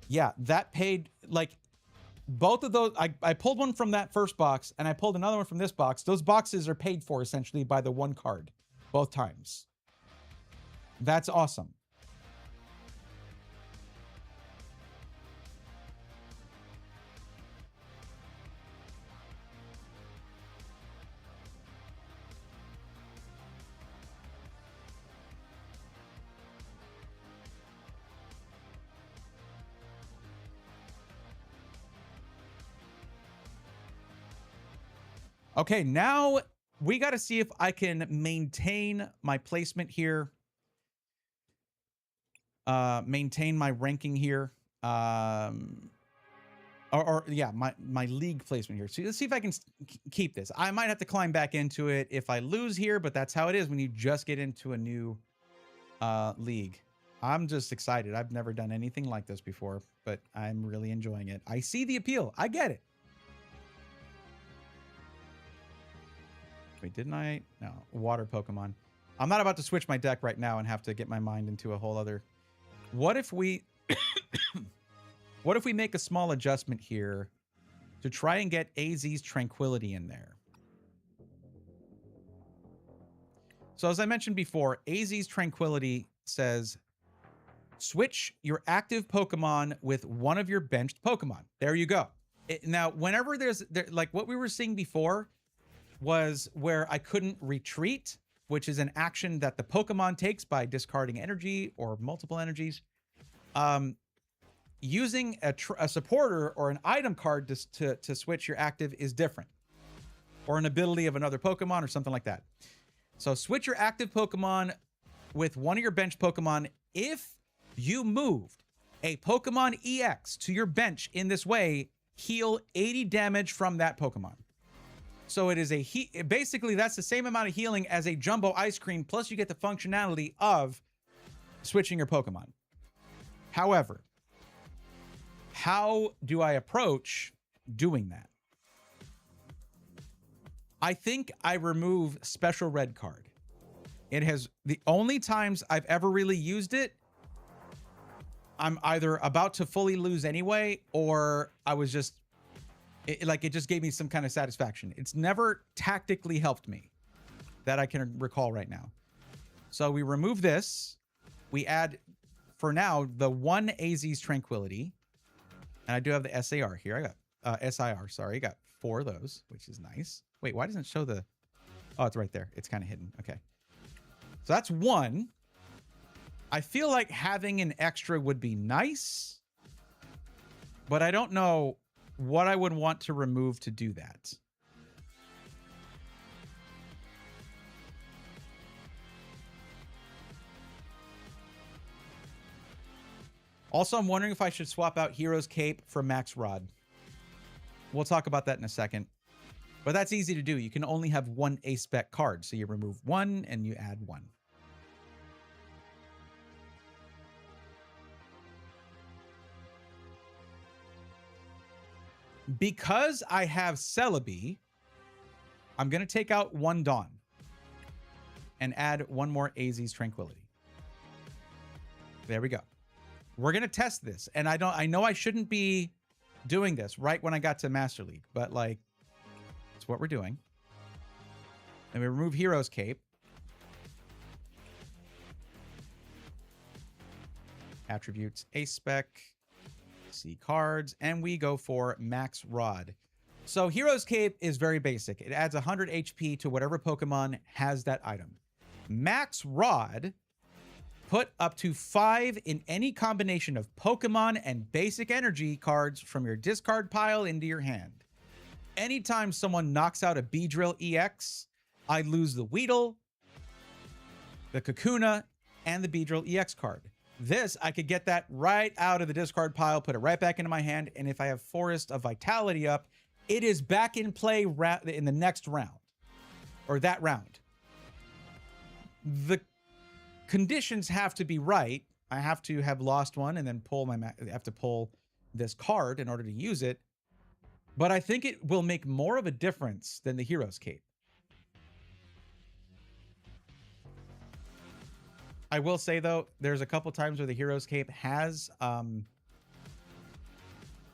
yeah, that paid, like, both of those. I pulled one from that first box, and I pulled another one from this box. Those boxes are paid for, essentially, by the one card, both times. That's awesome. Okay, now we got to see if I can maintain my placement here. Maintain my ranking here. Yeah, my league placement here. So let's see if I can keep this. I might have to climb back into it if I lose here, but that's how it is when you just get into a new league. I'm just excited. I've never done anything like this before, but I'm really enjoying it. I see the appeal. I get it. Wait, didn't I? No, water Pokemon. I'm not about to switch my deck right now and have to get my mind into a whole other... What if we... What if we make a small adjustment here to try and get AZ's Tranquility in there? So as I mentioned before, AZ's Tranquility says, switch your active Pokemon with one of your benched Pokemon. There you go. Now, whenever like what we were seeing before was where I couldn't retreat, which is an action that the Pokemon takes by discarding energy or multiple energies. Using a supporter or an item card to switch your active is different. Or an ability of another Pokemon or something like that. So switch your active Pokemon with one of your bench Pokemon if you moved a Pokemon EX to your bench in this way, heal 80 damage from that Pokemon. So it is basically that's the same amount of healing as a jumbo ice cream, plus you get the functionality of switching your Pokemon. However, how do I approach doing that? I think I remove special red card. It has the only times I've ever really used it, I'm either about to fully lose anyway, or I was just it just gave me some kind of satisfaction. It's never tactically helped me that I can recall right now. So we remove this. We add, for now, the one AZ's Tranquility. And I do have the SAR here. I got SIR, sorry. I got 4 of those, which is nice. Wait, why doesn't it show the... Oh, it's right there. It's kind of hidden. Okay. So that's 1. I feel like having an extra would be nice, but I don't know what I would want to remove to do that. Also, I'm wondering if I should swap out Hero's Cape for Max Rod. We'll talk about that in a second. But that's easy to do. You can only have 1 A-Spec card. So you remove 1 and you add 1. Because I have Celebi, I'm going to take out 1 Dawn and add 1 more AZ's Tranquility. There we go. We're going to test this. And I know I shouldn't be doing this right when I got to Master League, but like, it's what we're doing. And we remove Hero's Cape. Attributes, A-Spec, C cards, and we go for Max Rod. So Hero's Cape is very basic. It adds 100 HP to whatever Pokemon has that item. Max Rod, put up to 5 in any combination of Pokemon and basic energy cards from your discard pile into your hand. Anytime someone knocks out a Beedrill EX, I lose the Weedle, the Kakuna, and the Beedrill EX card. This, I could get that right out of the discard pile, put it right back into my hand, and if I have Forest of Vitality up, it is back in play in the next round, or that round. The conditions have to be right. I have to have lost one and then I have to pull this card in order to use it. But I think it will make more of a difference than the Hero's Cape. I will say, though, there's a couple times where the Hero's Cape has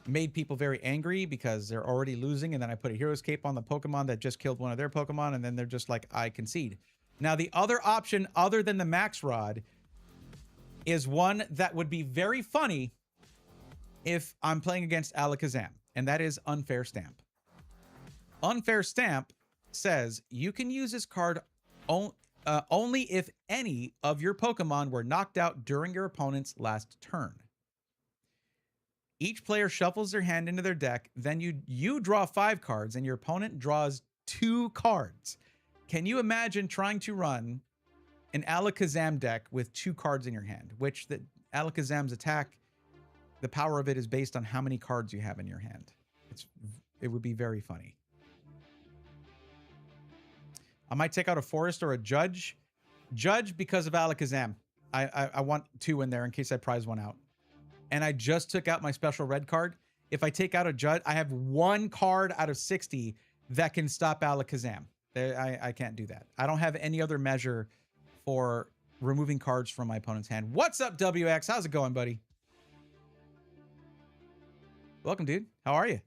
made people very angry because they're already losing, and then I put a Hero's Cape on the Pokemon that just killed one of their Pokemon, and then they're just like, I concede. Now, the other option, other than the Max Rod, is one that would be very funny if I'm playing against Alakazam, and that is Unfair Stamp. Unfair Stamp says you can use this card only if any of your Pokemon were knocked out during your opponent's last turn. Each player shuffles their hand into their deck, then you draw 5 cards, and your opponent draws 2 cards. Can you imagine trying to run an Alakazam deck with 2 cards in your hand, which the Alakazam's attack, the power of it is based on how many cards you have in your hand. It would be very funny. I might take out a Forest or a Judge. Judge because of Alakazam. I want 2 in there in case I prize 1 out. And I just took out my special red card. If I take out a Judge, I have 1 card out of 60 that can stop Alakazam. I can't do that. I don't have any other measure for removing cards from my opponent's hand. What's up, WX? How's it going, buddy? Welcome, dude. How are you?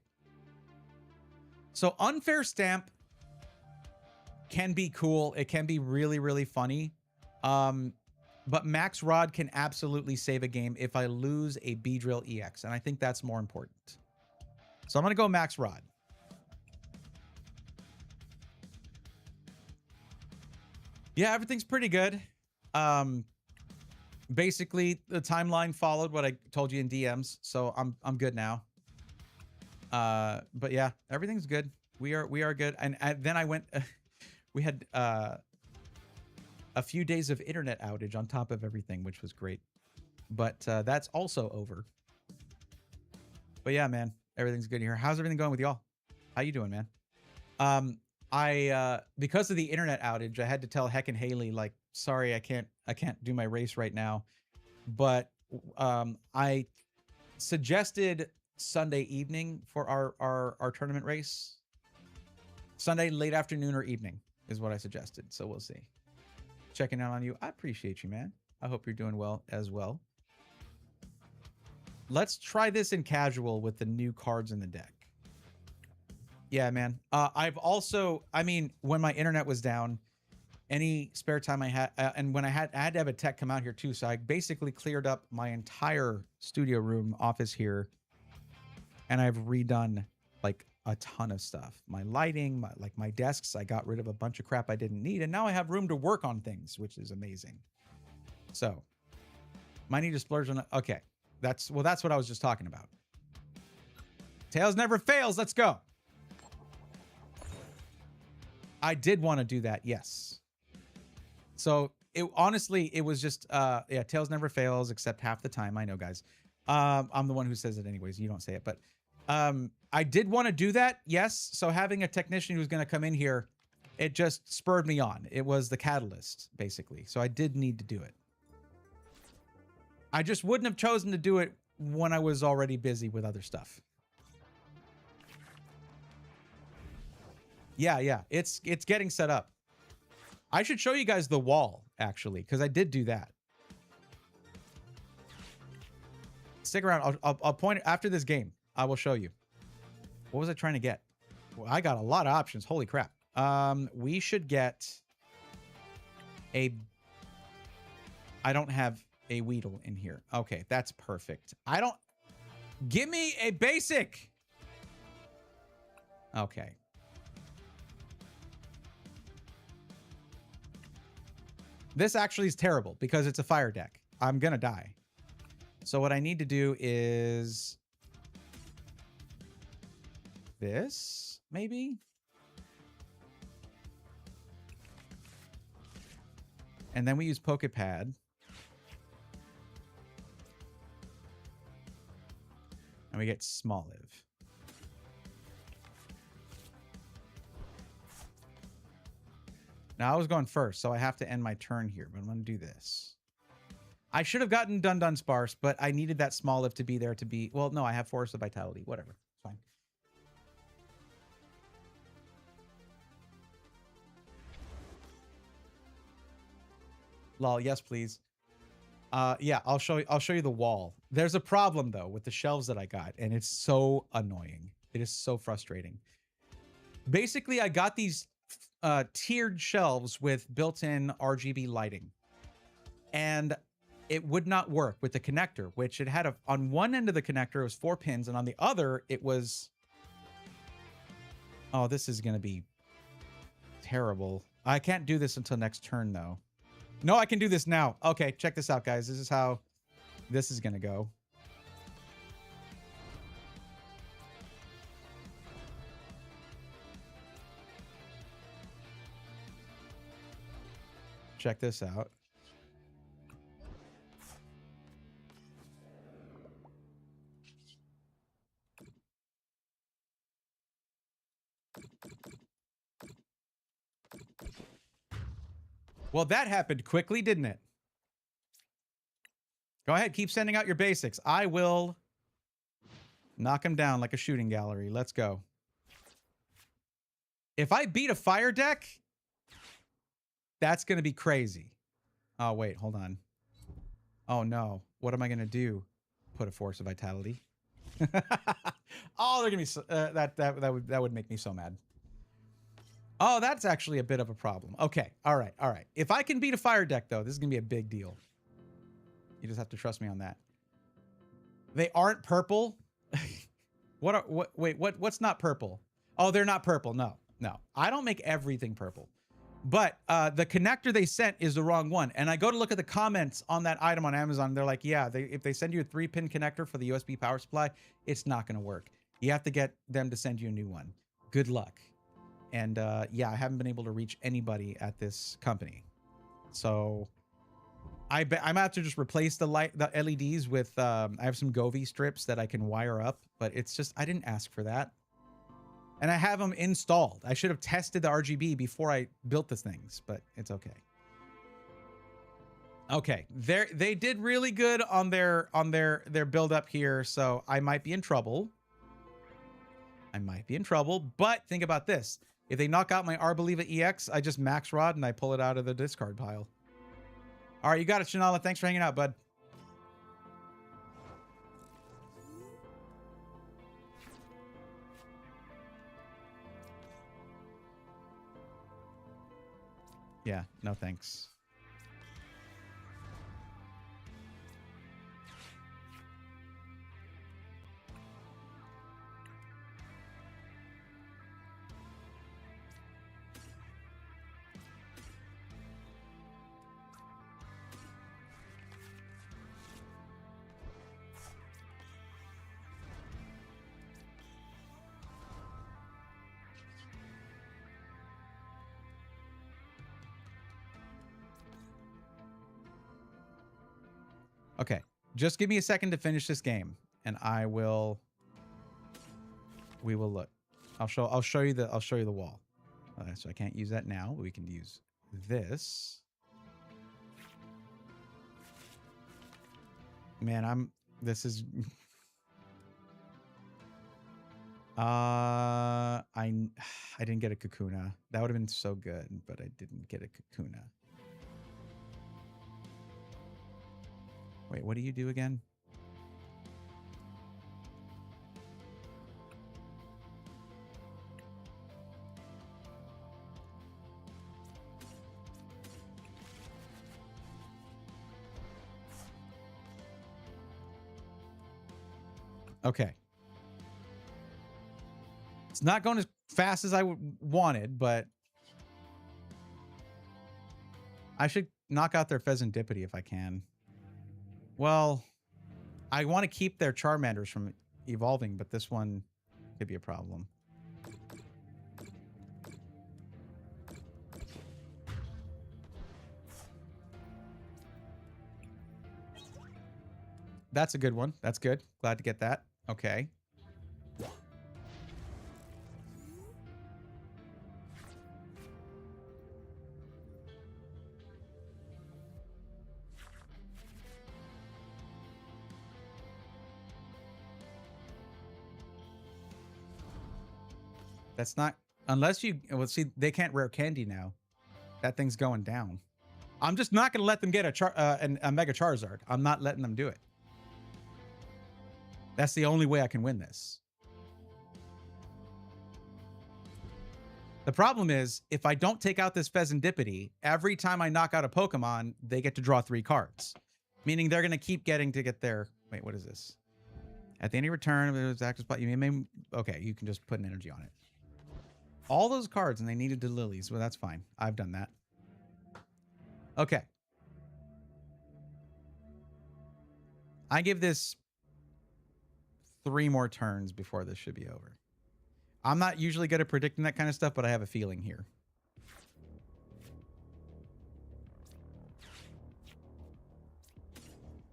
So Unfair Stamp can be cool. It can be really, really funny. But Max Rod can absolutely save a game if I lose a Beedrill EX. And I think that's more important. So I'm going to go Max Rod. Yeah, everything's pretty good. Basically, the timeline followed what I told you in DMs, so I'm good now. But yeah, everything's good. We are good. And then I went. We had a few days of internet outage on top of everything, which was great. But that's also over. But yeah, man, everything's good here. How's everything going with y'all? How you doing, man? because of the internet outage, I had to tell Heck and Haley, like, sorry, I can't do my race right now. But I suggested Sunday evening for our tournament race. Sunday late afternoon or evening is what I suggested. So we'll see. Checking out on you. I appreciate you, man. I hope you're doing well as well. Let's try this in casual with the new cards in the deck. Yeah, man. I've also, I mean, when my internet was down, any spare time I had, and when I had to have a tech come out here too, so I basically cleared up my entire studio room office here, and I've redone like a ton of stuff. My lighting, my desks, I got rid of a bunch of crap I didn't need, and now I have room to work on things, which is amazing. So, might need to splurge on. Okay, that's what I was just talking about. Tails never fails. Let's go. I did want to do that, yes. So honestly, it was just yeah, Tails never fails except half the time. I know, guys. I'm the one who says it anyways. You don't say it, but I did want to do that, yes. So having a technician who's going to come in here, it just spurred me on. It was the catalyst, basically. So I did need to do it. I just wouldn't have chosen to do it when I was already busy with other stuff. Yeah, it's getting set up. I should show you guys the wall, actually, because I did do that. Stick around. I'll point after this game. I will show you. What was I trying to get? Well, I got a lot of options. Holy crap. We should get a... I don't have a Weedle in here. Okay, that's perfect. I don't... Give me a basic! Okay. This actually is terrible because it's a fire deck. I'm gonna die. So what I need to do is this, maybe? And then we use Pokepad. And we get Smoliv. Now, I was going first, so I have to end my turn here, but I'm going to do this. I should have gotten Dun Sparse, but I needed that Smoliv to be there to be... Well, no, I have Forest of Vitality. Whatever. It's fine. Lol, yes, please. Yeah, I'll show you the wall. There's a problem, though, with the shelves that I got, and it's so annoying. It is so frustrating. Basically, I got these... tiered shelves with built-in RGB lighting, and it would not work with the connector, which it had on one end of the connector it was 4 pins, and on the other it was... Oh, this is gonna be terrible. I can't do this until next turn, though. No, I can do this now. Okay, check this out, guys. This is how this is gonna go. Check this out. Well, that happened quickly, didn't it? Go ahead, keep sending out your basics. I will knock them down like a shooting gallery. Let's go. If I beat a fire deck... That's going to be crazy. Oh, wait, hold on. Oh, no. What am I going to do? Put a Force of Vitality. Oh, they're going to be... So, that would make me so mad. Oh, that's actually a bit of a problem. Okay, all right. If I can beat a fire deck, though, this is going to be a big deal. You just have to trust me on that. They aren't purple? What's not purple? Oh, they're not purple. No. I don't make everything purple. But the connector they sent is the wrong one. And I go to look at the comments on that item on Amazon. They're like, yeah, if they send you a 3-pin connector for the USB power supply, it's not going to work. You have to get them to send you a new one. Good luck. And yeah, I haven't been able to reach anybody at this company. So I'm about to just replace the LEDs with, I have some Govee strips that I can wire up. But it's just, I didn't ask for that. And I have them installed. I should have tested the RGB before I built the things, but it's okay. Okay, they did really good on their build up here, so I might be in trouble. I might be in trouble, but think about this. If they knock out my Arboliva EX, I just max rod and I pull it out of the discard pile. All right, you got it, Shanala. Thanks for hanging out, bud. Yeah, no thanks. Okay, just give me a second to finish this game, and we will look. I'll show you the wall. Okay, so I can't use that now, but we can use this. Man, this is I didn't get a Kakuna. That would have been so good, but I didn't get a Kakuna. Wait, what do you do again? Okay. It's not going as fast as I wanted, but I should knock out their Pheasantipity if I can. Well, I want to keep their Charmanders from evolving, but this one could be a problem. That's a good one. That's good. Glad to get that. Okay. That's not... Unless you... Well, see, they can't rare candy now. That thing's going down. I'm just not going to let them get a Mega Charizard. I'm not letting them do it. That's the only way I can win this. The problem is, if I don't take out this Pheasantipity, every time I knock out a Pokemon, they get to draw 3 cards. Meaning they're going to keep getting to get their... Wait, what is this? At the end of your turn, if it was active spot, you may... Okay, you can just put an energy on it. All those cards, and they needed the lilies. Well, that's fine. I've done that. Okay. I give this 3 more turns before this should be over. I'm not usually good at predicting that kind of stuff, but I have a feeling here.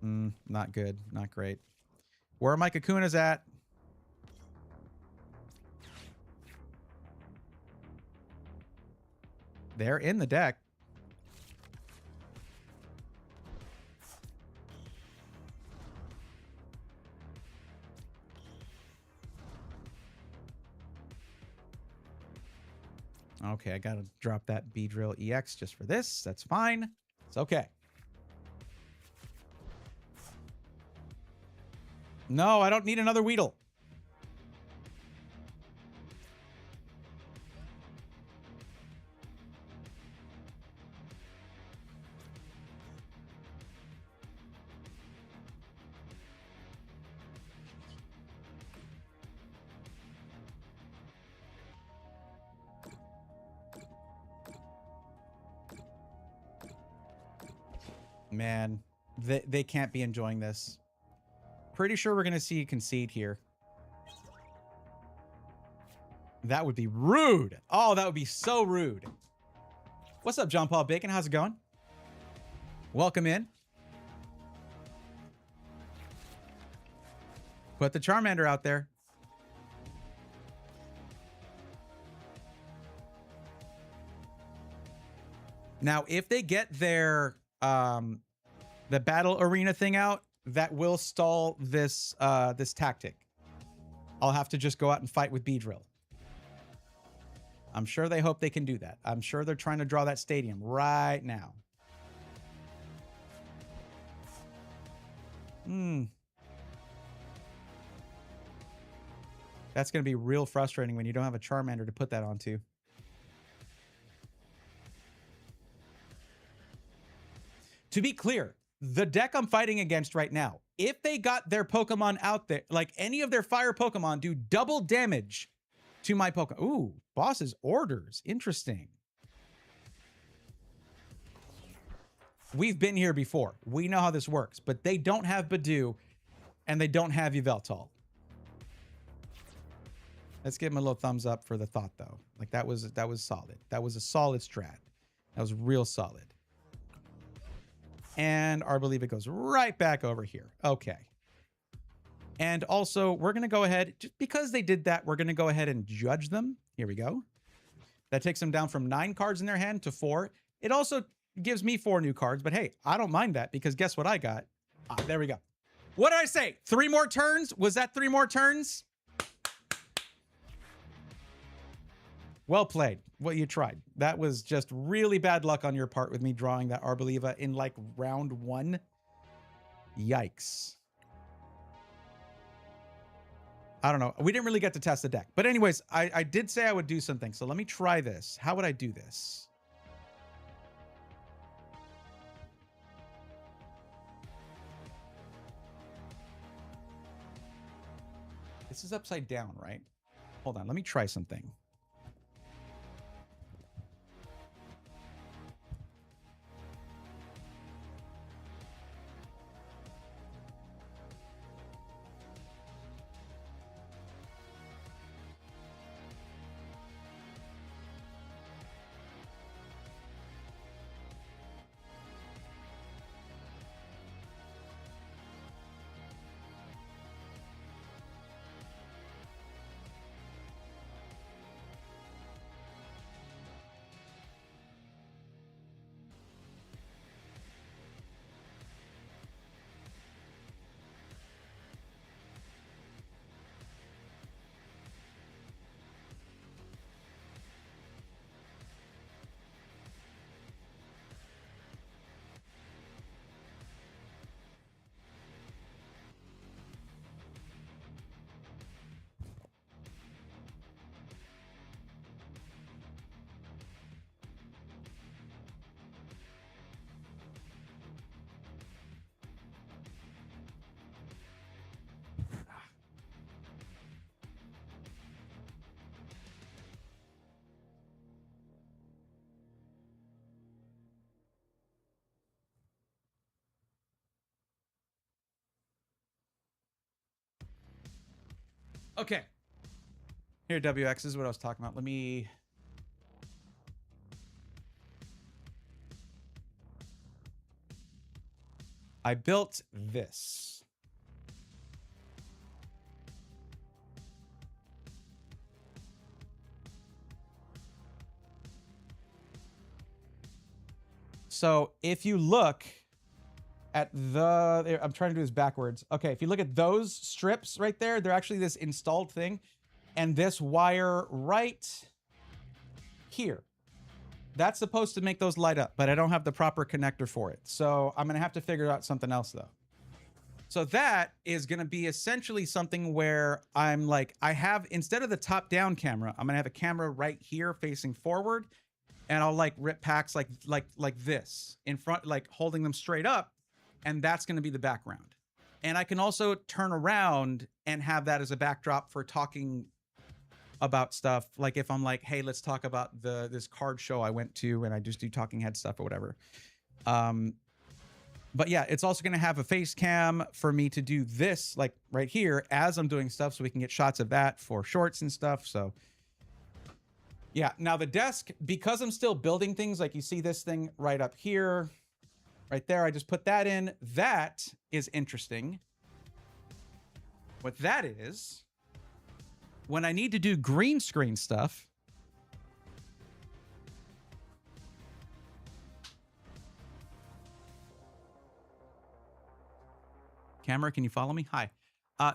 Not good. Not great. Where are my Kakunas at? They're in the deck. Okay, I gotta drop that Beedrill EX just for this. That's fine. It's okay. No, I don't need another Weedle. Man, they can't be enjoying this. Pretty sure we're going to see a concede here. That would be rude. Oh, that would be so rude. What's up, John Paul Bacon? How's it going? Welcome in. Put the Charmander out there. Now, if they get their the battle arena thing out, that will stall this this tactic. I'll have to just go out and fight with Beedrill. I'm sure they hope they can do that. I'm sure they're trying to draw that stadium right now. That's going to be real frustrating when you don't have a Charmander to put that onto. To be clear, the deck I'm fighting against right now, if they got their Pokemon out there, like any of their fire Pokemon do double damage to my Pokemon. Ooh, boss's orders. Interesting. We've been here before. We know how this works, but they don't have Badoo and they don't have Yveltal. Let's give him a little thumbs up for the thought, though. Like that was solid. That was a solid strat. That was real solid. And I believe it goes right back over here. Okay. And also, we're going to go ahead, just because they did that, we're going to go ahead and judge them. Here we go. That takes them down from 9 cards in their hand to 4. It also gives me 4 new cards, but hey, I don't mind that because guess what I got? Ah, there we go. What did I say? 3 more turns? Was that 3 more turns? Well played. Well, you tried. That was just really bad luck on your part with me drawing that Arboliva in like round 1. Yikes. I don't know. We didn't really get to test the deck. But anyways, I did say I would do something. So let me try this. How would I do this? This is upside down, right? Hold on. Let me try something. Okay. Here, WX is what I was talking about. Let me... I built this. So if you look at the... I'm trying to do this backwards. Okay, if you look at those strips right there, they're actually this installed thing. And this wire right here. That's supposed to make those light up, but I don't have the proper connector for it. So I'm going to have to figure out something else, though. So that is going to be essentially something where I'm like, I have, instead of the top-down camera, I'm going to have a camera right here facing forward. And I'll like rip packs like this in front, like holding them straight up. And that's going to be the background. And I can also turn around and have that as a backdrop for talking about stuff. Like if I'm like, hey, let's talk about this card show I went to and I just do talking head stuff or whatever. But yeah, it's also going to have a face cam for me to do this like right here as I'm doing stuff so we can get shots of that for shorts and stuff. So yeah, now the desk, because I'm still building things, like you see this thing right up here, right there, I just put that in. That is interesting. What that is, when I need to do green screen stuff, Camera, can you follow me? Hi.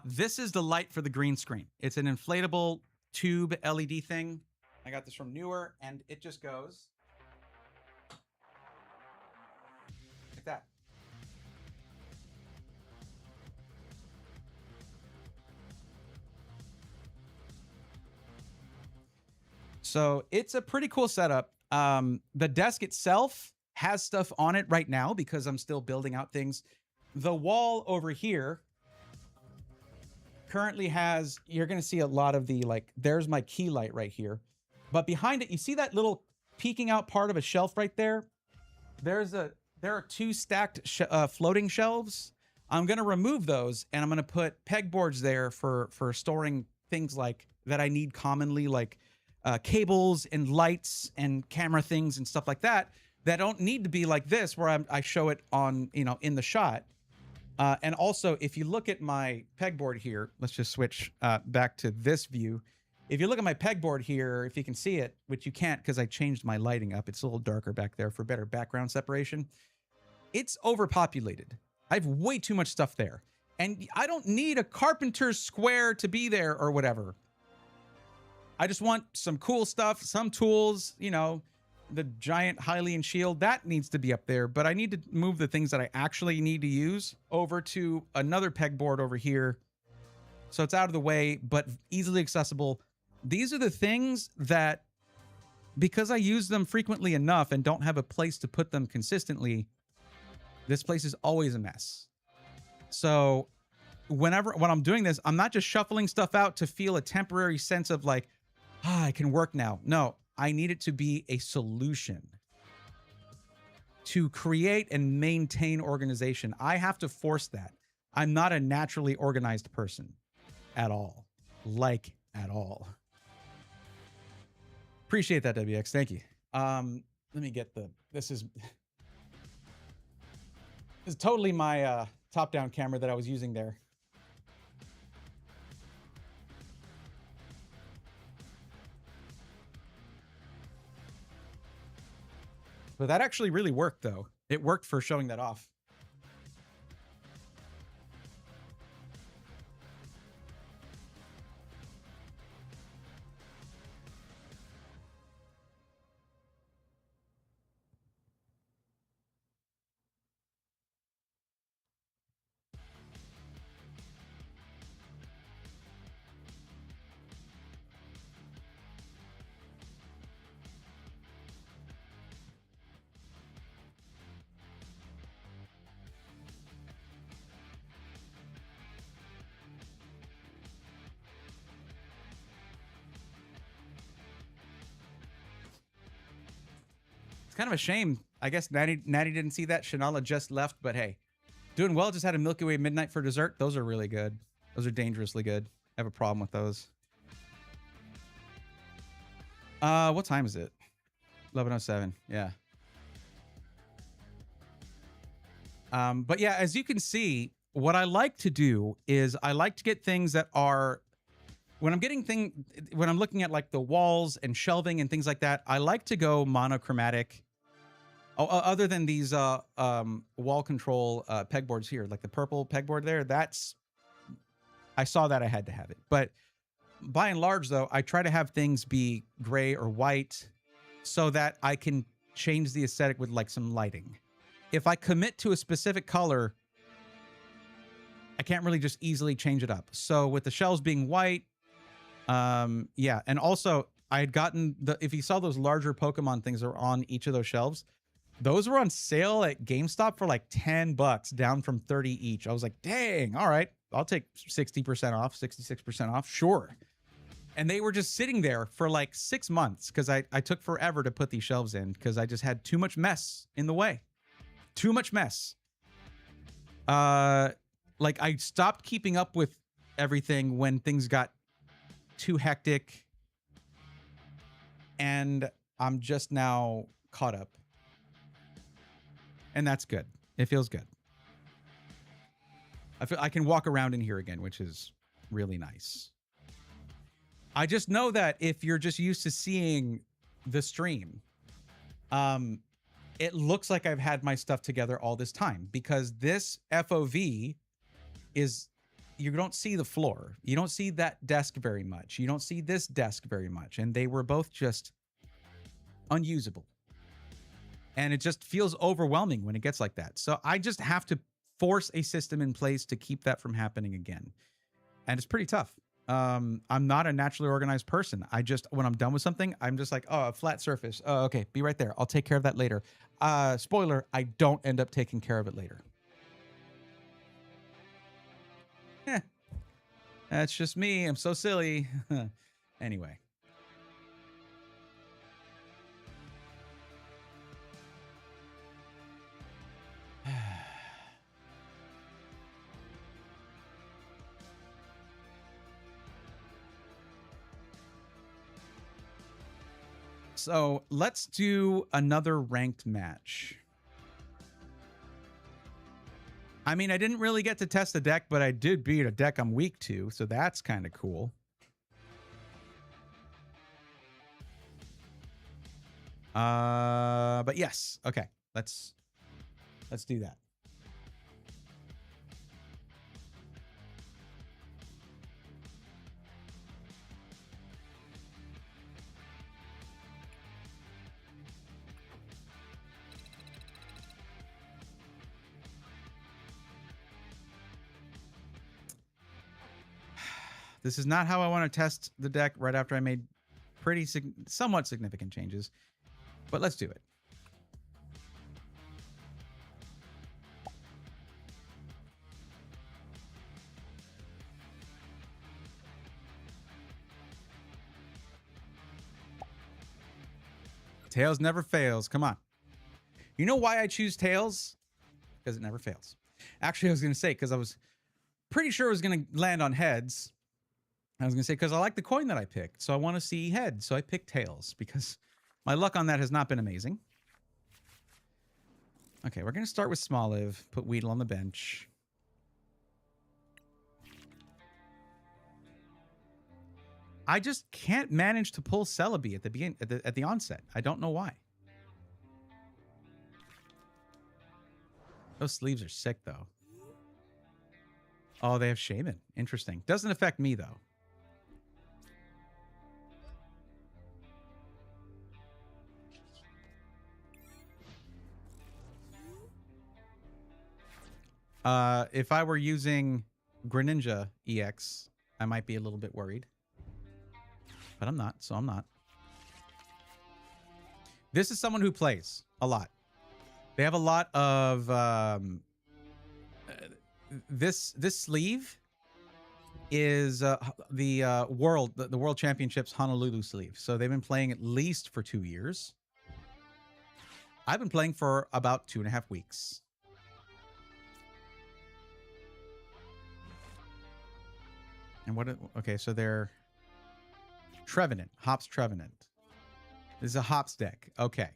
This is the light for the green screen. It's an inflatable tube LED thing. I got this from Newer, and it just goes like that. So it's a pretty cool setup. The desk itself has stuff on it right now because I'm still building out things. The wall over here currently has, you're going to see a lot of the, like, there's my key light right here. But behind it, you see that little peeking out part of a shelf right there? There are 2 stacked floating shelves. I'm going to remove those, and I'm going to put pegboards there for storing things like that I need commonly, like cables and lights and camera things and stuff like that don't need to be like this where I show it on, you know, in the shot. And also, if you look at my pegboard here, let's just switch back to this view. If you look at my pegboard here, if you can see it, which you can't because I changed my lighting up, it's a little darker back there for better background separation. It's overpopulated. I have way too much stuff there. And I don't need a carpenter's square to be there or whatever. I just want some cool stuff, some tools, you know, the giant Hylian shield, that needs to be up there, but I need to move the things that I actually need to use over to another pegboard over here. So it's out of the way, but easily accessible. These are the things that, because I use them frequently enough and don't have a place to put them consistently, this place is always a mess. So when I'm doing this, I'm not just shuffling stuff out to feel a temporary sense of like, I can work now. No, I need it to be a solution to create and maintain organization. I have to force that. I'm not a naturally organized person at all. Like, at all. Appreciate that, WX. Thank you. Let me get this is totally my top-down camera that I was using there. But that actually really worked, though. It worked for showing that off. Kind of a shame. I guess Natty didn't see that. Shanala just left, but hey, doing well. Just had a Milky Way Midnight for dessert. Those are really good. Those are dangerously good. I have a problem with those. What time is it? 11:07. Yeah. But yeah, as you can see, what I like to do is I like to get things that are, when I'm looking at like the walls and shelving and things like that, I like to go monochromatic. Other than these wall control pegboards here, like the purple pegboard there, I saw that I had to have it. But by and large, though, I try to have things be gray or white so that I can change the aesthetic with like some lighting. If I commit to a specific color, I can't really just easily change it up. So with the shelves being white, yeah. And also I had gotten if you saw those larger Pokemon things that are on each of those shelves, those were on sale at GameStop for like $10, down from 30 each. I was like, dang, all right, I'll take 60% off, 66% off. Sure. And they were just sitting there for like 6 months because I took forever to put these shelves in because I just had too much mess in the way. Too much mess. Like I stopped keeping up with everything when things got too hectic. And I'm just now caught up. And that's good. It feels good. I feel I can walk around in here again, which is really nice. I just know that if you're just used to seeing the stream, it looks like I've had my stuff together all this time because this FOV is you don't see the floor. You don't see that desk very much. You don't see this desk very much. And they were both just unusable. And it just feels overwhelming when it gets like that. So I just have to force a system in place to keep that from happening again. And it's pretty tough. I'm not a naturally organized person. I just, when I'm done with something, I'm just like, oh, a flat surface. Oh, okay, be right there. I'll take care of that later. Spoiler, I don't end up taking care of it later. That's just me. I'm so silly. Anyway. So let's do another ranked match. I mean, I didn't really get to test the deck, but I did beat a deck I'm weak to, so that's kind of cool. But yes, okay, let's do that. This is not how I want to test the deck right after I made somewhat significant changes, but let's do it. Tails never fails. Come on. You know why I choose tails? Because it never fails. Actually, I was going to say, because I was pretty sure it was going to land on heads. I was going to say, because I like the coin that I picked. So I want to see heads. So I picked tails because my luck on that has not been amazing. Okay, we're going to start with Smoliv. Put Weedle on the bench. I just can't manage to pull Celebi at the beginning, at the onset. I don't know why. Those sleeves are sick, though. Oh, they have Shaman. Interesting. Doesn't affect me, though. If I were using Greninja EX, I might be a little bit worried. But I'm not, so I'm not. This is someone who plays a lot. They have a lot of this sleeve is the World Championships Honolulu sleeve. So they've been playing at least for 2 years. I've been playing for about 2.5 weeks. And what? Okay, so they're Trevenant, Hops Trevenant. This is a Hops deck. Okay.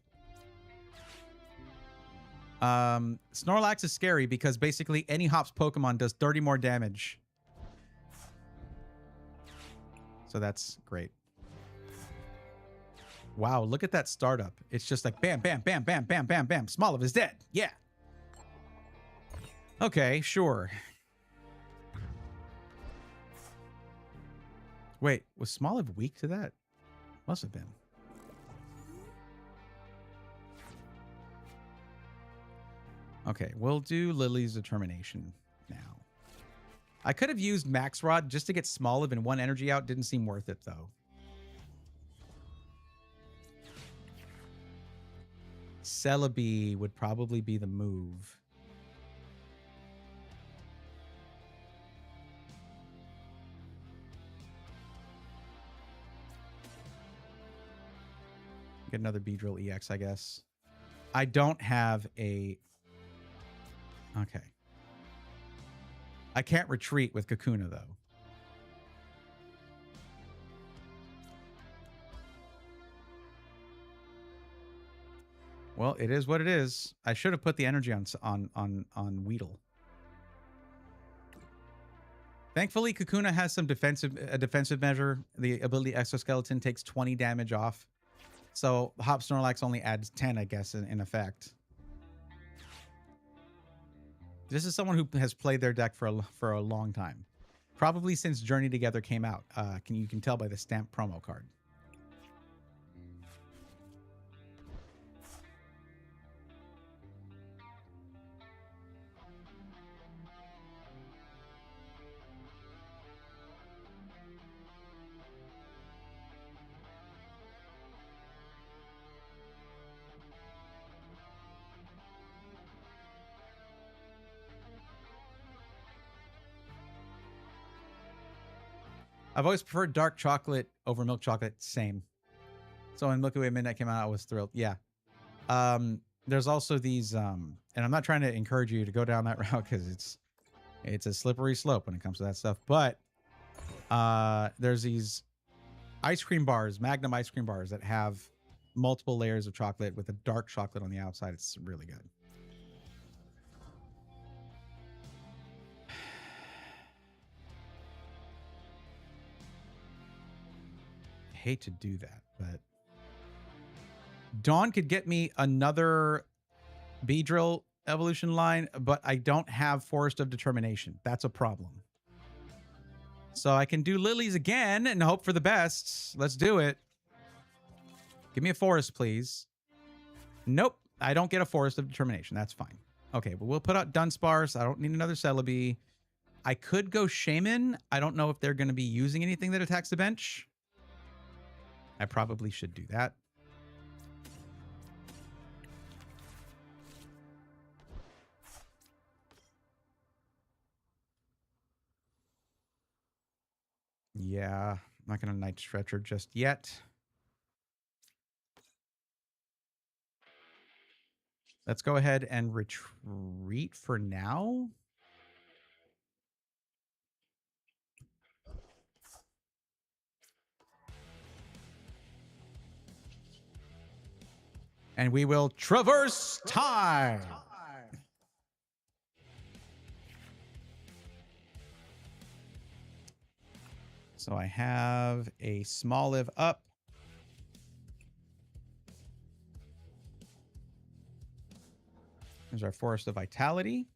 Snorlax is scary because basically any Hops Pokemon does 30 more damage. So that's great. Wow, look at that startup. It's just like bam, bam, bam, bam, bam, bam, bam. Smoliv is dead. Yeah. Okay, sure. Wait, was Smoliv weak to that? Must have been. Okay, we'll do Lily's Determination now. I could have used Max Rod just to get Smoliv and 1 energy out. Didn't seem worth it, though. Celebi would probably be the move. Get another Beedrill EX, I guess. I don't have a... Okay. I can't retreat with Kakuna, though. Well, it is what it is. I should have put the energy on Weedle. Thankfully, Kakuna has some a defensive measure. The ability Exoskeleton takes 20 damage off. So Hop Snorlax only adds 10, I guess, in effect. This is someone who has played their deck for a long time. Probably since Journey Together came out. You can tell by the stamp promo card. I've always preferred dark chocolate over milk chocolate. Same. So when Milky Way Midnight came out, I was thrilled. Yeah. There's also these, and I'm not trying to encourage you to go down that route because it's a slippery slope when it comes to that stuff. But there's these ice cream bars, Magnum ice cream bars that have multiple layers of chocolate with a dark chocolate on the outside. It's really good. Hate to do that, but Dawn could get me another Beedrill evolution line, but I don't have Forest of Determination. That's a problem. So I can do Lilies again and hope for the best. Let's do it. Give me a Forest, please. Nope, I don't get a Forest of Determination. That's fine. Okay, but we'll put out Dunsparce. I don't need another Celebi. I could go Shaman. I don't know if they're going to be using anything that attacks the bench. I probably should do that. Yeah, I'm not going to Night Stretcher just yet. Let's go ahead and retreat for now. And we will traverse time. So I have a small live up. There's our Forest of Vitality.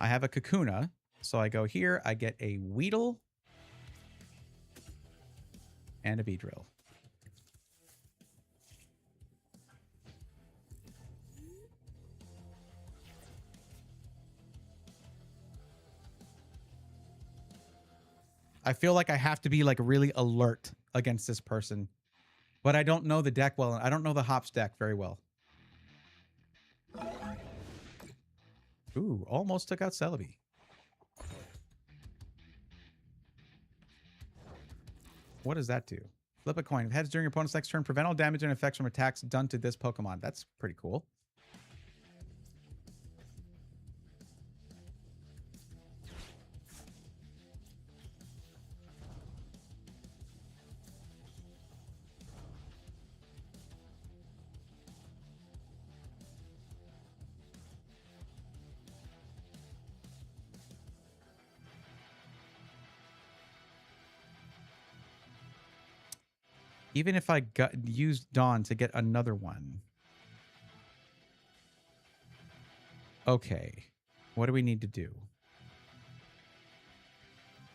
I have a Kakuna. So I go here. I get a Weedle and a Beedrill. I feel like I have to be like really alert against this person, but I don't know the deck well. I don't know the Hops deck very well. Ooh, almost took out Celebi. What does that do? Flip a coin. If heads during your opponent's next turn, prevent all damage and effects from attacks done to this Pokemon. That's pretty cool. Even if I used Dawn to get another one. Okay. What do we need to do?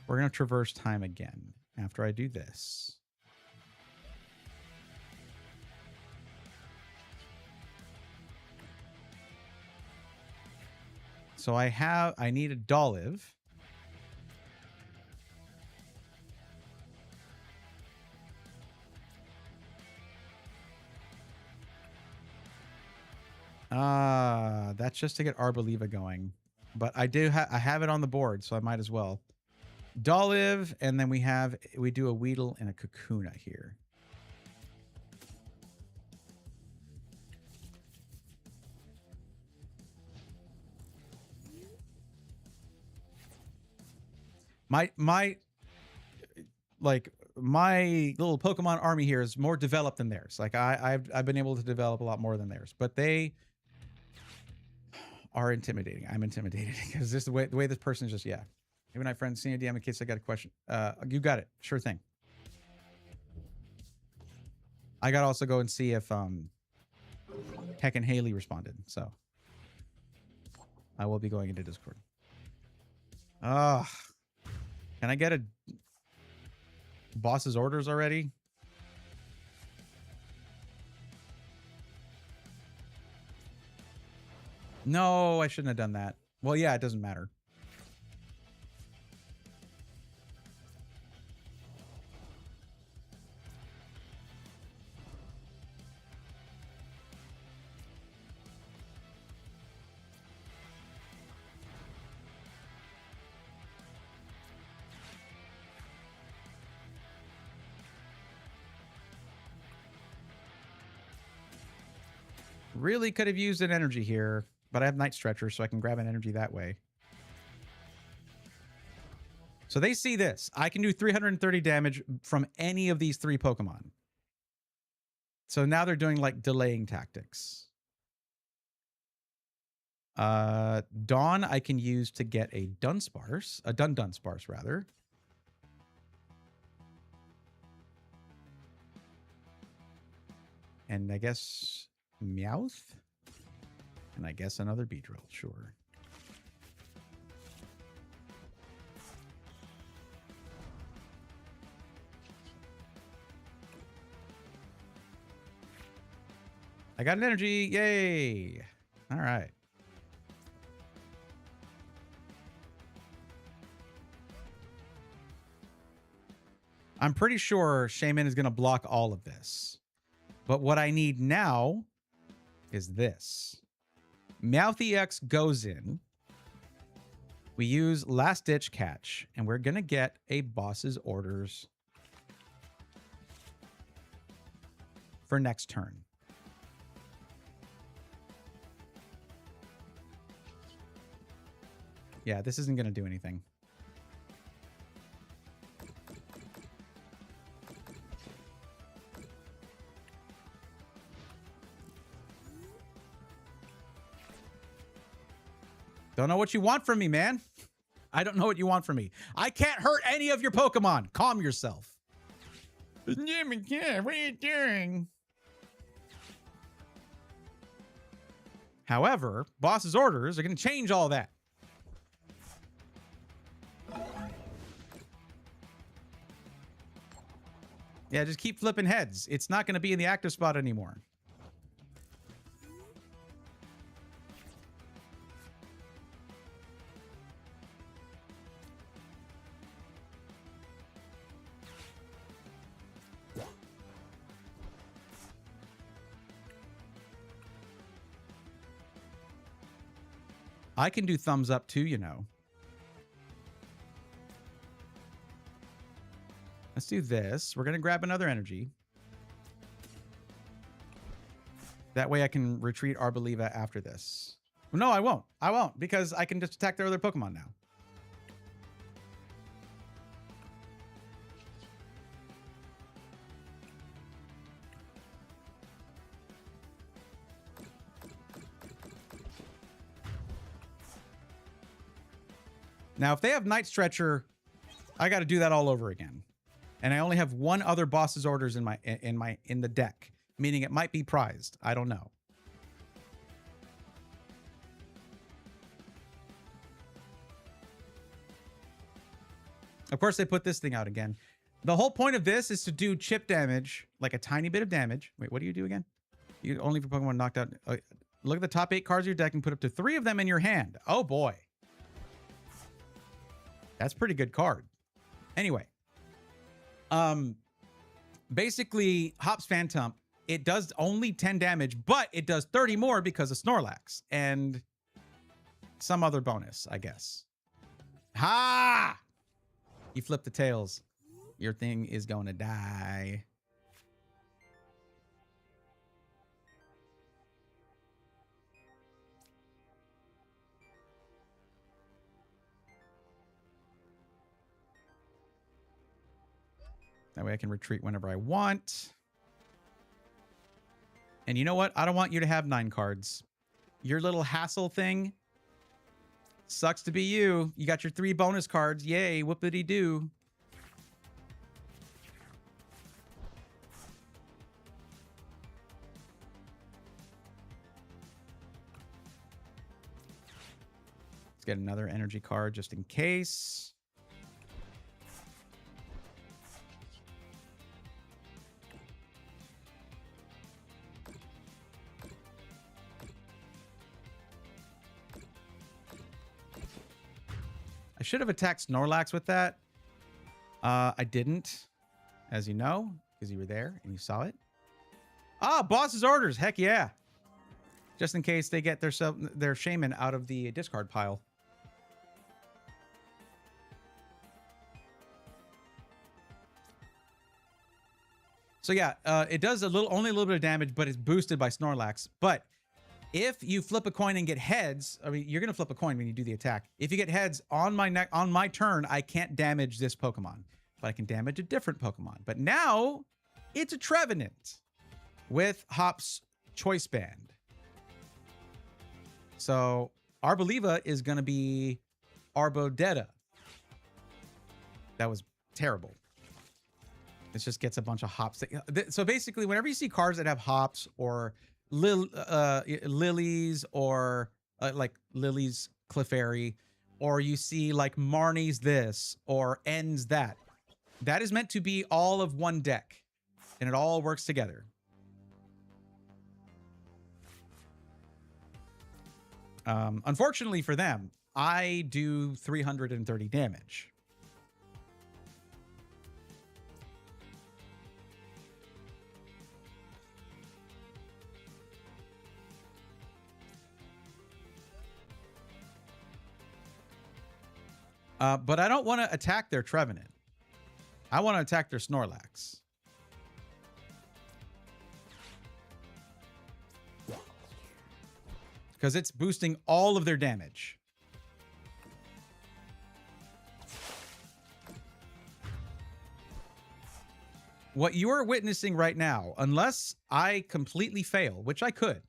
We're going to traverse time again after I do this. So I need a Dolive. That's just to get Arboliva going. But I have it on the board, so I might as well. Dolive, and then we do a Weedle and a Kakuna here. My little Pokemon army here is more developed than theirs. Like I've been able to develop a lot more than theirs, but they are intimidating. I'm intimidated because this the way this person is just Hey, my friend, senior DM in case I got a question. You got it. Sure thing. I gotta also go and see if Heck and Haley responded. So I will be going into Discord. Ugh. Can I get a boss's orders already? No, I shouldn't have done that. Well, yeah, it doesn't matter. Really could have used an energy here, but I have Night Stretcher, so I can grab an energy that way. So they see this. I can do 330 damage from any of these 3 Pokemon. So now they're doing like delaying tactics. Dawn I can use to get a Dunsparce, a Dunsparce rather. And I guess Meowth. And I guess another Beedrill, sure. I got an energy. Yay. All right. I'm pretty sure Shaman is going to block all of this. But what I need now is this. Meowth EX goes in. We use Last Ditch Catch, and we're going to get a boss's orders for next turn. Yeah, this isn't going to do anything. Don't know what you want from me, man. I don't know what you want from me. I can't hurt any of your Pokemon. Calm yourself. Yeah, what are you doing? However, boss's orders are going to change all that. Yeah, just keep flipping heads. It's not going to be in the active spot anymore. I can do thumbs up too, you know. Let's do this. We're going to grab another energy. That way I can retreat Arboliva after this. No, I won't. I won't, because I can just attack their other Pokemon now. Now, if they have Night Stretcher, I got to do that all over again. And I only have one other boss's orders in the deck, meaning it might be prized. I don't know. Of course, they put this thing out again. The whole point of this is to do chip damage, like a tiny bit of damage. Wait, what do you do again? You only for Pokemon knocked out. Look at the top 8 cards of your deck and put up to 3 of them in your hand. Oh boy. That's a pretty good card. Anyway. Basically, Hops Phantom, it does only 10 damage, but it does 30 more because of Snorlax and some other bonus, I guess. Ha! You flip the tails. Your thing is going to die. That way I can retreat whenever I want. And you know what? I don't want you to have 9 cards. Your little hassle thing sucks to be you. You got your 3 bonus cards. Yay, whoopity-doo. Let's get another energy card just in case. I should have attacked Snorlax with that. I didn't, as you know, because you were there and you saw it. Ah, boss's orders. Heck yeah. Just in case they get their shaman out of the discard pile. So yeah, it does only a little bit of damage, but it's boosted by Snorlax. But if you flip a coin and get heads, I mean, you're gonna flip a coin when you do the attack. If you get heads on my turn, I can't damage this Pokemon, but I can damage a different Pokemon. But now it's a Trevenant with Hop's Choice Band. So Arboliva is gonna be Arbodetta. That was terrible. It just gets a bunch of hops. So basically, whenever you see cards that have hops or lilies or like Lily's Clefairy, or you see like Marnie's this or N's that, that is meant to be all of one deck, and it all works together. Unfortunately for them, I do 330 damage. But I don't want to attack their Trevenant. I want to attack their Snorlax. Because it's boosting all of their damage. What you are witnessing right now, unless I completely fail, which I could,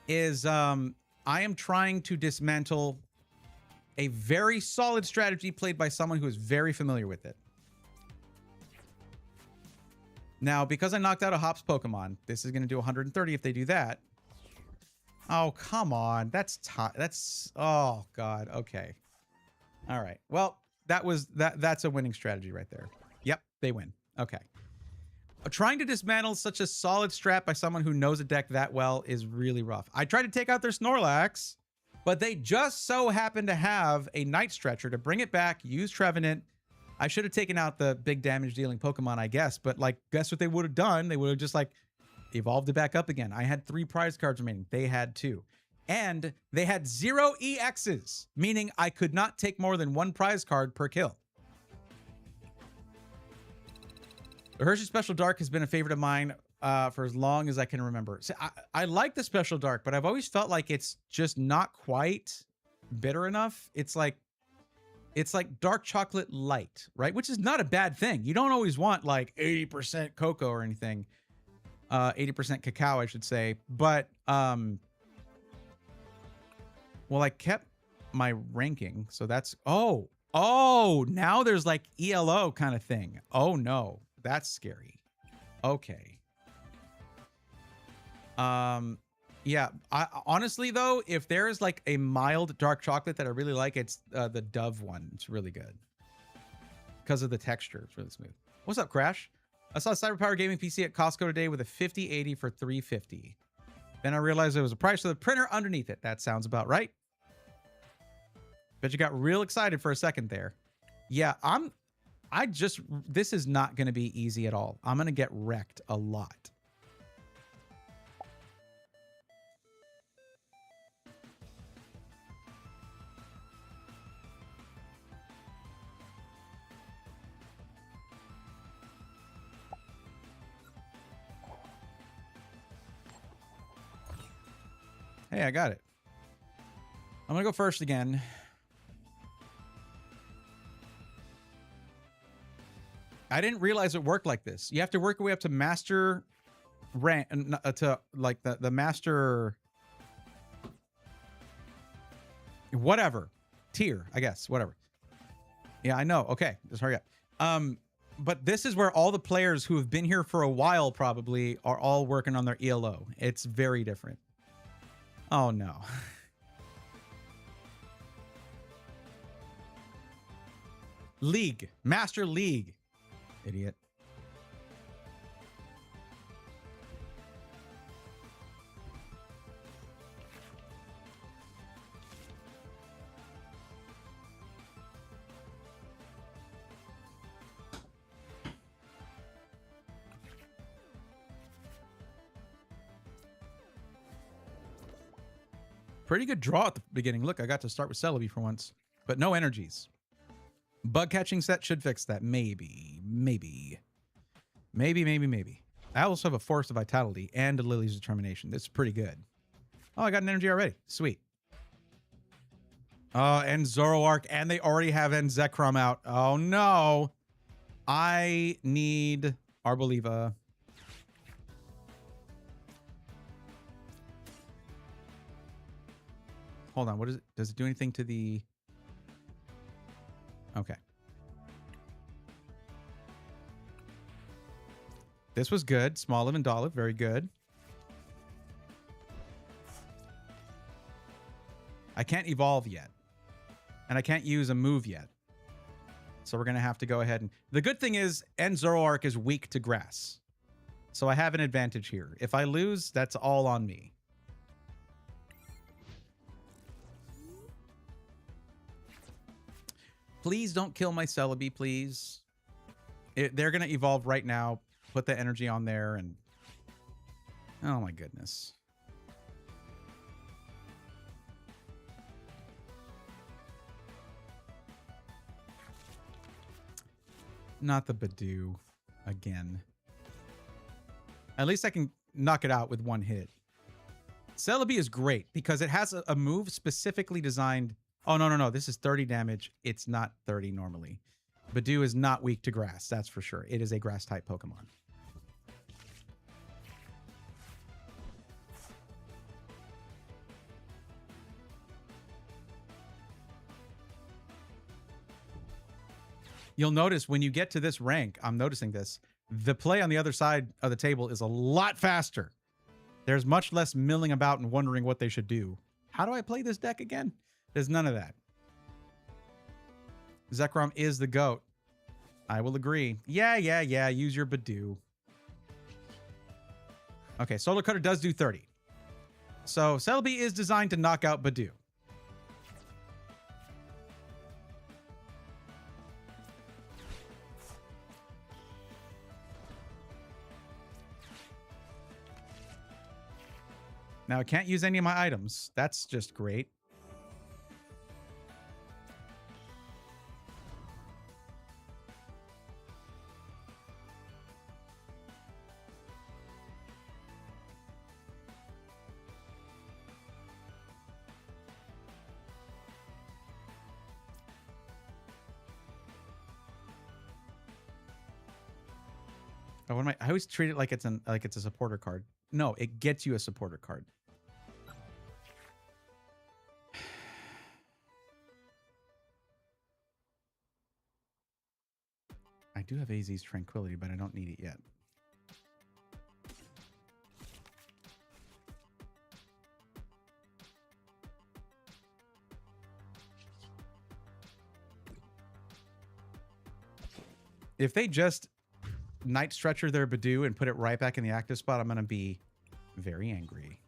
is I am trying to dismantle a very solid strategy played by someone who is very familiar with it. Now, because I knocked out a Hops Pokemon, this is going to do 130 if they do that. Oh, come on. That's oh god. Okay. All right. Well, that's a winning strategy right there. Yep, they win. Okay. Trying to dismantle such a solid strat by someone who knows a deck that well is really rough. I tried to take out their Snorlax, but they just so happen to have a Night Stretcher to bring it back, use Trevenant. I should have taken out the big damage dealing Pokemon, I guess. But like, guess what they would have done? They would have just like evolved it back up again. I had 3 prize cards remaining. They had 2. And they had 0 EXs, meaning I could not take more than 1 prize card per kill. The Hershey Special Dark has been a favorite of mine for as long as I can remember. So I like the Special Dark, but I've always felt like it's just not quite bitter enough. It's like dark chocolate light, right? Which is not a bad thing. You don't always want like 80% cocoa or anything. 80% cacao, I should say. But, well, I kept my ranking. So that's, oh, now there's like ELO kind of thing. Oh no, that's scary. Okay. Yeah, honestly though, if there's like a mild dark chocolate that I really like, it's the Dove one. It's really good because of the texture. It's really smooth. What's up, Crash? I saw Cyberpower Gaming PC at Costco today with a 5080 for $350. Then I realized there was a price for the printer underneath it. That sounds about right. Bet you got real excited for a second there. Yeah, this is not going to be easy at all. I'm going to get wrecked a lot. Hey, I got it. I'm going to go first again. I didn't realize it worked like this. You have to work your way up to master rank, to like the master whatever tier, I guess, whatever. Yeah, I know. Okay, just hurry up. But this is where all the players who have been here for a while probably are all working on their ELO. It's very different. Oh no. League. Master League. Idiot. Pretty good draw at the beginning. Look, I got to start with Celebi for once, but no energies. Bug catching set should fix that. Maybe. I also have a Force of Vitality and a Lily's Determination. That's pretty good. Oh, I got an energy already. Sweet. And Zoroark, and they already have Zekrom out. Oh no. I need Arboliva. Hold on, what is it? Does it do anything to the... Okay. This was good. Smoliv and Dolliv, very good. I can't evolve yet. And I can't use a move yet. So we're going to have to go ahead and... The good thing is, Zoroark is weak to grass. So I have an advantage here. If I lose, that's all on me. Please don't kill my Celebi, please. They're going to evolve right now. Put the energy on there and... Oh my goodness. Not the Badoo again. At least I can knock it out with one hit. Celebi is great because it has a move specifically designed... Oh, no. This is 30 damage. It's not 30 normally. Badoo is not weak to grass, that's for sure. It is a grass-type Pokemon. You'll notice when you get to this rank, I'm noticing this, the play on the other side of the table is a lot faster. There's much less milling about and wondering what they should do. How do I play this deck again? There's none of that. Zekrom is the GOAT. I will agree. Yeah. Use your Badoo. Okay, Solar Cutter does do 30. So Celebi is designed to knock out Badoo. Now I can't use any of my items. That's just great. Oh, what am I always treat it like it's a supporter card. No, it gets you a supporter card. I do have AZ's Tranquility, but I don't need it yet. If they just Night Stretcher their Badoo and put it right back in the active spot, I'm going to be very angry.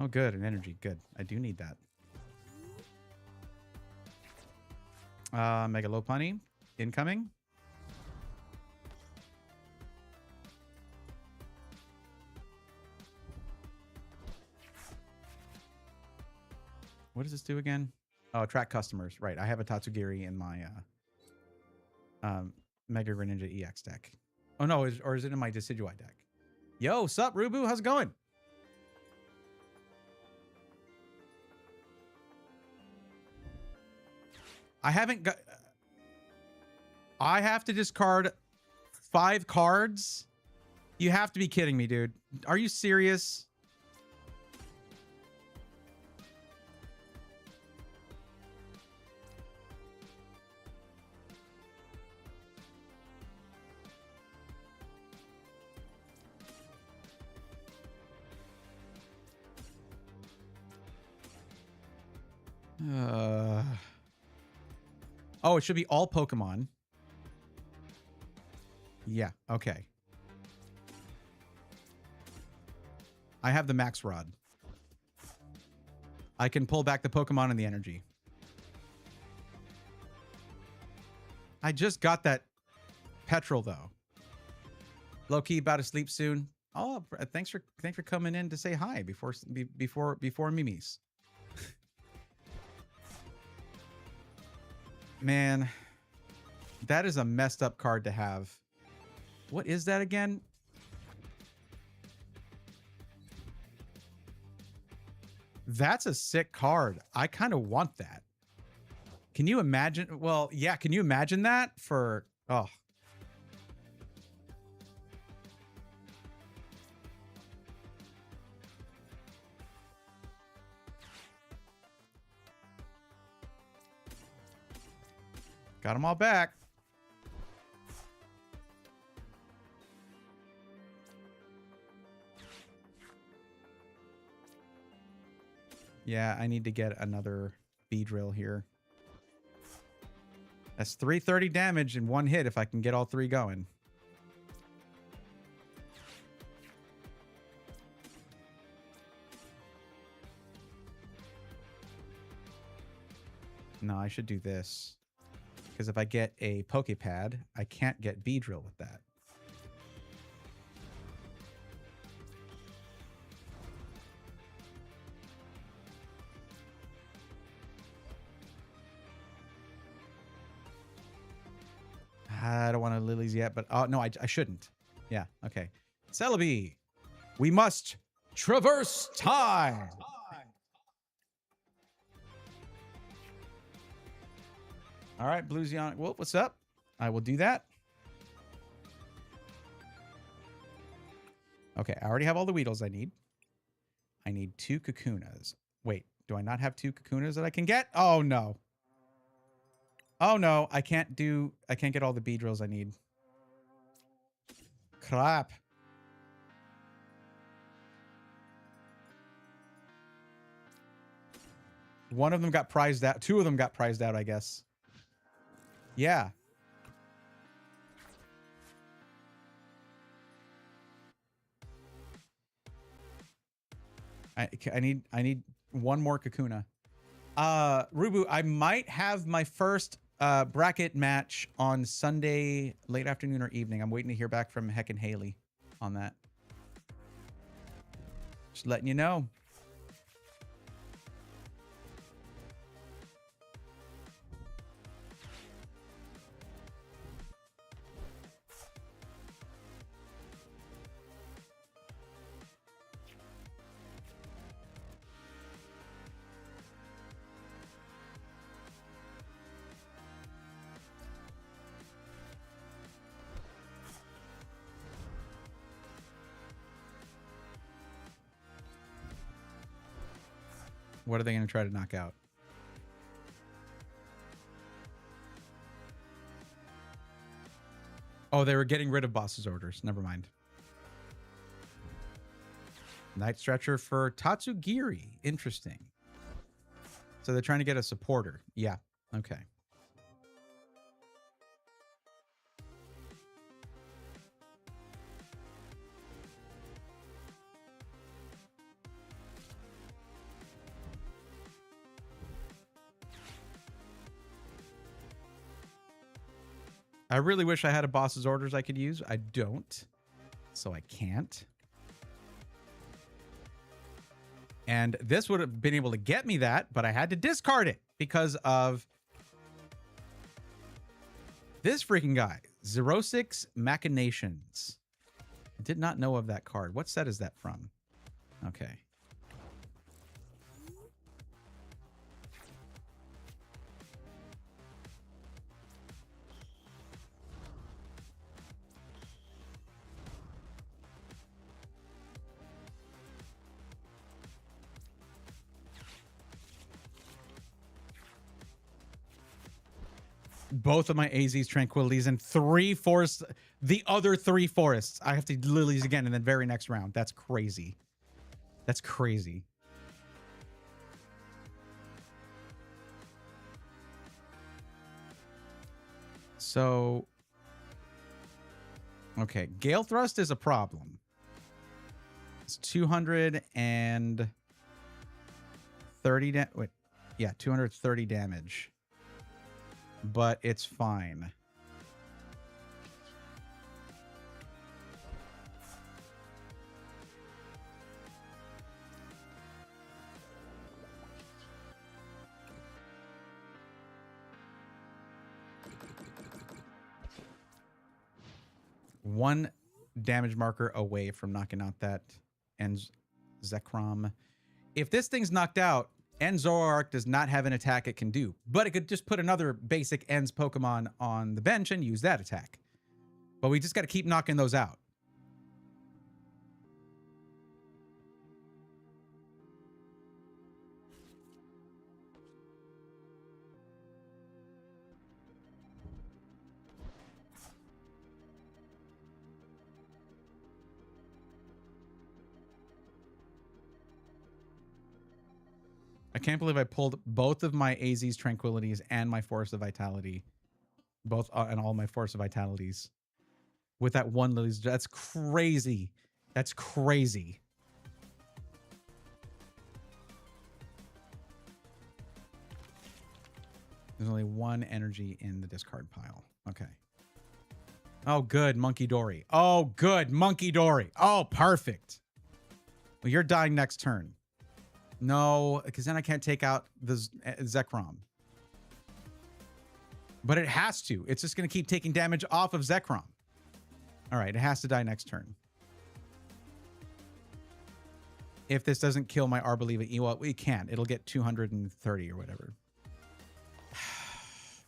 Oh, good. An energy. Good. I do need that. Mega Lopunny. Incoming. What does this do again? Oh, attract customers. Right. I have a Tatsugiri in my Mega Greninja EX deck. Oh, no. Or is it in my Decidueye deck? Yo, sup, Rubu? How's it going? I haven't got... I have to discard 5 cards? You have to be kidding me, dude. Are you serious? Oh, it should be all Pokemon. Yeah, okay. I have the Max Rod. I can pull back the Pokemon and the energy. I just got that petrol though. Low key about to sleep soon. Oh, thanks for coming in to say hi before Mimi's. Man, that is a messed up card to have. What is that again? That's a sick card. I kind of want that. Can you imagine? Well, yeah, can you imagine that for... Oh. Got them all back. Yeah, I need to get another Beedrill here. That's 330 damage in one hit if I can get all three going. No, I should do this. Because if I get a Poképad, I can't get Beedrill with that. I don't want to lilies yet, but no, I shouldn't. Yeah, okay. Celebi, we must traverse time. All right, Bluesionic. Well, what's up? I will do that. Okay, I already have all the Weedles I need. I need 2 Kakunas. Wait, do I not have 2 Kakunas that I can get? Oh, no. Oh, no. I can't get all the Beedrills I need. Crap. One of them got prized out. 2 of them got prized out, I guess. Yeah. I need one more Kakuna. Rubu, I might have my first bracket match on Sunday late afternoon or evening. I'm waiting to hear back from Heck and Haley on that. Just letting you know. What are they going to try to knock out? Oh, they were getting rid of boss's orders. Never mind. Night Stretcher for Tatsugiri. Interesting. So they're trying to get a supporter. Yeah. Okay. I really wish I had a boss's orders I could use. I don't, so I can't. And this would have been able to get me that, but I had to discard it because of this freaking guy. 06 Machinations. I did not know of that card. What set is that from? Okay. Both of my AZ's Tranquilities and 3 forests. The other 3 forests. I have to lilies again in the very next round. That's crazy. That's crazy. So, okay, Gale Thrust is a problem. It's 230 wait, yeah, 230 damage. But it's fine. One damage marker away from knocking out that Zekrom. If this thing's knocked out, Zoroark does not have an attack it can do, but it could just put another basic Ends Pokemon on the bench and use that attack. But we just got to keep knocking those out. I can't believe I pulled both of my AZ's Tranquilities and my Force of Vitality. Both and all my Force of Vitalities. With that one Lily's. That's crazy. That's crazy. There's only one energy in the discard pile. Okay. Oh, good. Monkey Dory. Oh, good. Monkey Dory. Oh, perfect. Well, you're dying next turn. No, because then I can't take out the Zekrom. But it has to. It's just going to keep taking damage off of Zekrom. All right, it has to die next turn. If this doesn't kill my Arboliva, well, we can. It'll get 230 or whatever.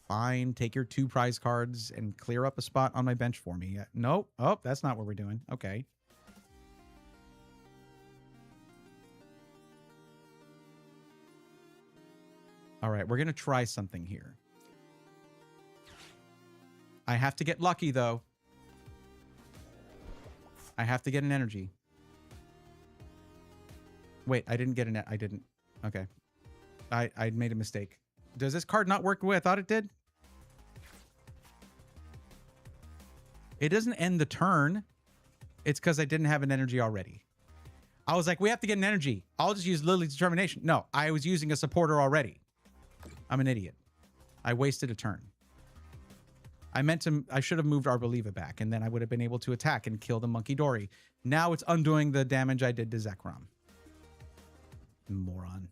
Fine, take your 2 prize cards and clear up a spot on my bench for me. Nope. Oh, that's not what we're doing. Okay. All right, we're going to try something here. I have to get lucky, though. I have to get an energy. Wait, I didn't get an... I didn't. Okay. I made a mistake. Does this card not work the way I thought it did? It doesn't end the turn. It's because I didn't have an energy already. I was like, we have to get an energy. I'll just use Lily's Determination. No, I was using a supporter already. I'm an idiot. I wasted a turn. I should have moved Arboliva back, and then I would have been able to attack and kill the Monkey Dory. Now it's undoing the damage I did to Zekrom. Moron.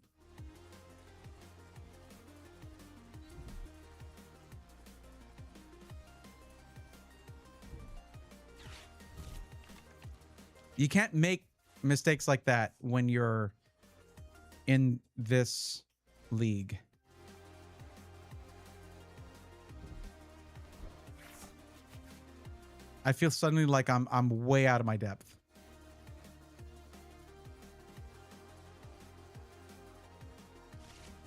You can't make mistakes like that when you're in this league. I feel suddenly like I'm way out of my depth.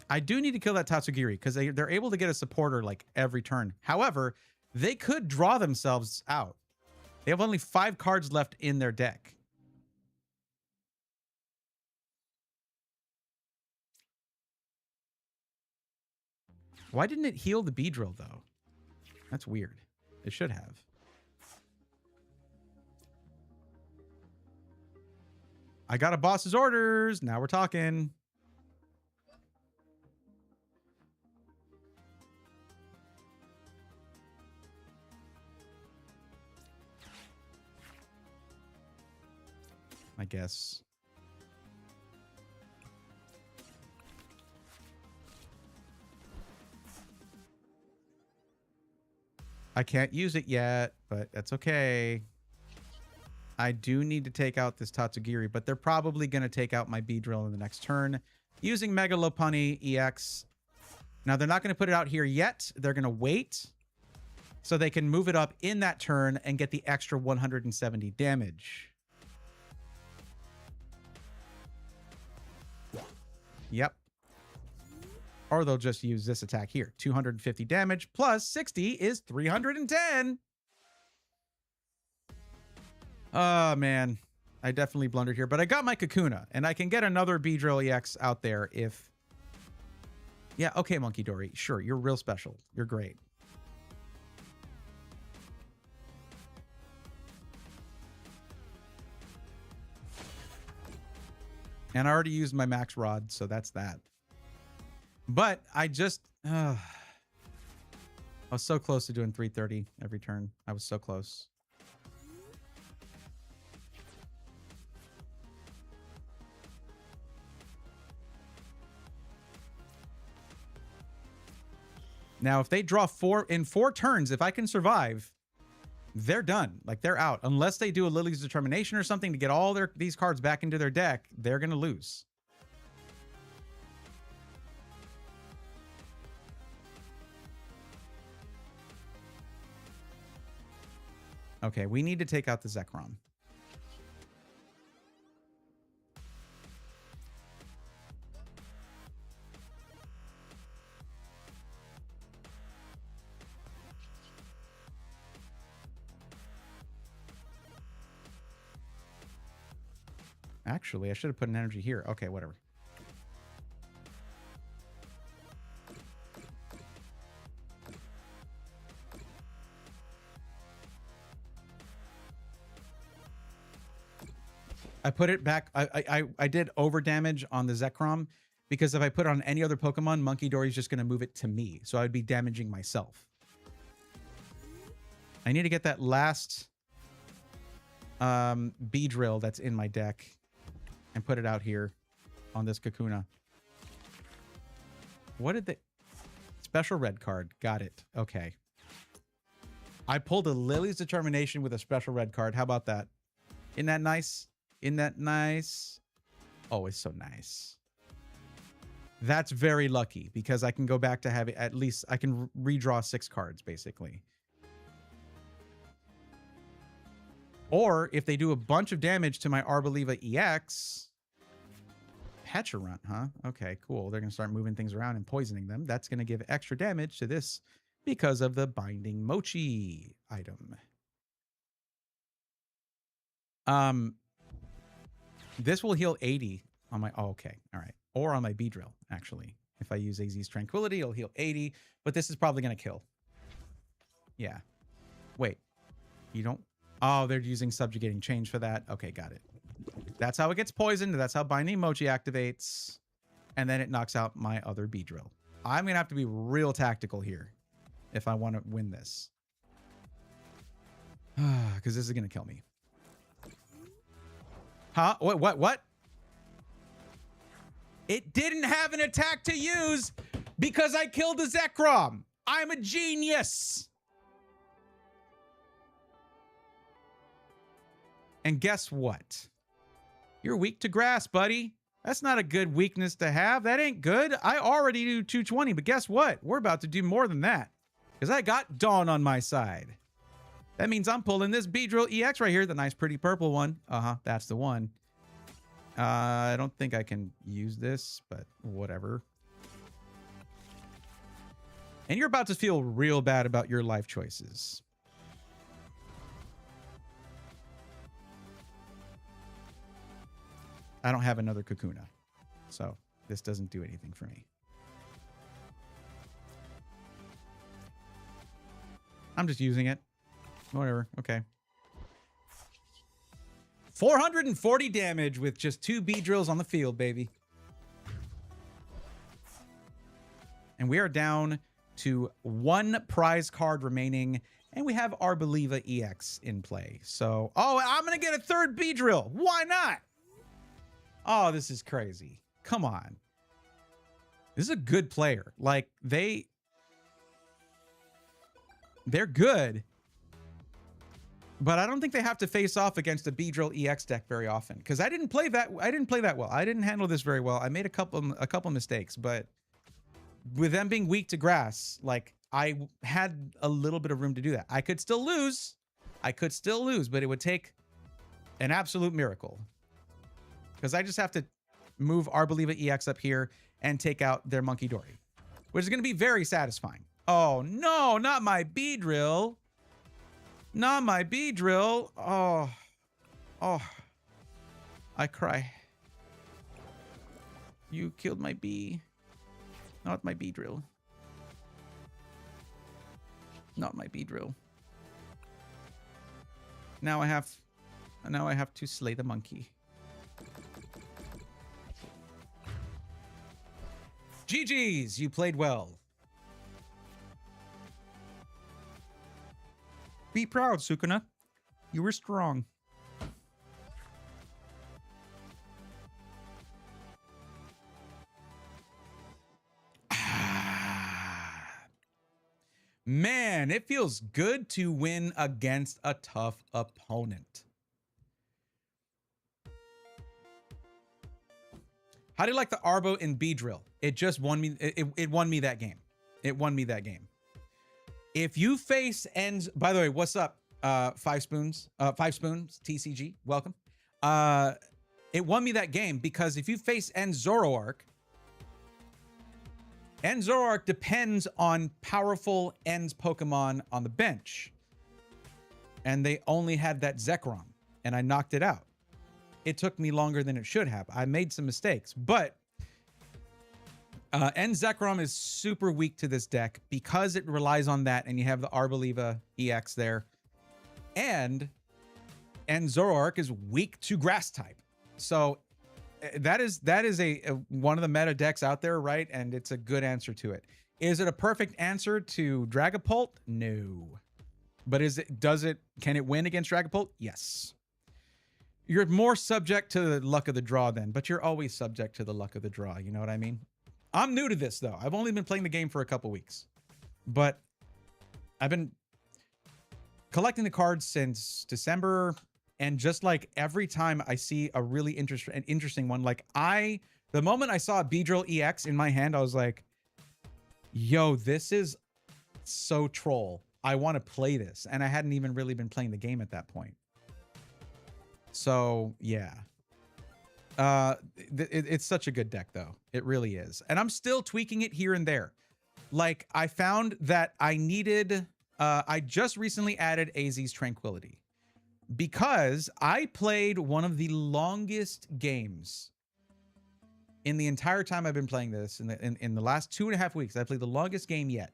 I do need to kill that Tatsugiri because they're able to get a supporter like every turn. However, they could draw themselves out. They have only 5 cards left in their deck. Why didn't it heal the Beedrill, though? That's weird. It should have. I got a boss's orders. Now we're talking. I guess. I can't use it yet, but that's okay. I do need to take out this Tatsugiri, but they're probably going to take out my Beedrill in the next turn using Mega Lopunny EX. Now, they're not going to put it out here yet. They're going to wait so they can move it up in that turn and get the extra 170 damage. Yep. Or they'll just use this attack here. 250 damage plus 60 is 310. Oh, man. I definitely blundered here. But I got my Kakuna, and I can get another Beedrill EX out there if... Yeah, okay, Monkey Dory. Sure, you're real special. You're great. And I already used my max rod, so that's that. But I just... I was so close to doing 330 every turn. I was so close. Now, if they draw in four turns, if I can survive, they're done. Like, they're out. Unless they do a Lily's Determination or something to get all these cards back into their deck, they're going to lose. Okay, we need to take out the Zekrom. Actually, I should have put an energy here. Okay, whatever. I put it back. I did over damage on the Zekrom because if I put it on any other Pokemon, Monkey Dory is just going to move it to me. So I'd be damaging myself. I need to get that last Beedrill that's in my deck and put it out here on this Kakuna. What did they... Special red card. Got it. Okay. I pulled a Lily's Determination with a special red card. How about that? Isn't that nice? Isn't that nice? Oh, it's so nice. That's very lucky because I can go back to having at least... I can redraw 6 cards, basically. Or if they do a bunch of damage to my Arboliva EX... Pecharunt, huh? Okay, cool. They're going to start moving things around and poisoning them. That's going to give extra damage to this because of the Binding Mochi item. This will heal 80 on my... Oh, okay. All right. Or on my Beedrill, actually. If I use AZ's Tranquility, it'll heal 80. But this is probably going to kill. Yeah. Wait. You don't... Oh, they're using Subjugating Change for that. Okay, got it. That's how it gets poisoned. That's how Binding Mochi activates. And then it knocks out my other Beedrill. I'm going to have to be real tactical here if I want to win this. Because this is going to kill me. Huh? What? It didn't have an attack to use because I killed the Zekrom. I'm a genius. And guess what? You're weak to grass, buddy. That's not a good weakness to have. That ain't good. I already do 220, but guess what? We're about to do more than that because I got Dawn on my side. That means I'm pulling this Beedrill EX right here, the nice pretty purple one. That's the one. I don't think I can use this, but whatever. And you're about to feel real bad about your life choices. I don't have another Kakuna, so this doesn't do anything for me. I'm just using it. Whatever. Okay. 440 damage with just 2 Beedrills on the field, baby. And we are down to 1 prize card remaining, and we have Arboliva EX in play. So, oh, I'm going to get a 3rd Beedrill. Why not? Oh, this is crazy. Come on. This is a good player. Like, they're good. But I don't think they have to face off against a Beedrill EX deck very often. Because I didn't play that well. I didn't handle this very well. I made a couple mistakes, but with them being weak to grass, like, I had a little bit of room to do that. I could still lose. But it would take an absolute miracle. Because I just have to move Arboliva EX up here and take out their Monkey Dory, which is going to be very satisfying. Oh, no, not my Beedrill. Not my Beedrill. Oh, I cry. You killed my bee. Not my Beedrill. Not my Beedrill. Now I have to slay the monkey. GG's, you played well. Be proud, Sukuna. You were strong. Man, it feels good to win against a tough opponent. How do you like the Arbo in B-Drill? It just won me. It won me that game. It won me that game. If you face ends, by the way, what's up? 5 spoons, TCG, welcome. It won me that game because if you face end Zoroark, and Zoroark depends on powerful ends Pokemon on the bench. And they only had that Zekrom, and I knocked it out. It took me longer than it should have. I made some mistakes, but end Zekrom is super weak to this deck because it relies on that, and you have the Arboliva EX there. And Zoroark is weak to Grass type. So that is a one of the meta decks out there, right? And it's a good answer to it. Is it a perfect answer to Dragapult? No. But can it win against Dragapult? Yes. You're more subject to the luck of the draw then, but you're always subject to the luck of the draw. You know what I mean? I'm new to this though. I've only been playing the game for a couple weeks, but I've been collecting the cards since December. And just like every time I see a really interesting one, like the moment I saw a Beedrill EX in my hand, I was like, yo, this is so troll. I want to play this. And I hadn't even really been playing the game at that point. So yeah, it's such a good deck though. It really is. And I'm still tweaking it here and there. Like I found that I needed, I just recently added AZ's Tranquility. Because I played one of the longest games in the entire time I've been playing this. In the last 2.5 weeks, I played the longest game yet.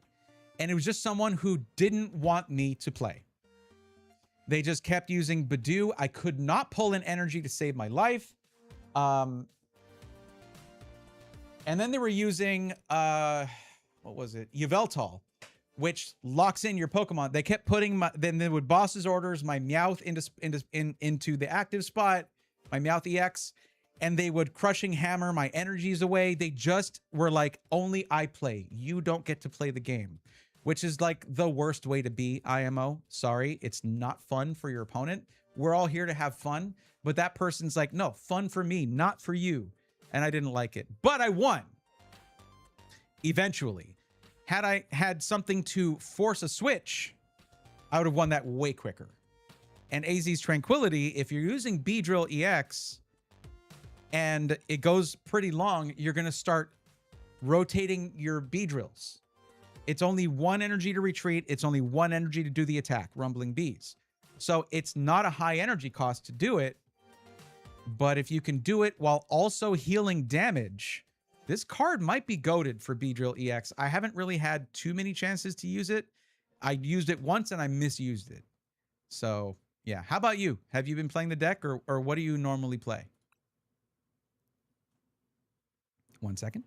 And it was just someone who didn't want me to play. They just kept using Badoo. I could not pull in energy to save my life. And then they were using, what was it? Yveltal, which locks in your Pokemon. They kept putting then they would boss's orders, my Meowth into the active spot, my Meowth EX, and they would crushing hammer my energies away. They just were like, only I play. You don't get to play the game, which is like the worst way to be, IMO. Sorry, it's not fun for your opponent. We're all here to have fun, but that person's like, no, fun for me, not for you. And I didn't like it, but I won eventually. Had I had something to force a switch, I would have won that way quicker. And AZ's Tranquility, if you're using Beedrill EX and it goes pretty long, you're going to start rotating your Beedrills. It's only 1 energy to retreat. It's only 1 energy to do the attack, Rumbling Bees. So it's not a high energy cost to do it. But if you can do it while also healing damage, this card might be goated for Beedrill EX. I haven't really had too many chances to use it. I used it once and I misused it. So yeah, how about you? Have you been playing the deck or what do you normally play? 1 second.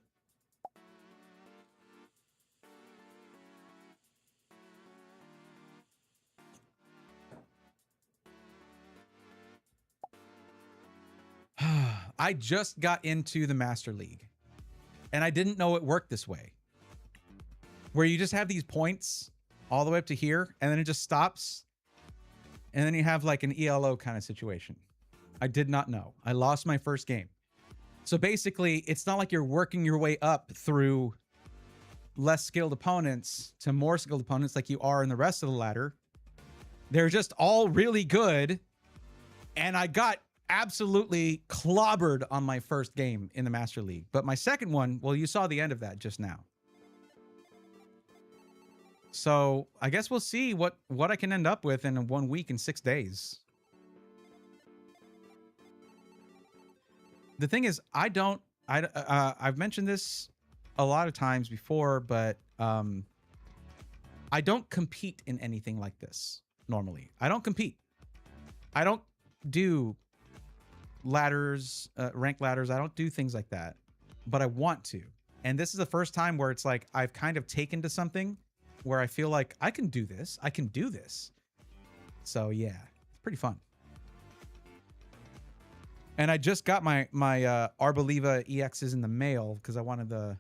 I just got into the Master League and I didn't know it worked this way, where you just have these points all the way up to here and then it just stops. And then you have like an ELO kind of situation. I did not know. I lost my first game. So basically it's not like you're working your way up through less skilled opponents to more skilled opponents like you are in the rest of the ladder. They're just all really good. And I got absolutely clobbered on my first game in the Master League. But my second one, well, you saw the end of that just now. So I guess we'll see what I can end up with in 1 week and 6 days. The thing is, I've mentioned this a lot of times before, but I don't compete in anything like this normally. I don't compete. I don't do ladders, rank ladders. I don't do things like that, but I want to. And this is the first time where it's like I've kind of taken to something where I feel like I can do this. I can do this. So yeah, it's pretty fun. And I just got my Arboliva EXs in the mail because I wanted the.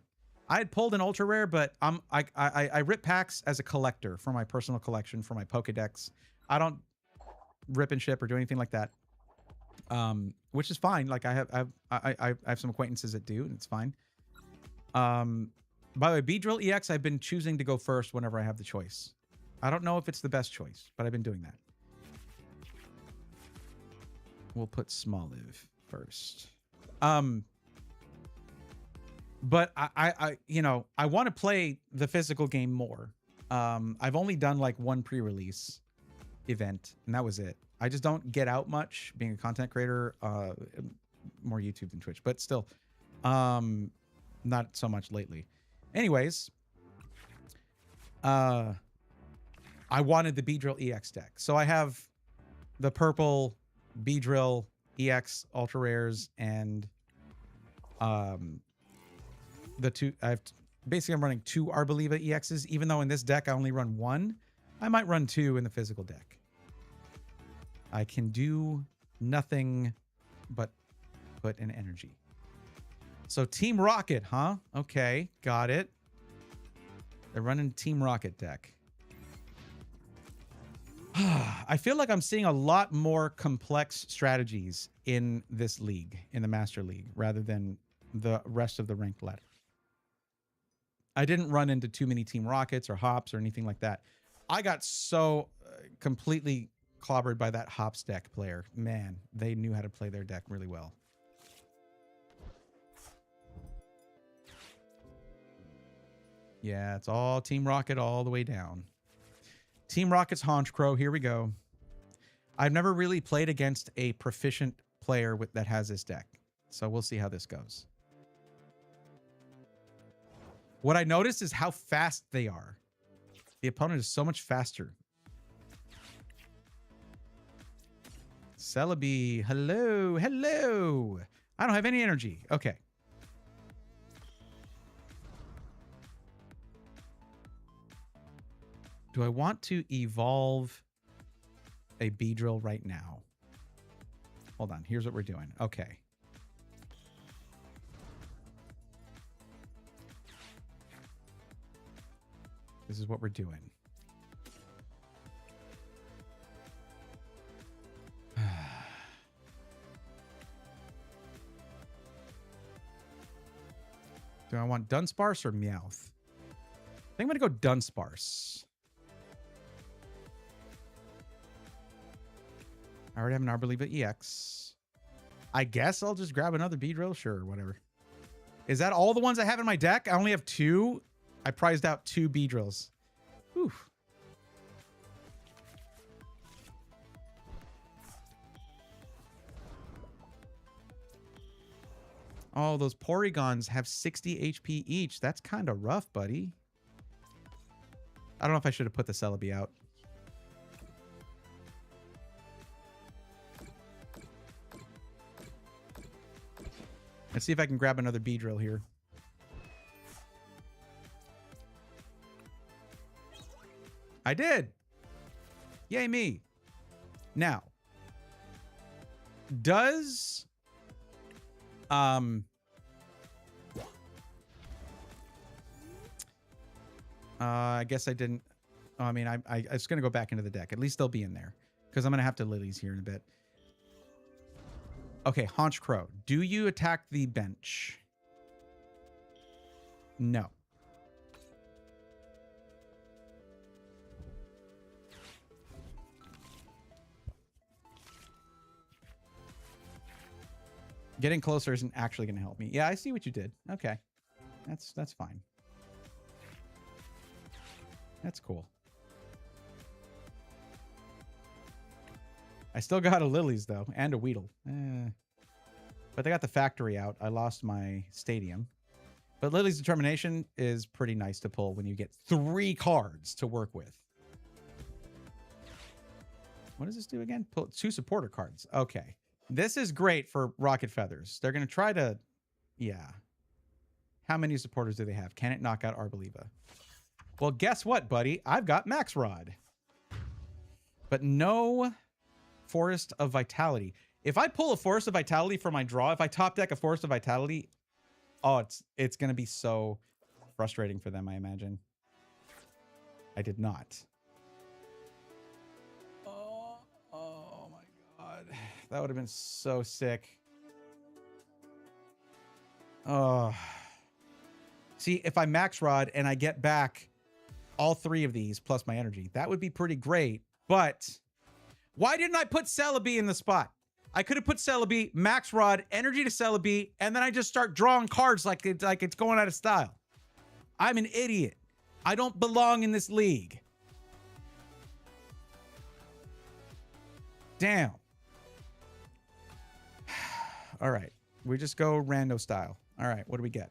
I had pulled an ultra rare, but I rip packs as a collector for my personal collection for my Pokedex. I don't rip and ship or do anything like that, which is fine. Like I have some acquaintances that do, and it's fine. By the way, Beedrill EX, I've been choosing to go first whenever I have the choice. I don't know if it's the best choice, but I've been doing that. We'll put Smoliv first. But I you know, I want to play the physical game more. I've only done like one pre-release event, and that was it. I just don't get out much being a content creator, more YouTube than Twitch, but still, not so much lately. Anyways, I wanted the Beedrill EX deck. So I have the purple Beedrill EX ultra rares and the two. Basically I'm running 2 Arboliva EXs, even though in this deck I only run 1. I might run 2 in the physical deck. I can do nothing but put in energy. So Team Rocket, huh? Okay, got it. They're running Team Rocket deck. I feel like I'm seeing a lot more complex strategies in this league, in the Master League, rather than the rest of the ranked ladder. I didn't run into too many Team Rockets or Hops or anything like that. I got so completely clobbered by that Hops deck player. Man, they knew how to play their deck really well. Yeah, it's all Team Rocket all the way down. Team Rocket's Honchcrow. Here we go. I've never really played against a proficient player that has this deck, so we'll see how this goes. What I noticed is how fast they are. The opponent is so much faster. Celebi, hello, hello. I don't have any energy. Okay. Do I want to evolve a Beedrill right now? Hold on. Here's what we're doing. Okay. This is what we're doing. Do I want Dunsparce or Meowth? I think I'm going to go Dunsparce. I already have an Arboliva EX. I guess I'll just grab another Beedrill. Sure, whatever. Is that all the ones I have in my deck? I only have 2. I prized out 2 Beedrills. Whew. Oh, those Porygons have 60 HP each. That's kind of rough, buddy. I don't know if I should have put the Celebi out. Let's see if I can grab another Beedrill here. I did. Yay me. Now, does I guess I didn't. I mean, I was going to go back into the deck. At least they'll be in there because I'm going to have to Lilies here in a bit. Okay, Honchcrow. Do you attack the bench? No. Getting closer isn't actually going to help me. Yeah, I see what you did. Okay. That's fine. That's cool. I still got a Lilies, though, and a Weedle. But they got the factory out. I lost my stadium. But Lily's Determination is pretty nice to pull when you get 3 cards to work with. What does this do again? Pull 2 supporter cards. Okay. This is great for Rocket Feathers. They're going to try to... Yeah. How many supporters do they have? Can it knock out Arboliva? Well, guess what, buddy? I've got Max Rod. But no Forest of Vitality. If I pull a Forest of Vitality for my draw, if I top deck a Forest of Vitality, oh, it's going to be so frustrating for them, I imagine. I did not. Oh my God. That would have been so sick. Oh. See, if I Max Rod and I get back all 3 of these plus my energy, that would be pretty great. But why didn't I put Celebi in the spot? I could have put Celebi, Max Rod, energy to Celebi, and then I just start drawing cards like it's going out of style. I'm an idiot. I don't belong in this league. Damn. All right. We just go rando style. All right. What do we get?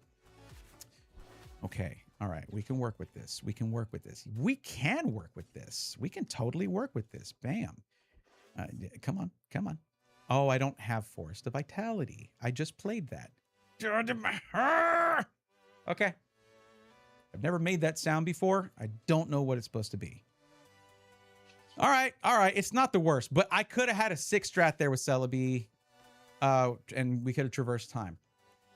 Okay. All right. We can work with this. We can work with this. We can work with this. We can totally work with this. Bam. Come on. Come on. Oh, I don't have Forest of Vitality. I just played that. Okay. I've never made that sound before. I don't know what it's supposed to be. All right. All right. It's not the worst, but I could have had a 6 strat there with Celebi, and we could have traversed time.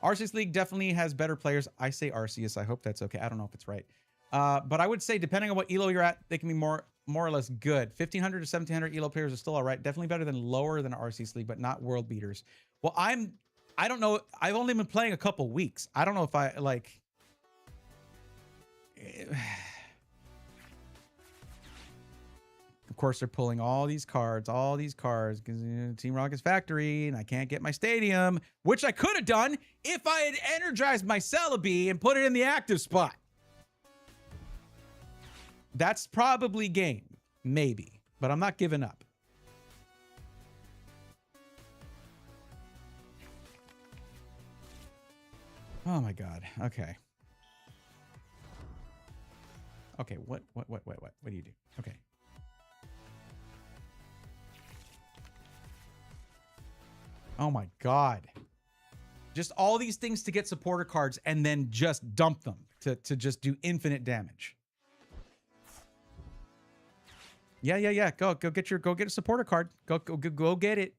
Arceus League definitely has better players. I say Arceus. I hope that's okay. I don't know if it's right. But I would say, depending on what ELO you're at, they can be more or less good. 1,500 to 1,700 ELO players are still all right. Definitely better than lower than Arceus League, but not world beaters. Well, I don't know. I've only been playing a couple weeks. I don't know if I, like... Of course, they're pulling all these cards, because Team Rocket's factory, and I can't get my stadium, which I could have done if I had energized my Celebi and put it in the active spot. That's probably game, maybe, but I'm not giving up. Oh my God. Okay. Okay. What do you do? Okay. Oh my God. Just all these things to get supporter cards and then just dump them to just do infinite damage. Yeah. Go get a supporter card. Go get it.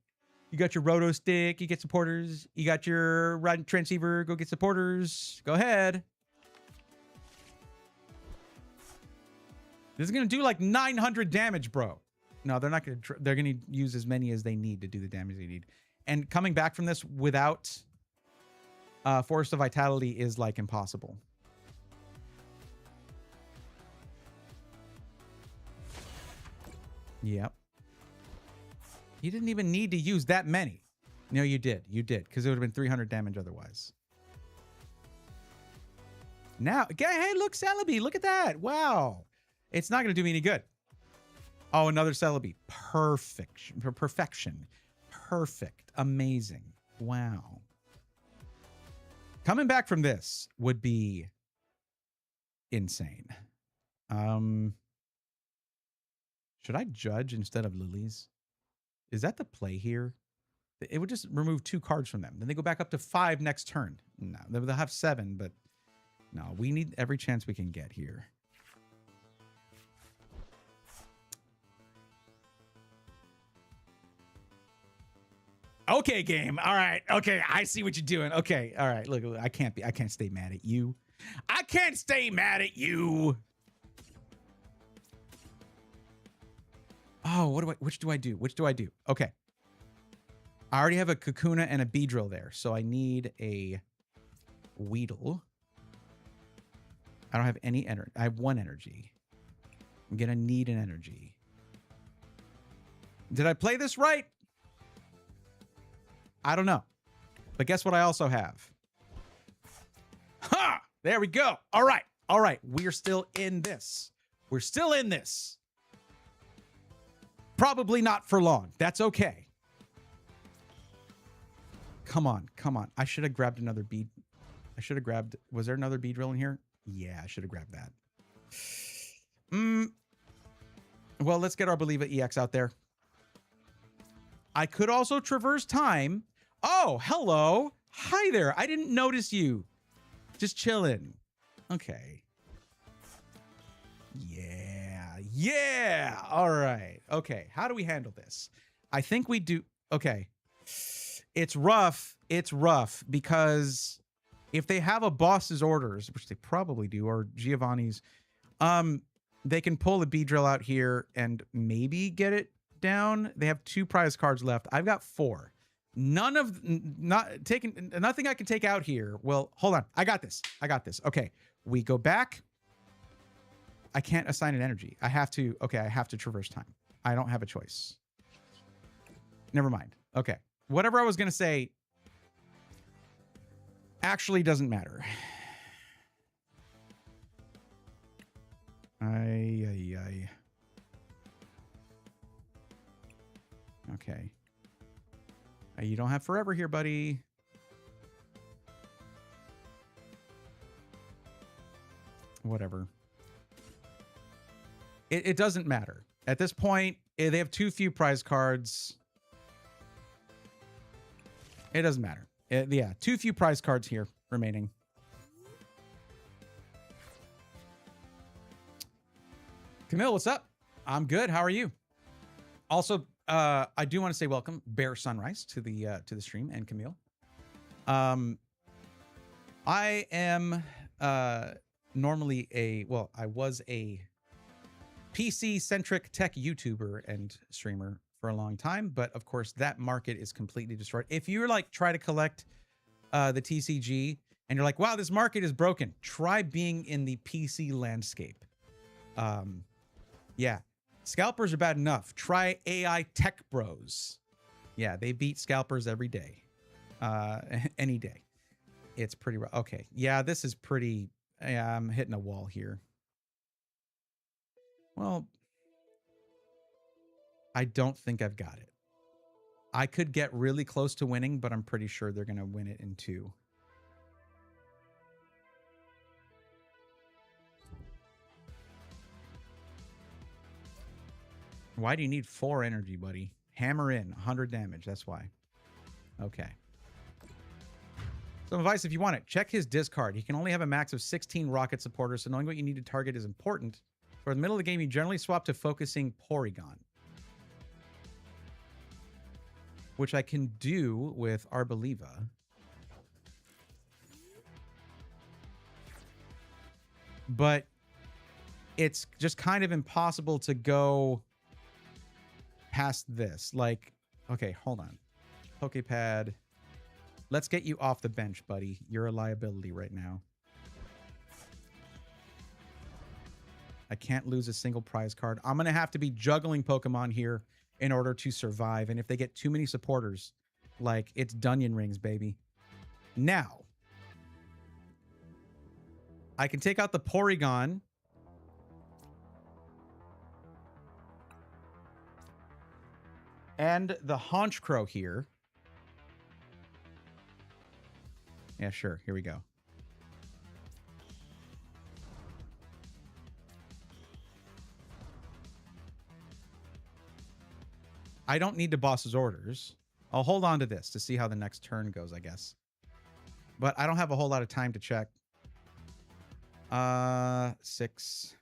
You got your Roto Stick, you get supporters. You got your Rod Transceiver, go get supporters. Go ahead. This is going to do like 900 damage, bro. No, they're not going to. They're going to use as many as they need to do the damage they need. And coming back from this without Forest of Vitality is like impossible. Yep. You didn't even need to use that many. No, you did. You did. Because it would have been 300 damage otherwise. Now, hey, look, Celebi. Look at that. Wow. It's not going to do me any good. Oh, another Celebi. Perfection. Perfect. Amazing. Wow. Coming back from this would be insane. Should I judge instead of Lilies? Is that the play here? It would just remove 2 cards from them. Then they go back up to 5 next turn. No, they'll have 7, but no, we need every chance we can get here. Okay, game. All right. Okay, I see what you're doing. Okay. All right. Look, I can't stay mad at you. I can't stay mad at you. Oh, which do I do? Okay. I already have a Kakuna and a Beedrill there, so I need a Weedle. I don't have any energy. I have 1 energy. I'm gonna need an energy. Did I play this right? I don't know. But guess what I also have? Ha! There we go. All right. All right. We are still in this. We're still in this. Probably not for long. That's okay. Come on. Come on. I should have grabbed another bead. I should have grabbed... Was there another Beedrill in here? Yeah, I should have grabbed that. Well, let's get our Believer EX out there. I could also traverse time. Oh, hello. Hi there. I didn't notice you. Just chilling. Okay. Yeah. All right. Okay. How do we handle this? I think we do. Okay. It's rough. It's rough because if they have a boss's orders, which they probably do, or Giovanni's, they can pull the Beedrill out here and maybe get it down. They have 2 prize cards left. I've got 4. Nothing I can take out here. Well, hold on. I got this. Okay. We go back. I can't assign an energy. I have to traverse time. I don't have a choice. Never mind. Okay. Whatever I was going to say actually doesn't matter. Ay. Okay. You don't have forever here, buddy. Whatever. It doesn't matter. At this point, they have too few prize cards. It doesn't matter. Yeah, too few prize cards here remaining. Camille, what's up? I'm good. How are you? Also, I do want to say welcome, Bear Sunrise, to the stream, and Camille. I am normally I was a PC-centric tech YouTuber and streamer for a long time, but of course that market is completely destroyed. If you're like try to collect the TCG and you're like, wow, this market is broken, try being in the PC landscape. Yeah, scalpers are bad enough. Try AI tech bros. Yeah, they beat scalpers every day, any day. It's pretty rough. Okay, yeah, this is pretty. Yeah, I'm hitting a wall here. Well, I don't think I've got it. I could get really close to winning, but I'm pretty sure they're going to win it in 2. Why do you need 4 energy, buddy? Hammer in 100 damage. That's why. Okay. Some advice if you want it. Check his discard. He can only have a max of 16 rocket supporters, so knowing what you need to target is important. For the middle of the game, you generally swap to focusing Porygon, which I can do with Arboliva. But it's just kind of impossible to go past this. Like, okay, hold on. Pokepad. Let's get you off the bench, buddy. You're a liability right now. I can't lose a single prize card. I'm going to have to be juggling Pokemon here in order to survive. And if they get too many supporters, like, it's Dunyan Rings, baby. Now, I can take out the Porygon. And the Honchkrow here. Yeah, sure. Here we go. I don't need to boss's orders. I'll hold on to this to see how the next turn goes, I guess. But I don't have a whole lot of time to check. 6,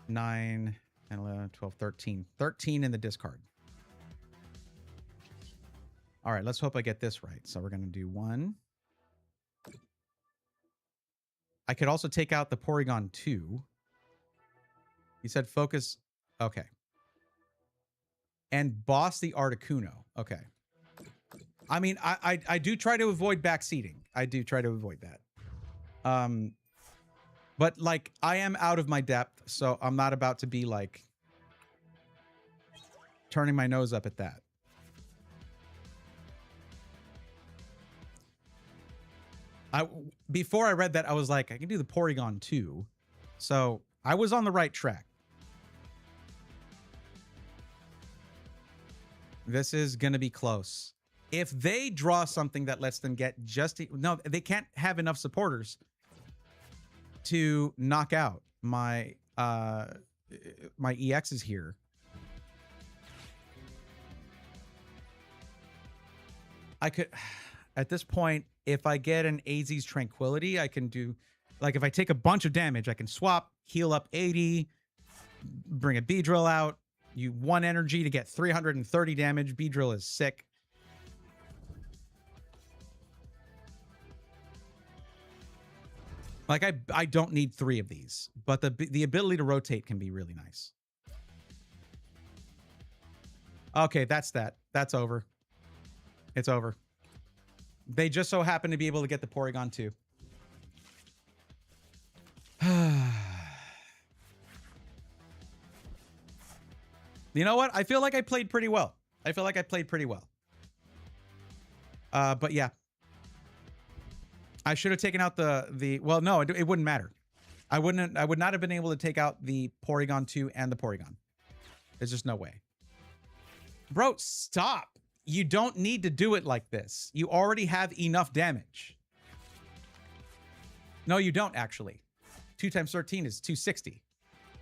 9, 10, 11, 12, 13. 13 in the discard. All right, let's hope I get this right. So we're going to do 1. I could also take out the Porygon 2. You said focus. Okay. And boss the Articuno. Okay. I mean, I do try to avoid backseating. I do try to avoid that. But like, I am out of my depth, so I'm not about to be like turning my nose up at that. Before I read that, I was like, I can do the Porygon 2. So I was on the right track. This is going to be close. If they draw something that lets them get just... No, they can't have enough supporters to knock out my my EXs here. I could... At this point, if I get an AZ's Tranquility, I can do, like, if I take a bunch of damage, I can swap, heal up 80, bring a Beedrill out. You 1 energy to get 330 damage. Beedrill is sick. Like, I don't need 3 of these, but the ability to rotate can be really nice. Okay, that's that. That's over. It's over. They just so happen to be able to get the Porygon too. You know what? I feel like I played pretty well. But yeah. I should have taken out the well, no, it wouldn't matter. I would not have been able to take out the Porygon 2 and the Porygon. There's just no way. Bro, stop. You don't need to do it like this. You already have enough damage. No, you don't actually. 2 times 13 is 260.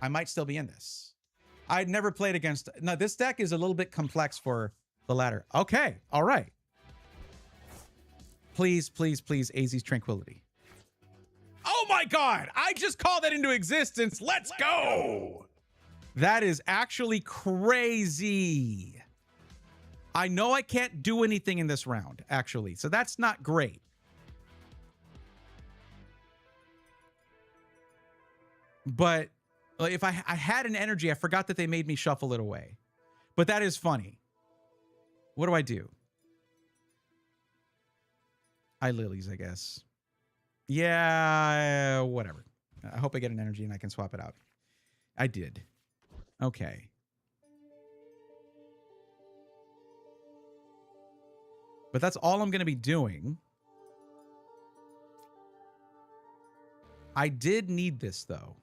I might still be in this. I'd never played against... No, this deck is a little bit complex for the ladder. Okay, all right. Please, please, please, AZ's Tranquility. Oh my god! I just called that into existence. Let's go! That is actually crazy. I know I can't do anything in this round, actually, so that's not great. But if I had an energy, I forgot that they made me shuffle it away. But that is funny. What do? I lilies, I guess. Yeah, whatever. I hope I get an energy and I can swap it out. I did. Okay. But that's all I'm going to be doing. I did need this, though.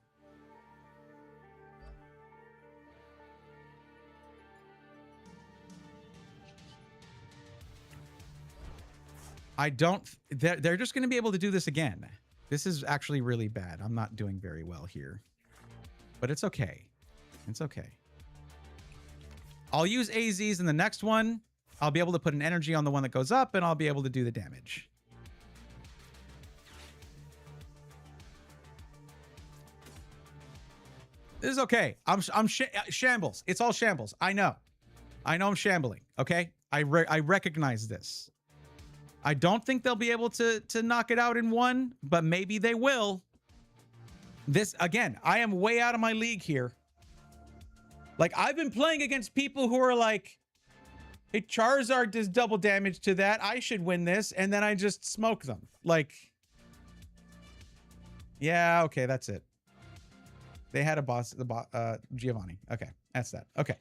I don't... They're just going to be able to do this again. This is actually really bad. I'm not doing very well here. But it's okay. It's okay. I'll use AZs in the next one. I'll be able to put an energy on the one that goes up, and I'll be able to do the damage. This is okay. I'm shambles. It's all shambles. I know. I know I'm shambling. Okay? I recognize this. I don't think they'll be able to knock it out in one, but maybe they will. This, again, I am way out of my league here. Like, I've been playing against people who are like, hey, Charizard does double damage to that. I should win this. And then I just smoke them. Like, yeah, okay, that's it. They had a boss, Giovanni. Okay, that's that. Okay.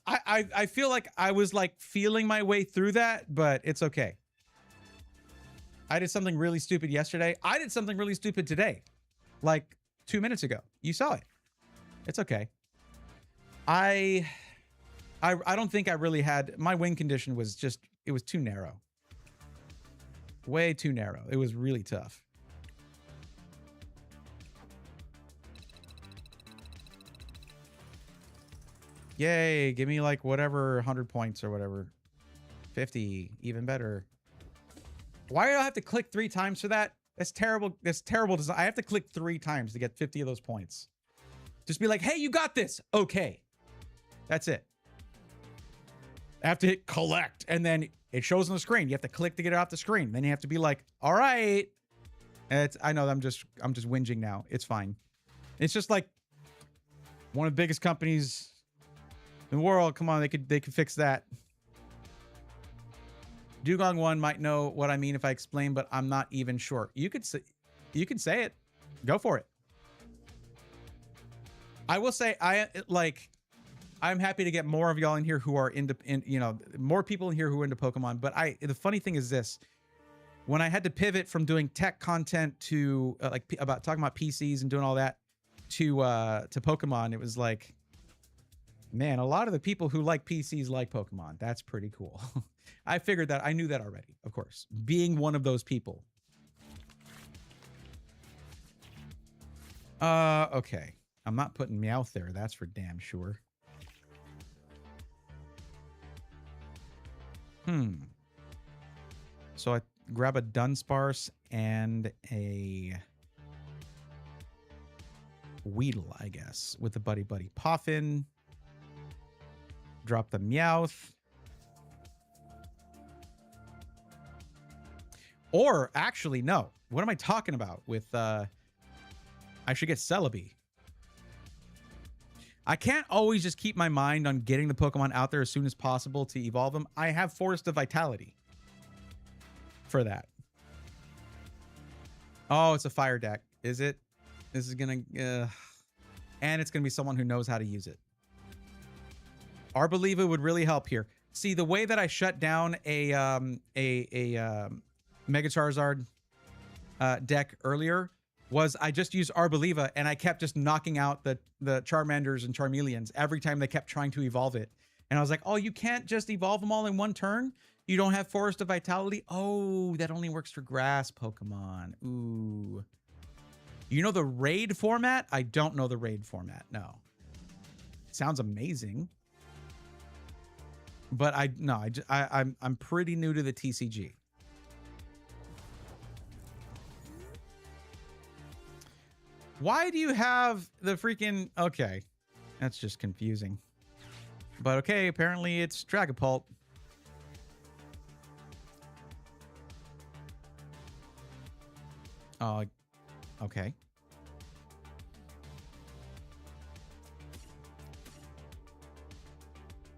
I feel like I was like feeling my way through that, but it's okay. I did something really stupid yesterday. I did something really stupid today. Like 2 minutes ago. You saw it. It's okay. I don't think I really had... My win condition was just... It was too narrow. Way too narrow. It was really tough. Yay, give me like whatever 100 points or whatever. 50, even better. Why do I have to click 3 times for that? That's terrible. That's terrible design. I have to click 3 times to get 50 of those points. Just be like, hey, you got this. Okay. That's it. I have to hit collect, and then it shows on the screen. You have to click to get it off the screen. Then you have to be like, all right. And I know I'm just whinging now. It's fine. It's just like one of the biggest companies in the world. Come on, they could fix that. Dugong 1 might know what I mean if I explain, but I'm not even sure. You could say it. Go for it. I will say I'm happy to get more of y'all in here who are more people in here who are into Pokemon. But the funny thing is this: when I had to pivot from doing tech content to talking about PCs and doing all that to Pokemon, it was like, man, a lot of the people who like PCs like Pokemon. That's pretty cool. I figured that. I knew that already, of course, being one of those people. Okay. I'm not putting Meowth there. That's for damn sure. So I grab a Dunsparce and a Weedle, I guess, with the Buddy Buddy Poffin. Drop the Meowth. Or actually, no. What am I talking about with I should get Celebi. I can't always just keep my mind on getting the Pokemon out there as soon as possible to evolve them. I have Forest of Vitality for that. Oh, it's a fire deck. Is it? This is gonna and it's gonna be someone who knows how to use it. Arboliva would really help here. See, the way that I shut down a Mega Charizard deck earlier was I just used Arboliva and I kept just knocking out the Charmanders and Charmeleons every time they kept trying to evolve it. And I was like, oh, you can't just evolve them all in one turn? You don't have Forest of Vitality? Oh, that only works for grass Pokemon. Ooh. You know the raid format? I don't know the raid format, no. Sounds amazing. But I'm pretty new to the TCG. Why do you have the freaking... Okay. That's just confusing. But okay, apparently it's Dragapult. Okay.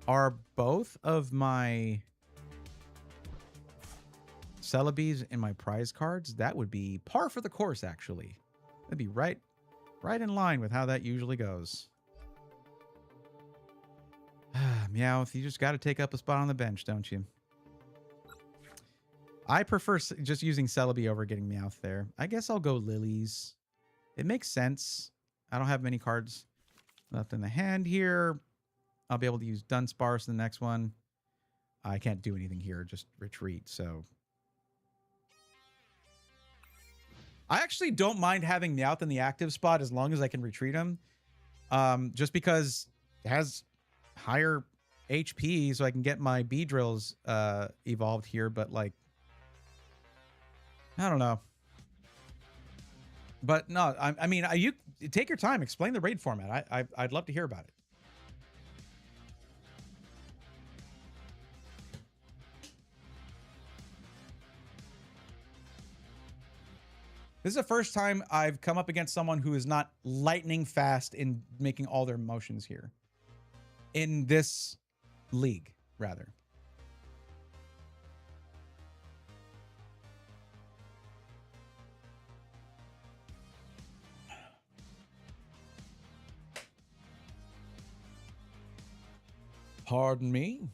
Are both of my Celebes in my prize cards? That would be par for the course, actually. That'd be right in line with how that usually goes. Meowth, you just got to take up a spot on the bench, don't you? I prefer just using Celebi over getting Meowth there. I guess I'll go Lilies. It makes sense. I don't have many cards left in the hand here. I'll be able to use Dunsparce in the next one. I can't do anything here, just retreat, so... I actually don't mind having Meowth in the active spot as long as I can retreat him. Just because it has higher HP, so I can get my Beedrills evolved here, but like... I don't know. But no, I mean, you take your time, explain the raid format. I'd love to hear about it. This is the first time I've come up against someone who is not lightning fast in making all their motions here. In this league, rather. Pardon me?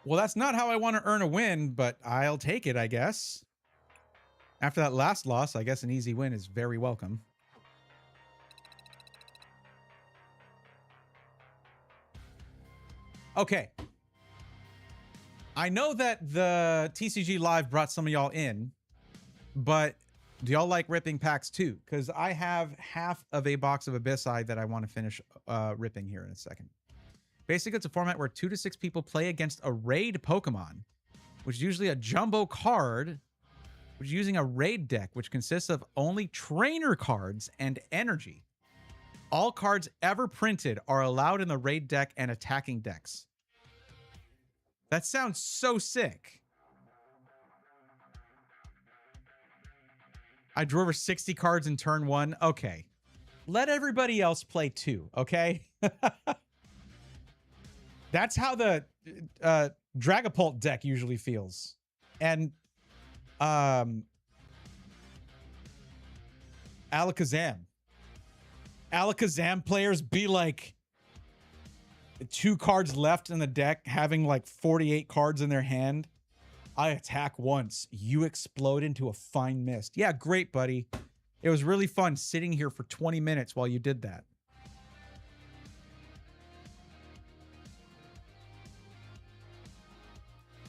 Well, that's not how I want to earn a win, but I'll take it, I guess. After that last loss, I guess an easy win is very welcome. Okay. I know that the TCG Live brought some of y'all in, but do y'all like ripping packs too? Because I have half of a box of Abyssai that I want to finish ripping here in a second. Basically, it's a format where 2 to 6 people play against a raid Pokemon, which is usually a jumbo card, which is using a raid deck, which consists of only trainer cards and energy. All cards ever printed are allowed in the raid deck and attacking decks. That sounds so sick. I drew over 60 cards in turn 1. Okay. Let everybody else play too, okay? That's how the Dragapult deck usually feels. And Alakazam. Alakazam players be like 2 cards left in the deck, having like 48 cards in their hand. I attack once. You explode into a fine mist. Yeah, great, buddy. It was really fun sitting here for 20 minutes while you did that.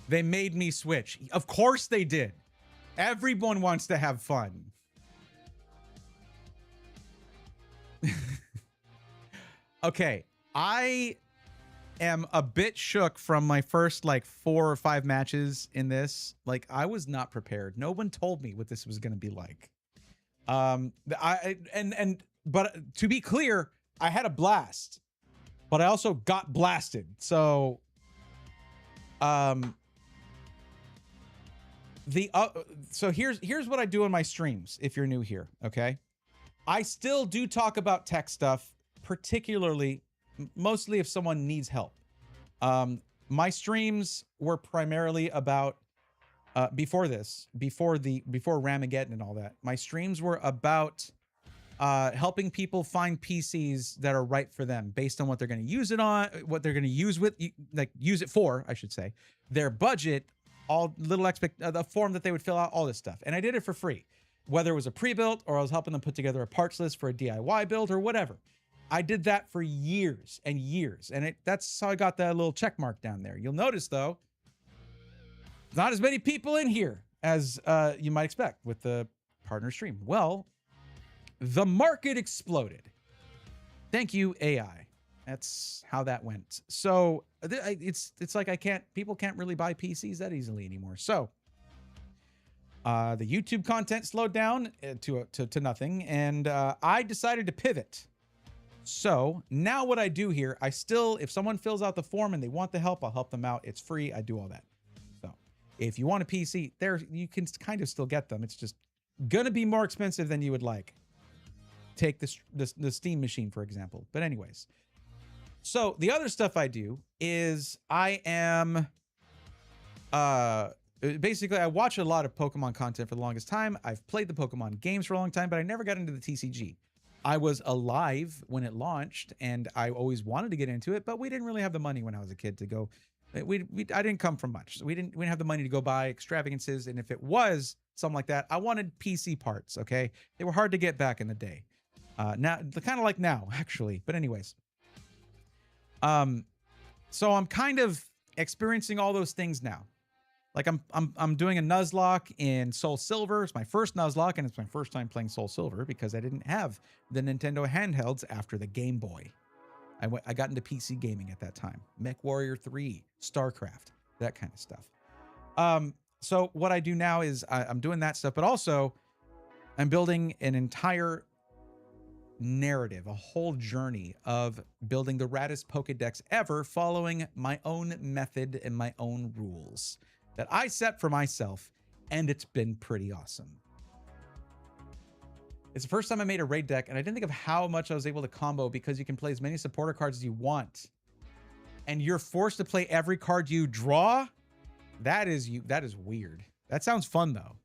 They made me switch. Of course they did. Everyone wants to have fun. Okay, I am a bit shook from my first like 4 or 5 matches in this. Like, I was not prepared. No one told me what this was going to be like. But to be clear, I had a blast, but I also got blasted. So, so here's what I do in my streams. If you're new here, okay, I still do talk about tech stuff, particularly, mostly if someone needs help. My streams were primarily about before Ramageddon and all that. My streams were about helping people find PCs that are right for them based on what they're going to use it on, what they're going to use it for, I should say, their budget, all little the form that they would fill out, all this stuff. And I did it for free, whether it was a pre-built or I was helping them put together a parts list for a DIY build or whatever. I did that for years and years, and that's how I got that little check mark down there. You'll notice, though, not as many people in here as you might expect with the partner stream. Well, the market exploded. Thank you, AI. That's how that went. So it's like people can't really buy PCs that easily anymore. So the YouTube content slowed down to nothing, and I decided to pivot. So now what I do here, if someone fills out the form and they want the help, I'll help them out. It's free. I do all that. So if you want a PC, you can kind of still get them. It's just going to be more expensive than you would like. Take the Steam machine, for example. But anyways, so the other stuff I do is I am basically, I watch a lot of Pokemon content for the longest time. I've played the Pokemon games for a long time, but I never got into the TCG. I was alive when it launched, and I always wanted to get into it, but we didn't really have the money when I was a kid to go. I didn't come from much. So we didn't have the money to go buy extravagances, and if it was something like that, I wanted PC parts. Okay, they were hard to get back in the day. Now, kind of like now, actually. But anyways, so I'm kind of experiencing all those things now. Like I'm doing a Nuzlocke in Soul Silver. It's my first Nuzlocke, and it's my first time playing Soul Silver because I didn't have the Nintendo handhelds after the Game Boy. I got into PC gaming at that time. Mech Warrior 3, StarCraft, that kind of stuff. So what I do now is I'm doing that stuff, but also I'm building an entire narrative, a whole journey of building the raddest Pokedex ever, following my own method and my own rules that I set for myself, and it's been pretty awesome. It's the first time I made a raid deck, and I didn't think of how much I was able to combo because you can play as many supporter cards as you want, and you're forced to play every card you draw. That is weird. That sounds fun though.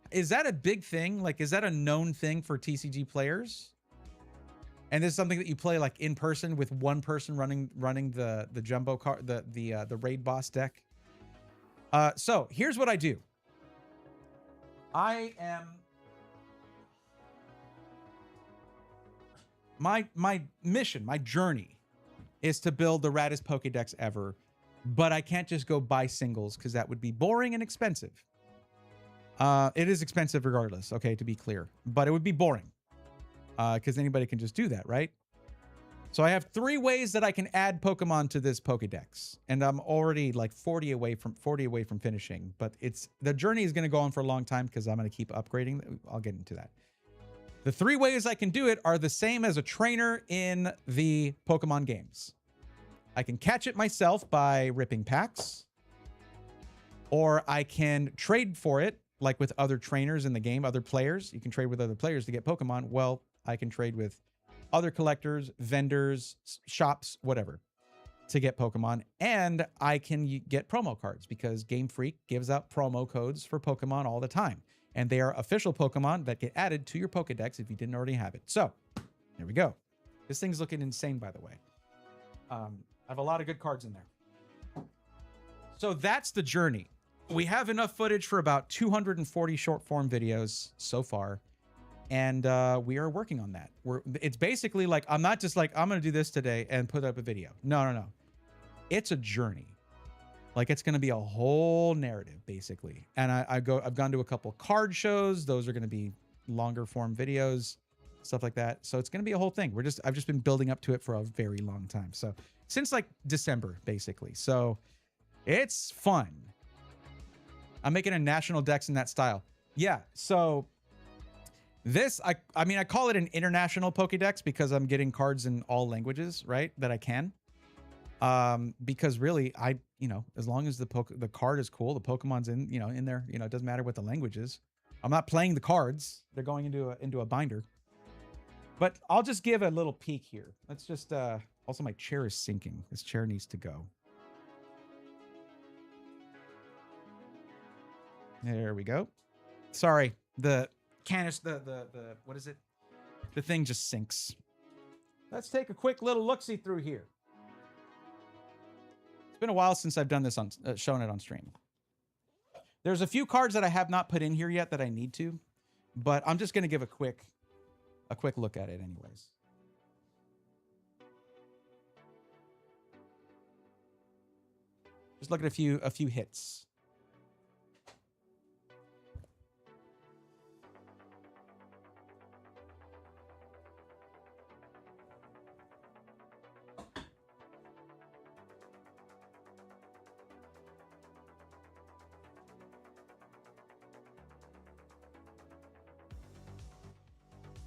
Is that a big thing? Like, is that a known thing for TCG players? And this is something that you play like in person with one person running the jumbo card, the raid boss deck. So here's what I do. My mission, my journey is to build the raddest Pokédex ever, but I can't just go buy singles because that would be boring and expensive. It is expensive regardless, okay, to be clear, but it would be boring because anybody can just do that, right? So I have 3 ways that I can add Pokemon to this Pokédex, and I'm already like 40 away from finishing, but the journey is going to go on for a long time because I'm going to keep upgrading. I'll get into that. The 3 ways I can do it are the same as a trainer in the Pokemon games. I can catch it myself by ripping packs, or I can trade for it, like with other trainers in the game, other players. You can trade with other players to get Pokemon. Well, I can trade with other collectors, vendors, shops, whatever, to get Pokemon. And I can get promo cards because Game Freak gives out promo codes for Pokemon all the time. And they are official Pokemon that get added to your Pokedex if you didn't already have it. So, there we go. This thing's looking insane, by the way. I have a lot of good cards in there. So that's the journey. We have enough footage for about 240 short form videos so far. And we are working on that. It's basically like, I'm not just like, I'm going to do this today and put up a video. No. It's a journey. Like, it's going to be a whole narrative, basically. And I've gone to a couple card shows. Those are going to be longer form videos. stuff like that. So it's going to be a whole thing. I've just been building up to it for a very long time. So since like December, basically. So it's fun. I'm making a national dex in that style. Yeah. So this, I mean, I call it an international Pokédex because I'm getting cards in all languages, right? That I can. Because really, as long as the card is cool, the Pokemon's in there, it doesn't matter what the language is. I'm not playing the cards. They're going into a binder. But I'll just give a little peek here. Let's just, also my chair is sinking. This chair needs to go. There we go. Sorry, the what is it? The thing just sinks. Let's take a quick little look-see through here. It's been a while since I've done this on shown it on stream. There's a few cards that I have not put in here yet that I need to, but I'm just going to give a quick look at it anyways. Just look at a few hits.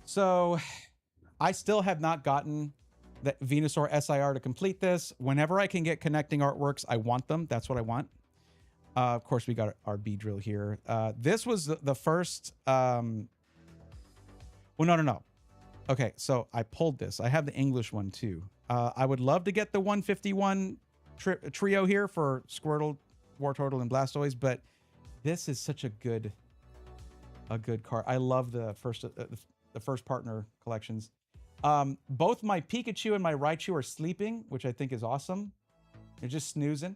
So I still have not gotten the Venusaur SIR to complete this. Whenever I can get connecting artworks, I want them. That's what I want. Of course, we got our B-drill here. This was the first... well, no. Okay, so I pulled this. I have the English one, too. I would love to get the 151 trio here for Squirtle, Wartortle, and Blastoise, but this is such a good card. I love the first partner collections. Both my Pikachu and my Raichu are sleeping, which I think is awesome. They're just snoozing.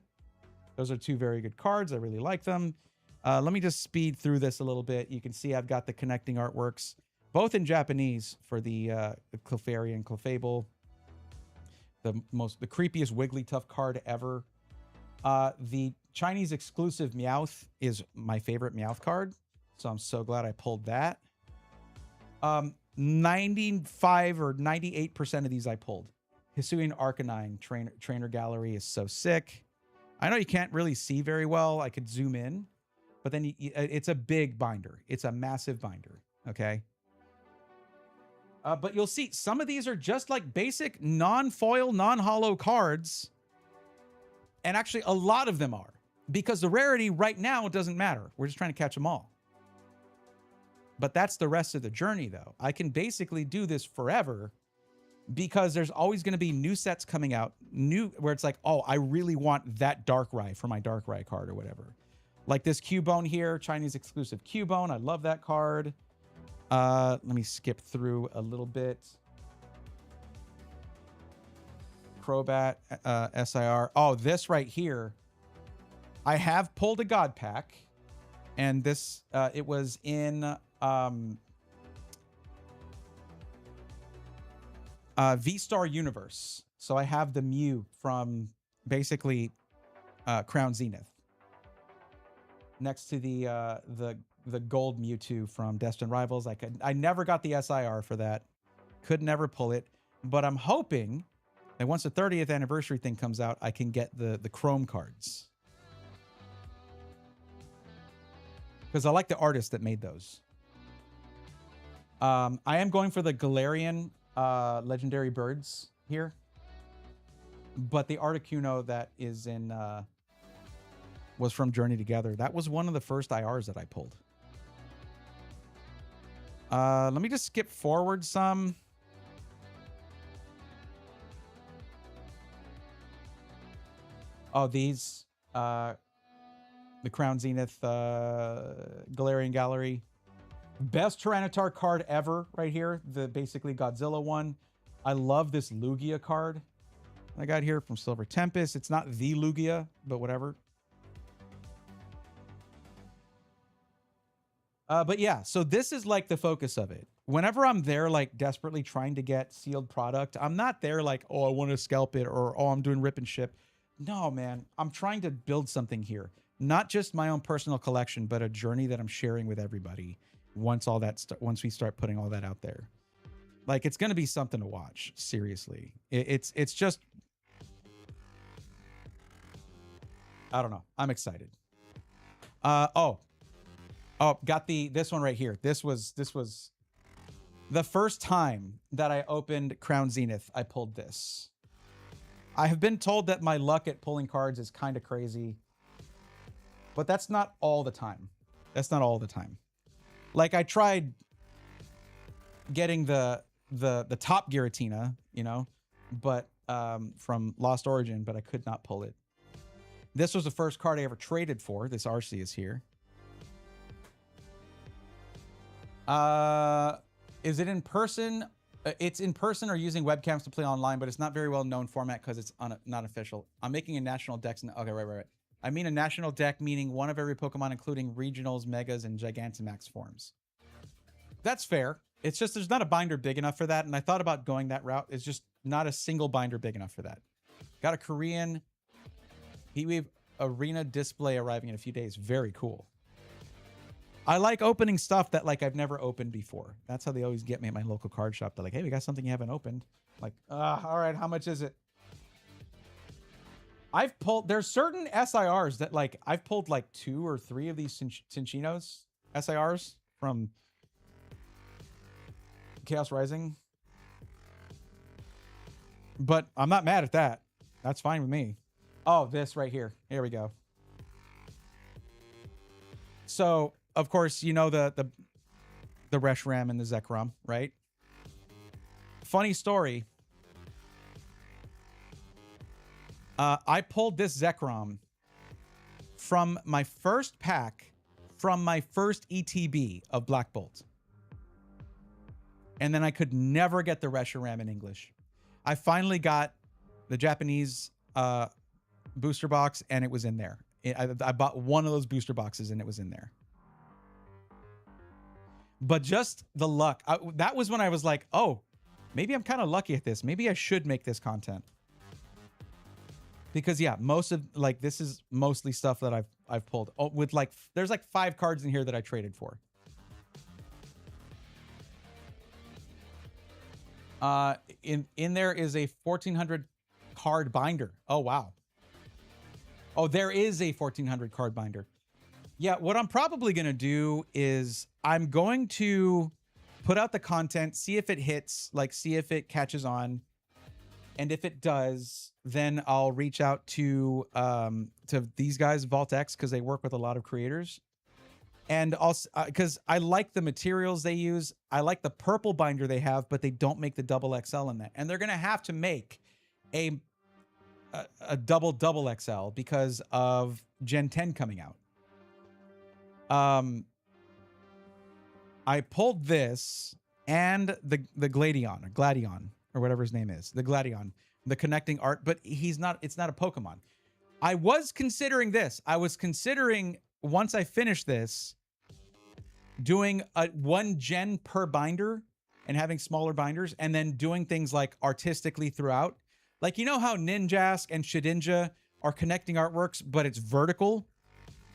Those are two very good cards. I really like them. Let me just speed through this a little bit. You can see I've got the connecting artworks, both in Japanese for the Clefairy and Clefable. The creepiest Wigglytuff card ever. The Chinese exclusive Meowth is my favorite Meowth card, so I'm so glad I pulled that. 95 or 98% of these I pulled. Hisuian Arcanine trainer gallery is so sick. I know you can't really see very well. I could zoom in, but then it's a big binder. It's a massive binder. Okay. But you'll see some of these are just like basic non-foil, non-holo cards. And actually a lot of them are, because the rarity right now doesn't matter. We're just trying to catch them all. But that's the rest of the journey, though. I can basically do this forever because there's always going to be new sets coming out, where it's like, oh, I really want that Darkrai for my Darkrai card or whatever. Like this Cubone here, Chinese exclusive Cubone. I love that card. Let me skip through a little bit. Crobat, SIR. Oh, this right here. I have pulled a God Pack. And this, it was in... V-Star Universe. So I have the Mew from basically Crown Zenith next to the gold Mewtwo from Destined Rivals. I never got the SIR for that. Could never pull it, but I'm hoping that once the 30th anniversary thing comes out, I can get the Chrome cards, because I like the artist that made those. I am going for the Galarian legendary birds here, but the Articuno that is in was from Journey Together. That was one of the first IRs that I pulled. Let me just skip forward some. Oh, these the Crown Zenith Galarian Gallery. Best Tyranitar card ever right here. The basically Godzilla one. I love this Lugia card I got here from Silver Tempest. It's not the Lugia, but whatever. But yeah, so this is like the focus of it. Whenever I'm there, like desperately trying to get sealed product, I'm not there like, oh, I want to scalp it, or oh, I'm doing rip and ship. No, man, I'm trying to build something here. Not just my own personal collection, but a journey that I'm sharing with everybody. Once we start putting all that out there. Like, it's going to be something to watch. Seriously. It's just, I don't know. I'm excited. Oh, got this one right here. This was the first time that I opened Crown Zenith. I pulled this. I have been told that my luck at pulling cards is kind of crazy, but that's not all the time. That's not all the time. Like, I tried getting the top Giratina, you know, but from Lost Origin, but I could not pull it. This was the first card I ever traded for. This RC is here. Is it in person? It's in person or using webcams to play online, but it's not very well known format because it's not official. I'm making a national deck. Okay, right. I mean a national deck, meaning one of every Pokemon, including regionals, megas, and Gigantamax forms. That's fair. It's just there's not a binder big enough for that, and I thought about going that route. It's just not a single binder big enough for that. Got a Korean Heatwave Arena display arriving in a few days. Very cool. I like opening stuff that, like, I've never opened before. That's how they always get me at my local card shop. They're like, hey, we got something you haven't opened. I'm like, all right, how much is it? I've pulled, there's certain SIRs that, like, I've pulled like 2 or 3 of these Cinchinos SIRs from Chaos Rising. But I'm not mad at that. That's fine with me. Oh, this right here. Here we go. So, of course, you know the Reshiram and the Zekrom, right? Funny story. I pulled this Zekrom from my first pack from my first ETB of Black Bolt. And then I could never get the Reshiram in English. I finally got the Japanese booster box, and it was in there. I bought one of those booster boxes, and it was in there. But just the luck. That was when I was like, oh, maybe I'm kind of lucky at this. Maybe I should make this content. Because, yeah, most of, like, this is mostly stuff that I've pulled. Oh, with, like, there's like 5 cards in here that I traded for. In there is a 1400 card binder. Oh, wow. Oh, there is a 1400 card binder. Yeah, what I'm probably going to do is I'm going to put out the content, see if it hits, like, see if it catches on. And if it does, then I'll reach out to these guys, Vault X, because they work with a lot of creators. And also, because I like the materials they use. I like the purple binder they have, but they don't make the double XL in that. And they're going to have to make a double XL because of Gen 10 coming out. I pulled this and the Gladion, or whatever his name is, the Gladion, the connecting art, but it's not a Pokemon. I was considering this. I was considering, once I finish this, doing a 1 gen per binder and having smaller binders, and then doing things like artistically throughout. Like, you know how Ninjask and Shedinja are connecting artworks, but it's vertical?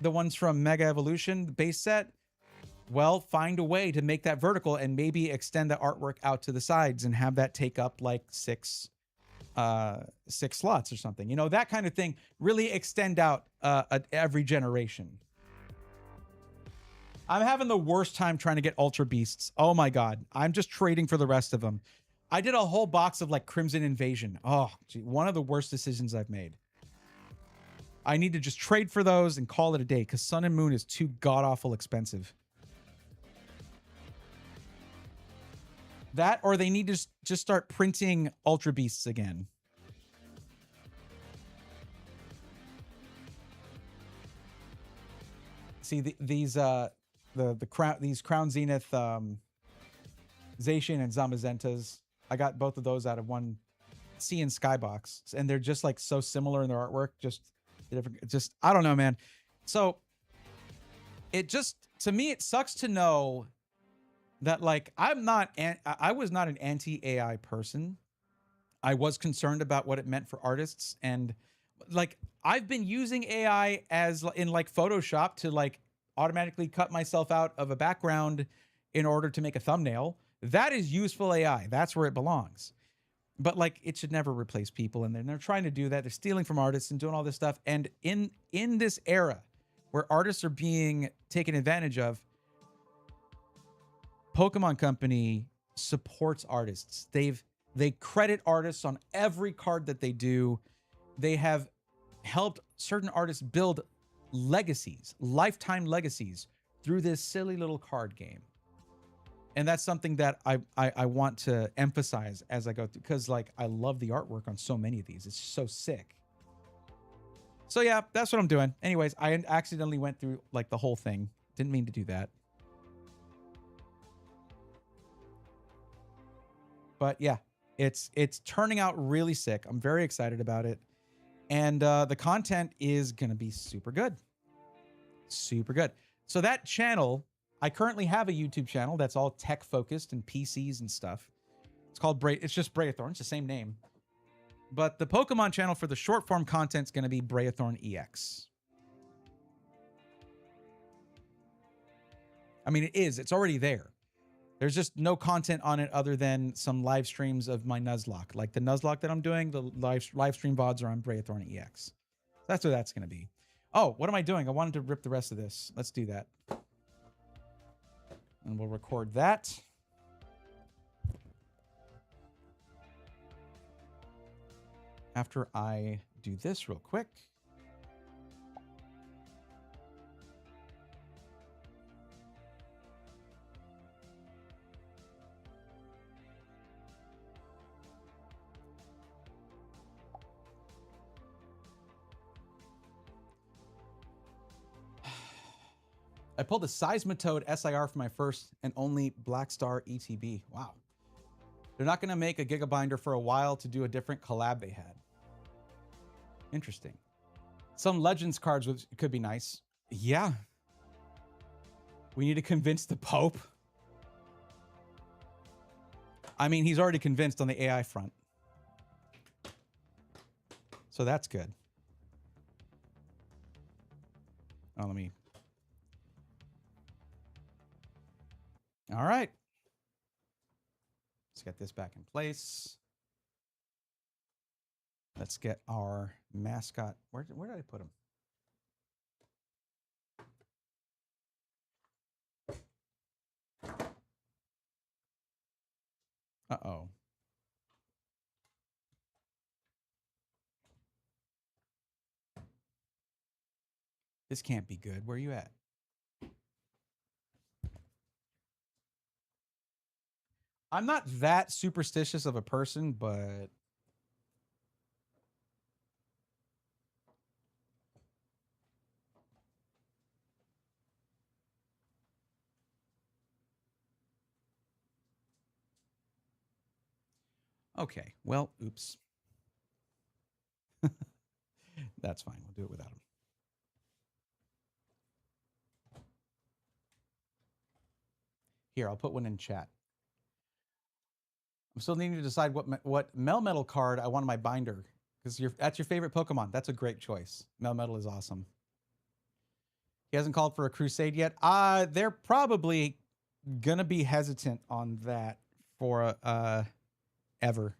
The ones from Mega Evolution, the base set? Well, find a way to make that vertical and maybe extend the artwork out to the sides and have that take up like 6 slots or something. You know, that kind of thing. Really extend out every generation. I'm having the worst time trying to get Ultra Beasts. Oh my God. I'm just trading for the rest of them. I did a whole box of like Crimson Invasion. Oh, gee, one of the worst decisions I've made. I need to just trade for those and call it a day because Sun and Moon is too god-awful expensive. That, or they need to just start printing Ultra Beasts again. See, these Crown Zenith Zacian and Zamazentas. I got both of those out of one Sea and Skybox, and they're just like so similar in their artwork. Just I don't know, man. So it just, to me, it sucks to know that, like, I was not an anti-AI person. I was concerned about what it meant for artists, and like I've been using AI as in like Photoshop to like automatically cut myself out of a background in order to make a thumbnail. That is useful AI. That's where it belongs. But like, it should never replace people, and they're trying to do that. They're stealing from artists and doing all this stuff. And in this era where artists are being taken advantage of, Pokemon Company supports artists. They credit artists on every card that they do. They have helped certain artists build legacies, lifetime legacies, through this silly little card game. And that's something that I want to emphasize as I go through, because like, I love the artwork on so many of these. It's so sick. So yeah, that's what I'm doing. Anyways, I accidentally went through like the whole thing. Didn't mean to do that. But yeah, it's turning out really sick. I'm very excited about it. And the content is going to be super good. Super good. So that channel, I currently have a YouTube channel that's all tech focused and PCs and stuff. It's called it's just Brayathorn. It's the same name. But the Pokemon channel for the short form content is going to be Brayathorn EX. I mean, it is. It's already there. There's just no content on it other than some live streams of my Nuzlocke. Like the Nuzlocke that I'm doing, the live stream VODs are on Brayathorn EX. That's what that's going to be. Oh, what am I doing? I wanted to rip the rest of this. Let's do that. And we'll record that. After I do this real quick. I pulled a Seismitoad SIR for my first and only Black Star ETB. Wow. They're not going to make a Gigabinder for a while to do a different collab they had. Interesting. Some Legends cards could be nice. Yeah. We need to convince the Pope. I mean, he's already convinced on the AI front. So that's good. Oh, let me... All right. Let's get this back in place. Let's get our mascot. Where did I put him? Uh-oh. This can't be good. Where are you at? I'm not that superstitious of a person, but... Okay, well, oops. That's fine. We'll do it without him. Here, I'll put one in chat. I'm still needing to decide what Melmetal card I want in my binder, because that's your favorite Pokemon. That's a great choice. Melmetal is awesome. He hasn't called for a crusade yet. They're probably gonna be hesitant on that for ever.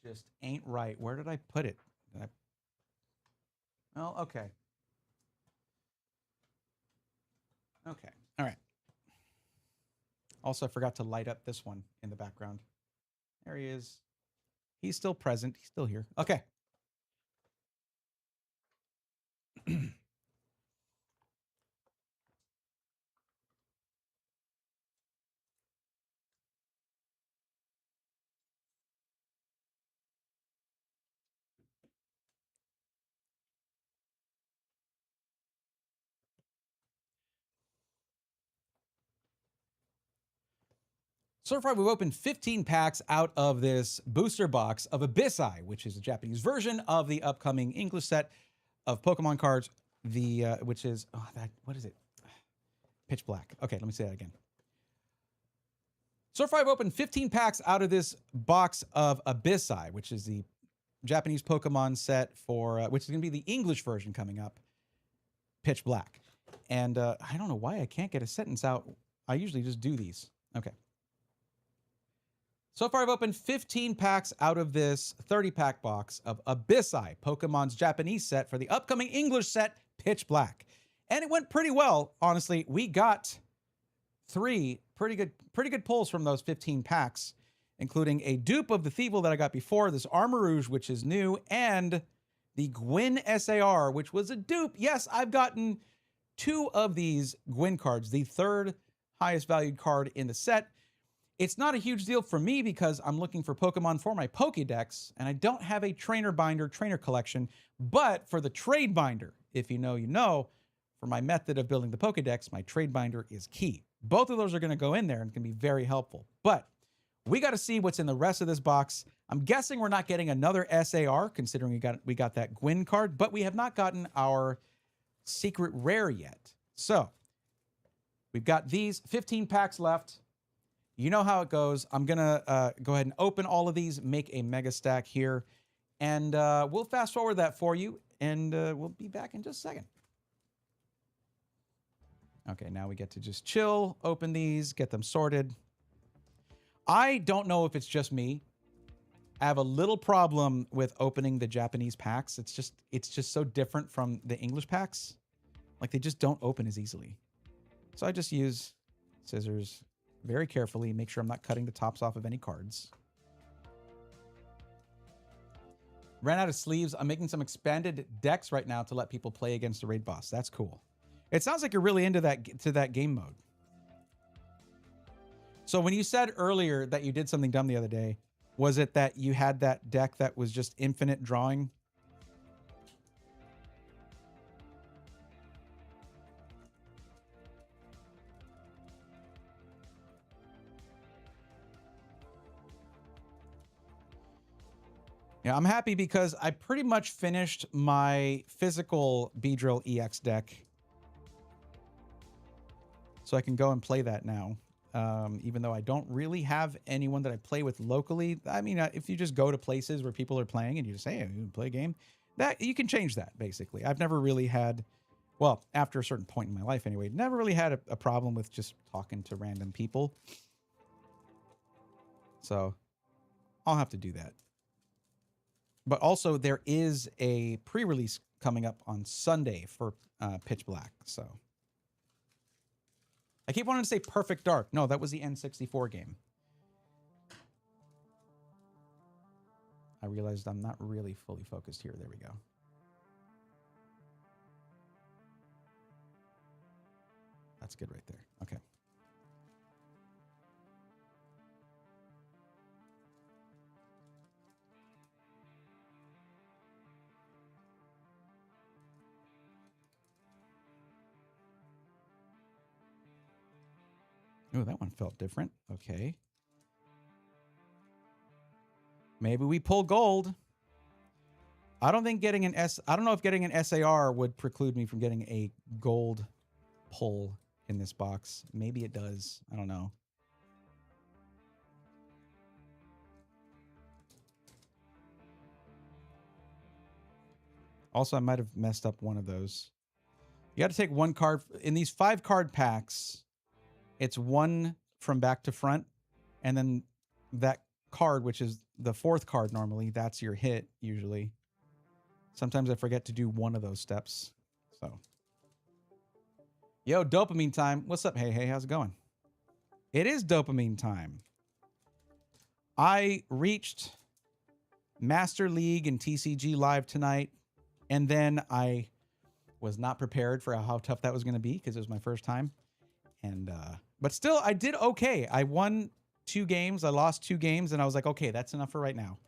This just ain't right. Where did I put it? Oh, okay. Okay. All right. Also, I forgot to light up this one in the background. There he is. He's still present. He's still here. Okay. So far, we've opened 15 packs out of this booster box of Abyssai, which is a Japanese version of the upcoming English set of Pokemon cards. Which is, what is it? Pitch Black. Okay, let me say that again. So far, I've opened 15 packs out of this box of Abyssai, which is the Japanese Pokemon set for, which is going to be the English version coming up, Pitch Black. And I don't know why I can't get a sentence out. I usually just do these. Okay. So far, I've opened 15 packs out of this 30-pack box of Abyssai, Pokemon's Japanese set for the upcoming English set, Pitch Black. And it went pretty well, honestly. We got 3 pretty good pulls from those 15 packs, including a dupe of the Thievul that I got before, this Armor Rouge, which is new, and the Gwyn SAR, which was a dupe. Yes, I've gotten 2 of these Gwyn cards, the 3rd highest valued card in the set. It's not a huge deal for me because I'm looking for Pokemon for my Pokédex, and I don't have a trainer binder, trainer collection. But for the trade binder, if you know, you know, for my method of building the Pokédex, my trade binder is key. Both of those are going to go in there and can be very helpful. But we got to see what's in the rest of this box. I'm guessing we're not getting another SAR, considering we got that Gwyn card, but we have not gotten our secret rare yet. So we've got these 15 packs left. You know how it goes. I'm going to go ahead and open all of these, make a mega stack here, and we'll fast forward that for you, and we'll be back in just a second. Okay, now we get to just chill, open these, get them sorted. I don't know if it's just me. I have a little problem with opening the Japanese packs. It's just so different from the English packs. Like, they just don't open as easily. So I just use scissors very carefully, make sure I'm not cutting the tops off of any cards. Ran out of sleeves. I'm making some expanded decks right now to let people play against the raid boss. That's cool. It sounds like you're really into that game mode. So when you said earlier that you did something dumb the other day, was it that you had that deck that was just infinite drawing? Yeah, I'm happy because I pretty much finished my physical Beedrill EX deck. So I can go and play that now. Even though I don't really have anyone that I play with locally. I mean, if you just go to places where people are playing and you just say, hey, you play a game, that you can change that, basically. I've never really had, well, after a certain point in my life anyway, never really had a problem with just talking to random people. So I'll have to do that. But also, there is a pre-release coming up on Sunday for Pitch Black. So I keep wanting to say Perfect Dark. No, that was the N64 game. I realized I'm not really fully focused here. There we go. That's good right there. Okay. Oh, that one felt different. Okay. Maybe we pull gold. I don't think getting I don't know if getting an SAR would preclude me from getting a gold pull in this box. Maybe it does. I don't know. Also, I might have messed up one of those. You got to take one card in these 5-card packs. It's one from back to front, and then that card, which is the 4th card normally, that's your hit usually. Sometimes I forget to do one of those steps. So, yo, dopamine time. What's up? Hey, how's it going? It is dopamine time. I reached Master League and TCG live tonight, and then I was not prepared for how tough that was going to be because it was my first time. And but still, I did okay. I won 2 games. I lost 2 games, and I was like, okay, that's enough for right now.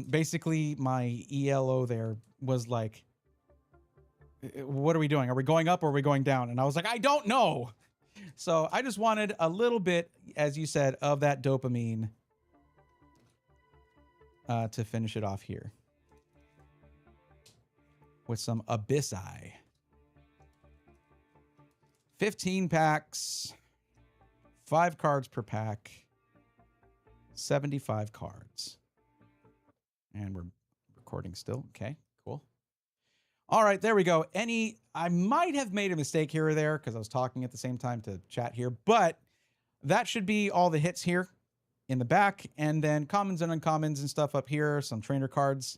Basically, my ELO there was like, what are we doing? Are we going up or are we going down? And I was like, I don't know. So I just wanted a little bit, as you said, of that dopamine to finish it off here with some Abyssai. 15 packs, 5 cards per pack, 75 cards. And we're recording still. Okay, cool. All right, there we go. I might have made a mistake here or there because I was talking at the same time to chat here, but that should be all the hits here in the back, and then commons and uncommons and stuff up here, some trainer cards.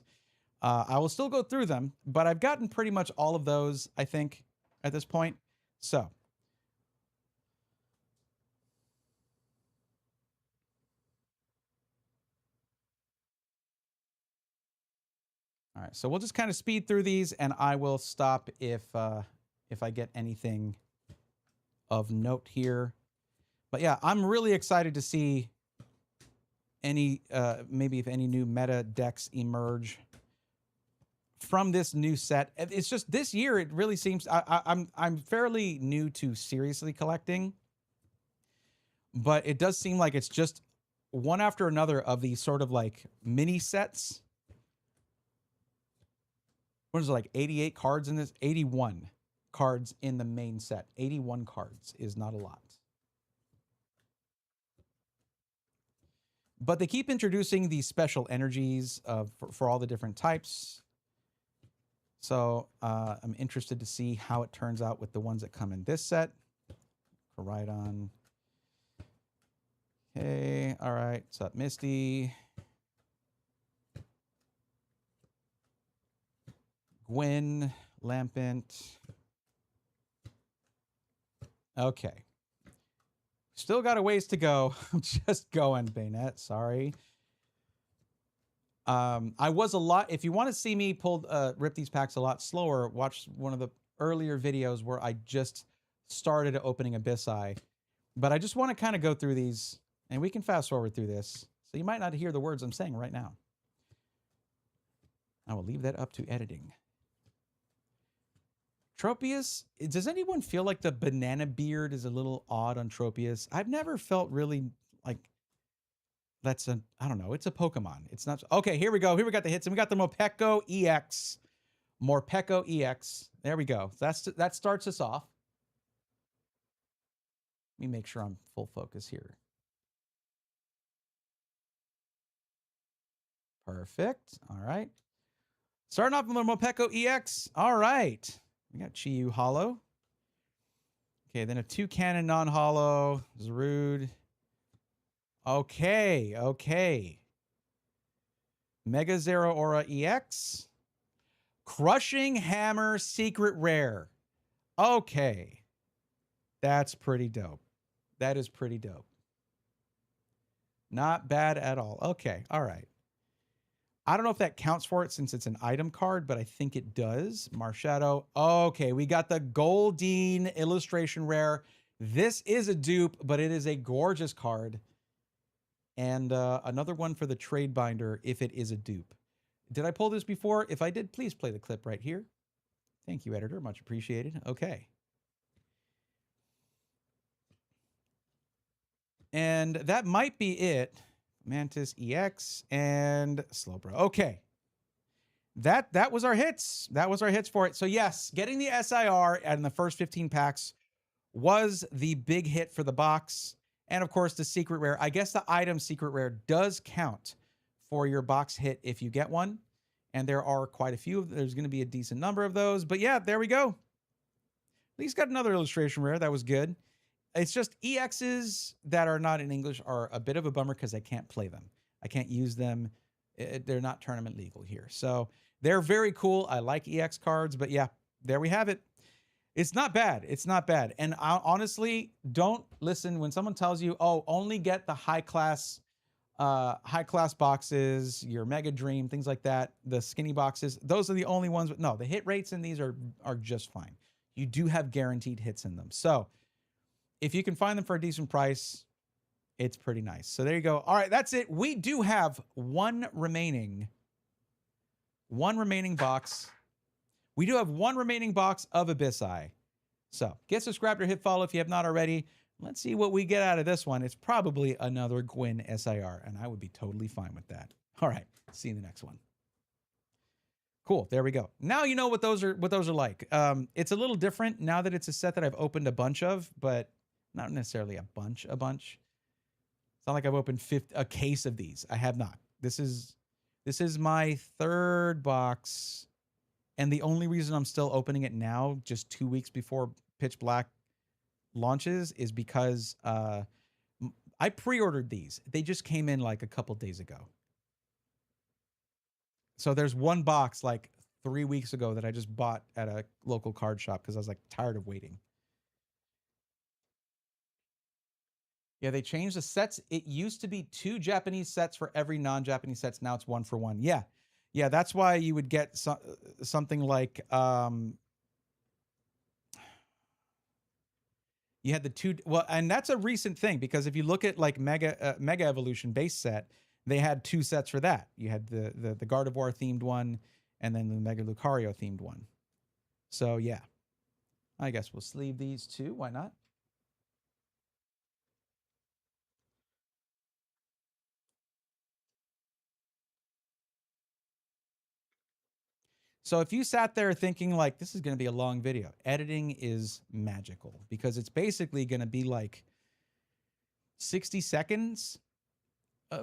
I will still go through them, but I've gotten pretty much all of those, I think, at this point. So. All right, so we'll just kind of speed through these, and I will stop if I get anything of note here. But yeah, I'm really excited to see any maybe if any new meta decks emerge from this new set. It's just this year it really seems I'm fairly new to seriously collecting, but it does seem like it's just one after another of these sort of like mini sets. What is it, like 88 cards in this? 81 cards in the main set. 81 cards is not a lot. But they keep introducing these special energies for all the different types. So I'm interested to see how it turns out with the ones that come in this set. Koraidon. Okay, all right. What's up, Misty? Gwen, Lampent. Okay. Still got a ways to go. I'm just going, Bayonet. Sorry. I was a lot. If you want to see me rip these packs a lot slower, watch one of the earlier videos where I just started opening Abyss Eye. But I just want to kind of go through these, and we can fast forward through this. So you might not hear the words I'm saying right now. I will leave that up to editing. Tropius, does anyone feel like the banana beard is a little odd on Tropius? I've never felt really like that's I don't know, it's a Pokemon. It's not, okay, here we go. Here we got the hits, and we got the Morpeko EX. Morpeko EX. There we go. That starts us off. Let me make sure I'm full focus here. Perfect. All right. Starting off with the Morpeko EX. All right. We got Chiyu Hollow. Okay, then a two-cannon non-hollow. Zarude. Okay, okay. Mega Zero Aura EX. Crushing Hammer Secret Rare. Okay. That's pretty dope. That is pretty dope. Not bad at all. Okay, all right. I don't know if that counts for it since it's an item card, but I think it does. Marshadow. Okay, we got the Goldeen illustration rare. This is a dupe, but it is a gorgeous card. And another one for the trade binder if it is a dupe. Did I pull this before? If I did, please play the clip right here. Thank you, editor. Much appreciated. Okay. And that might be it. Mantis EX and Slowbro. Okay. That was our hits. That was our hits for it. So yes, getting the SIR in the first 15 packs was the big hit for the box. And of course, the secret rare. I guess the item secret rare does count for your box hit if you get one. And there are quite a few. There's going to be a decent number of those. But yeah, there we go. At least got another illustration rare. That was good. It's just EXs that are not in English are a bit of a bummer because I can't play them. I can't use them. They're not tournament legal here. So they're very cool. I like EX cards. But yeah, there we have it. It's not bad. It's not bad. And honestly, don't listen when someone tells you, oh, only get the high class boxes, your Mega Dream, things like that, the skinny boxes. Those are the only ones. But no, the hit rates in these are just fine. You do have guaranteed hits in them. So if you can find them for a decent price, it's pretty nice. So there you go. All right, that's it. We do have one remaining box. We do have one remaining box of Abyss Eye. So get subscribed or hit follow if you have not already. Let's see what we get out of this one. It's probably another Gwyn SIR, and I would be totally fine with that. All right, see you in the next one. Cool, there we go. Now you know what those are like. It's a little different now that it's a set that I've opened a bunch of, but not necessarily a bunch. It's not like I've opened a case of these. I have not. This is This is my third box. And the only reason I'm still opening it now, just 2 weeks before Pitch Black launches, is because I pre-ordered these. They just came in like a couple days ago. So there's one box like 3 weeks ago that I just bought at a local card shop because I was like tired of waiting. Yeah, they changed the sets. It used to be 2 Japanese sets for every non-Japanese sets. Now it's 1 for 1. Yeah. Yeah, that's why you would get something like you had the 2, well, and that's a recent thing because if you look at like Mega Evolution base set, they had 2 sets for that. You had the Gardevoir themed one and then the Mega Lucario themed one. So yeah, I guess we'll sleeve these 2. Why not? So if you sat there thinking like this is going to be a long video, editing is magical because it's basically going to be like 60 seconds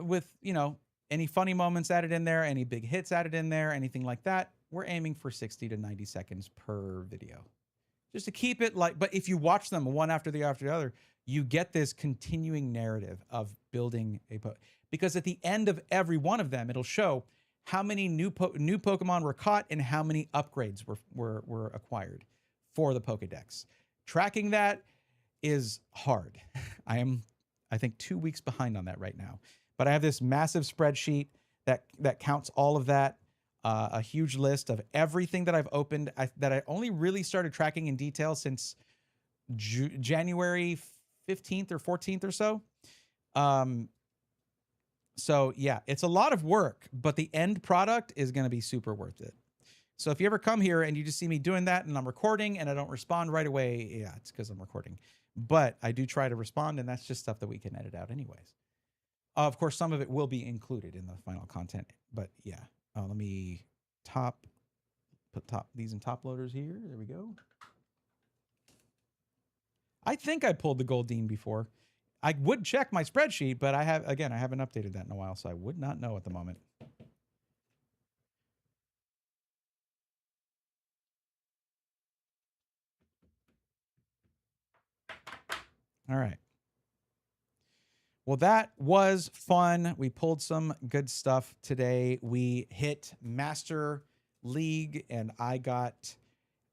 with, you know, any funny moments added in there, any big hits added in there, anything like that. We're aiming for 60 to 90 seconds per video. Just to keep it like, but if you watch them one after the other, you get this continuing narrative of building because at the end of every one of them, it'll show how many new Pokemon were caught and how many upgrades were acquired for the Pokedex. Tracking that is hard. I think 2 weeks behind on that right now. But I have this massive spreadsheet that counts all of that, a huge list of everything that I've opened that I only really started tracking in detail since January 15th or 14th or so. So yeah, it's a lot of work, but the end product is going to be super worth it. So if you ever come here and you just see me doing that and I'm recording and I don't respond right away, yeah, it's because I'm recording. But I do try to respond, and that's just stuff that we can edit out anyways. Of course, some of it will be included in the final content, but yeah. Let me put these in top loaders here. There we go. I think I pulled the Goldeen before. I would check my spreadsheet, but I haven't updated that in a while, so I would not know at the moment. All right. Well, that was fun. We pulled some good stuff today. We hit Master League, and I got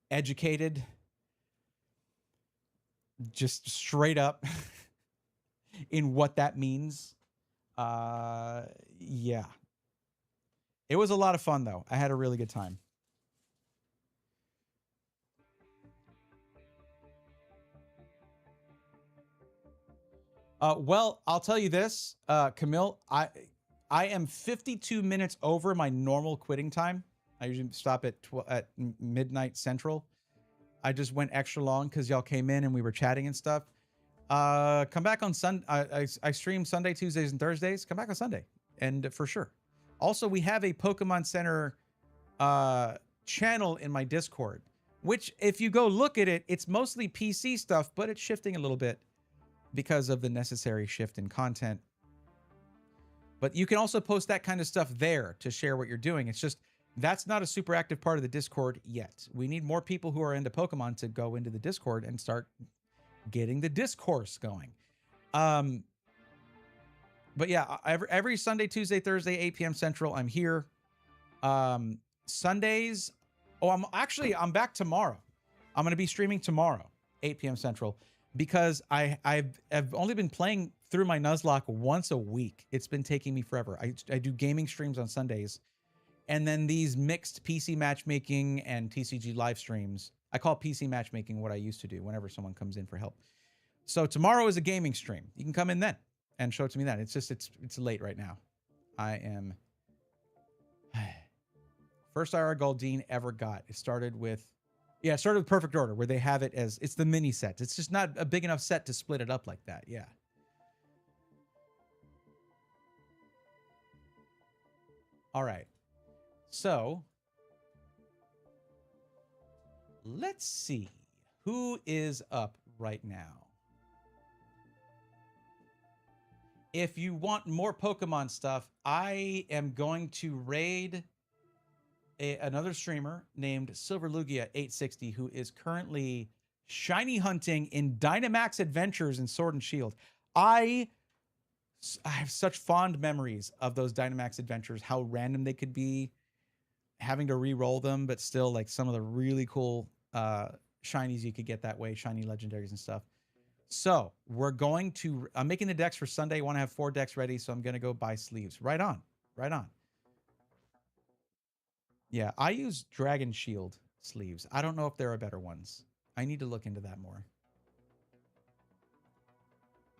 educated just straight up in what that means. Yeah. It was a lot of fun, though. I had a really good time. Well, I'll tell you this, Camille, I am 52 minutes over my normal quitting time. I usually stop at midnight Central. I just went extra long because y'all came in and we were chatting and stuff. Come back on Sunday. I stream Sunday, Tuesdays, and Thursdays. Come back on Sunday, and for sure. Also, we have a Pokemon Center channel in my Discord, which if you go look at it, it's mostly PC stuff, but it's shifting a little bit because of the necessary shift in content. But you can also post that kind of stuff there to share what you're doing. It's just that's not a super active part of the Discord yet. We need more people who are into Pokemon to go into the Discord and start getting the discourse going. But yeah, every Sunday, Tuesday, Thursday, 8 p.m. Central, I'm here. Sundays, I'm back tomorrow. I'm going to be streaming tomorrow, 8 p.m. Central, because I've only been playing through my Nuzlocke once a week. It's been taking me forever. I do gaming streams on Sundays, and then these mixed PC matchmaking and TCG live streams. I call PC matchmaking what I used to do whenever someone comes in for help. So tomorrow is a gaming stream. You can come in then and show it to me then. It's just it's late right now. I am first IR Goldeen ever got. It started with Perfect Order, where they have it as it's the mini set. It's just not a big enough set to split it up like that. Yeah. All right. So let's see who is up right now. if you want more Pokemon stuff, I am going to raid another streamer named Silverlugia860, who is currently shiny hunting in Dynamax Adventures in Sword and Shield. I have such fond memories of those Dynamax Adventures, how random they could be, having to re-roll them, but still like some of the really cool shinies you could get that way, shiny legendaries and stuff. So we're going to, I'm making the decks for Sunday. I want to have 4 decks ready, so I'm going to go buy sleeves. Right on. Right on. Yeah, I use Dragon Shield sleeves. I don't know if there are better ones. I need to look into that more.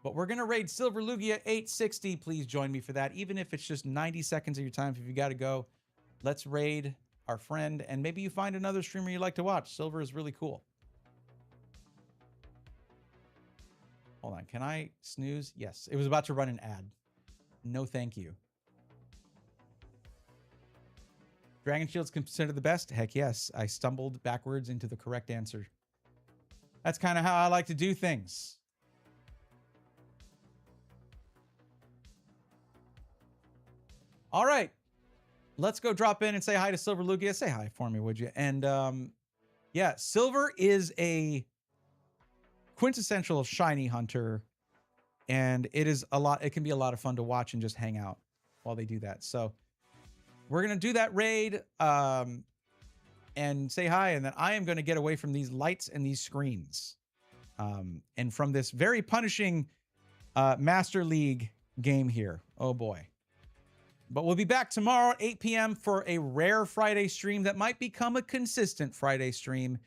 But we're going to raid Silverlugia860. Please join me for that. Even if it's just 90 seconds of your time, if you got to go, let's raid our friend. And maybe you find another streamer you like to watch. Silver is really cool. Hold on. Can I snooze? Yes. It was about to run an ad. No, thank you. Dragon Shield's considered the best? Heck yes. I stumbled backwards into the correct answer. That's kind of how I like to do things. All right. Let's go drop in and say hi to Silverlugia. Say hi for me, would you? And yeah, Silver is a quintessential shiny hunter, and it is a lot. It can be a lot of fun to watch and just hang out while they do that. So we're going to do that raid and say hi. And then I am going to get away from these lights and these screens and from this very punishing Master League game here. Oh, boy. But we'll be back tomorrow at 8 p.m. for a rare Friday stream that might become a consistent Friday stream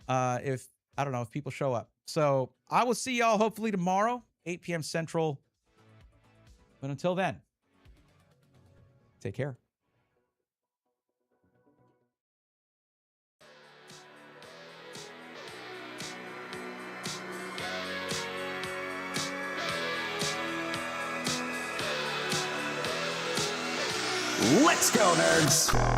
if, I don't know, if people show up. So I will see y'all hopefully tomorrow, 8 p.m. Central. But until then, take care. Let's go, nerds!